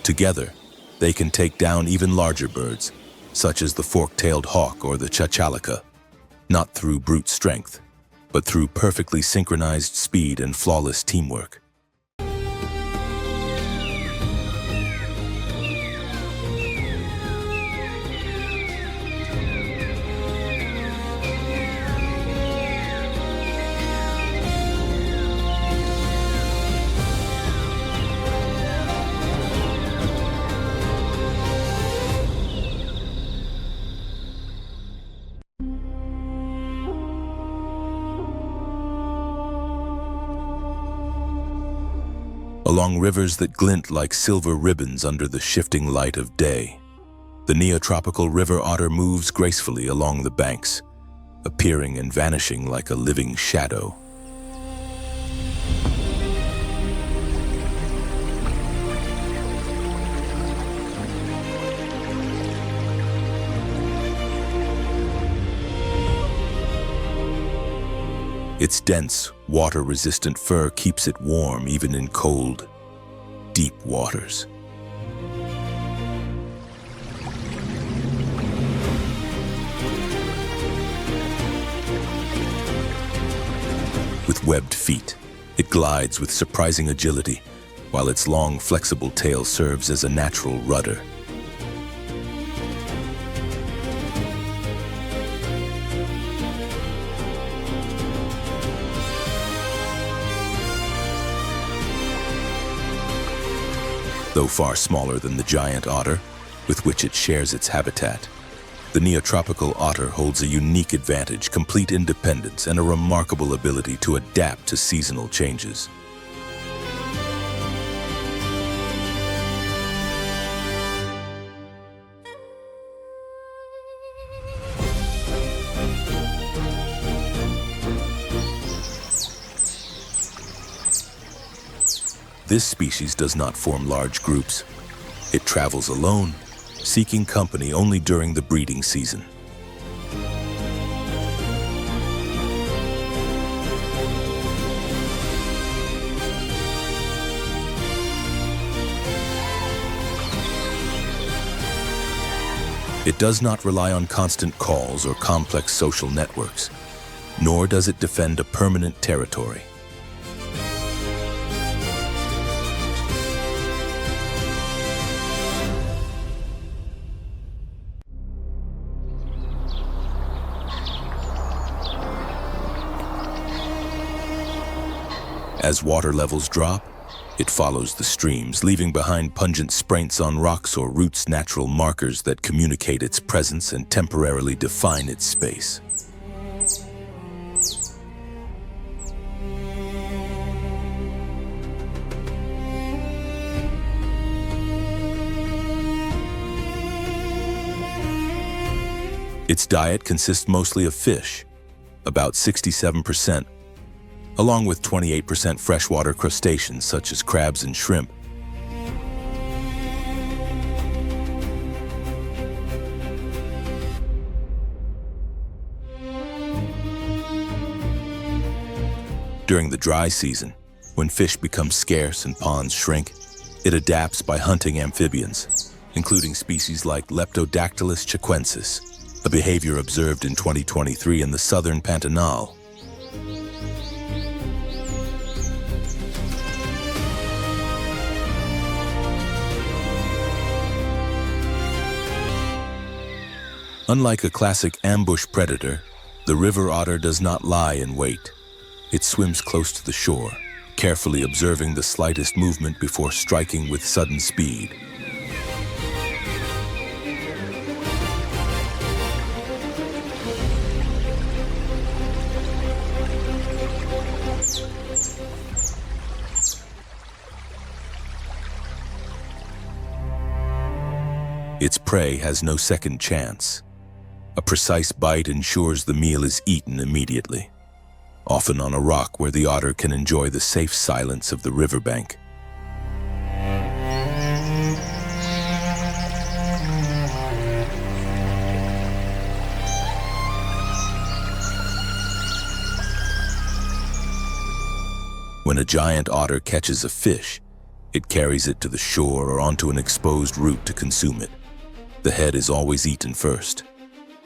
Together, they can take down even larger birds, such as the fork-tailed hawk or the chachalaca. Not through brute strength, but through perfectly synchronized speed and flawless teamwork. Along rivers that glint like silver ribbons under the shifting light of day, the neotropical river otter moves gracefully along the banks, appearing and vanishing like a living shadow. Its dense, water-resistant fur keeps it warm even in cold, deep waters. with webbed feet. It glides with surprising agility, while its long, flexible tail serves as a natural rudder. Though far smaller than the giant otter, with which it shares its habitat, the neotropical otter holds a unique advantage, complete independence, and a remarkable ability to adapt to seasonal changes. This species does not form large groups. It travels alone, seeking company only during the breeding season. It does not rely on constant calls or complex social networks, nor does it defend a permanent territory. As water levels drop, it follows the streams, leaving behind pungent spraints on rocks or roots, natural markers that communicate its presence and temporarily define its space. Its diet consists mostly of fish, about 67%, along with 28% freshwater crustaceans such as crabs and shrimp. During the dry season, when fish become scarce and ponds shrink, it adapts by hunting amphibians, including species like Leptodactylus chiquensis, a behavior observed in 2023 in the southern Pantanal. Unlike a classic ambush predator, the river otter does not lie in wait. It swims close to the shore, carefully observing the slightest movement before striking with sudden speed. Its prey has no second chance. A precise bite ensures the meal is eaten immediately, often on a rock where the otter can enjoy the safe silence of the riverbank. When a giant otter catches a fish, it carries it to the shore or onto an exposed root to consume it. The head is always eaten first,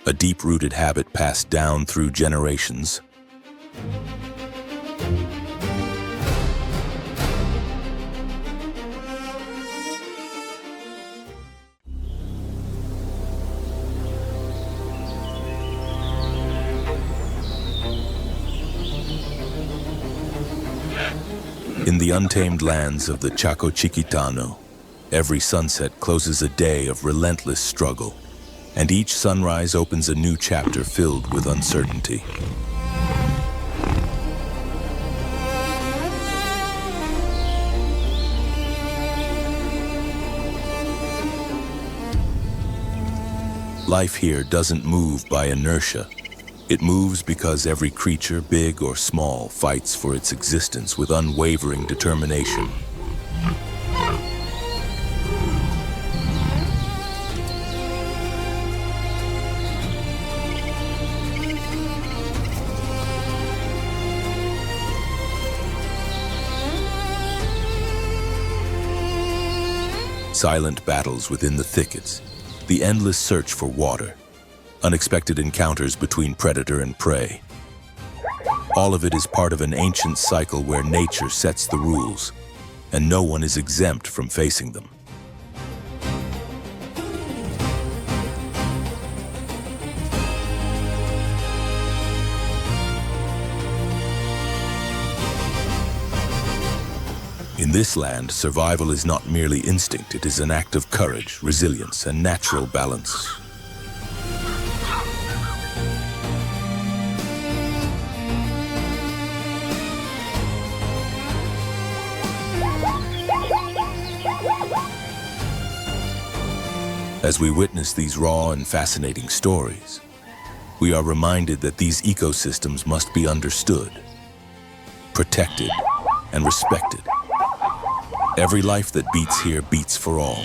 a deep-rooted habit passed down through generations. In the untamed lands of the Chaco Chiquitano, every sunset closes a day of relentless struggle, and each sunrise opens a new chapter filled with uncertainty. Life here doesn't move by inertia. It moves because every creature, big or small, fights for its existence with unwavering determination. Silent battles within the thickets, the endless search for water, unexpected encounters between predator and prey. All of it is part of an ancient cycle where nature sets the rules, and no one is exempt from facing them. In this land, survival is not merely instinct, it is an act of courage, resilience, and natural balance. As we witness these raw and fascinating stories, we are reminded that these ecosystems must be understood, protected, and respected. Every life that beats here beats for all.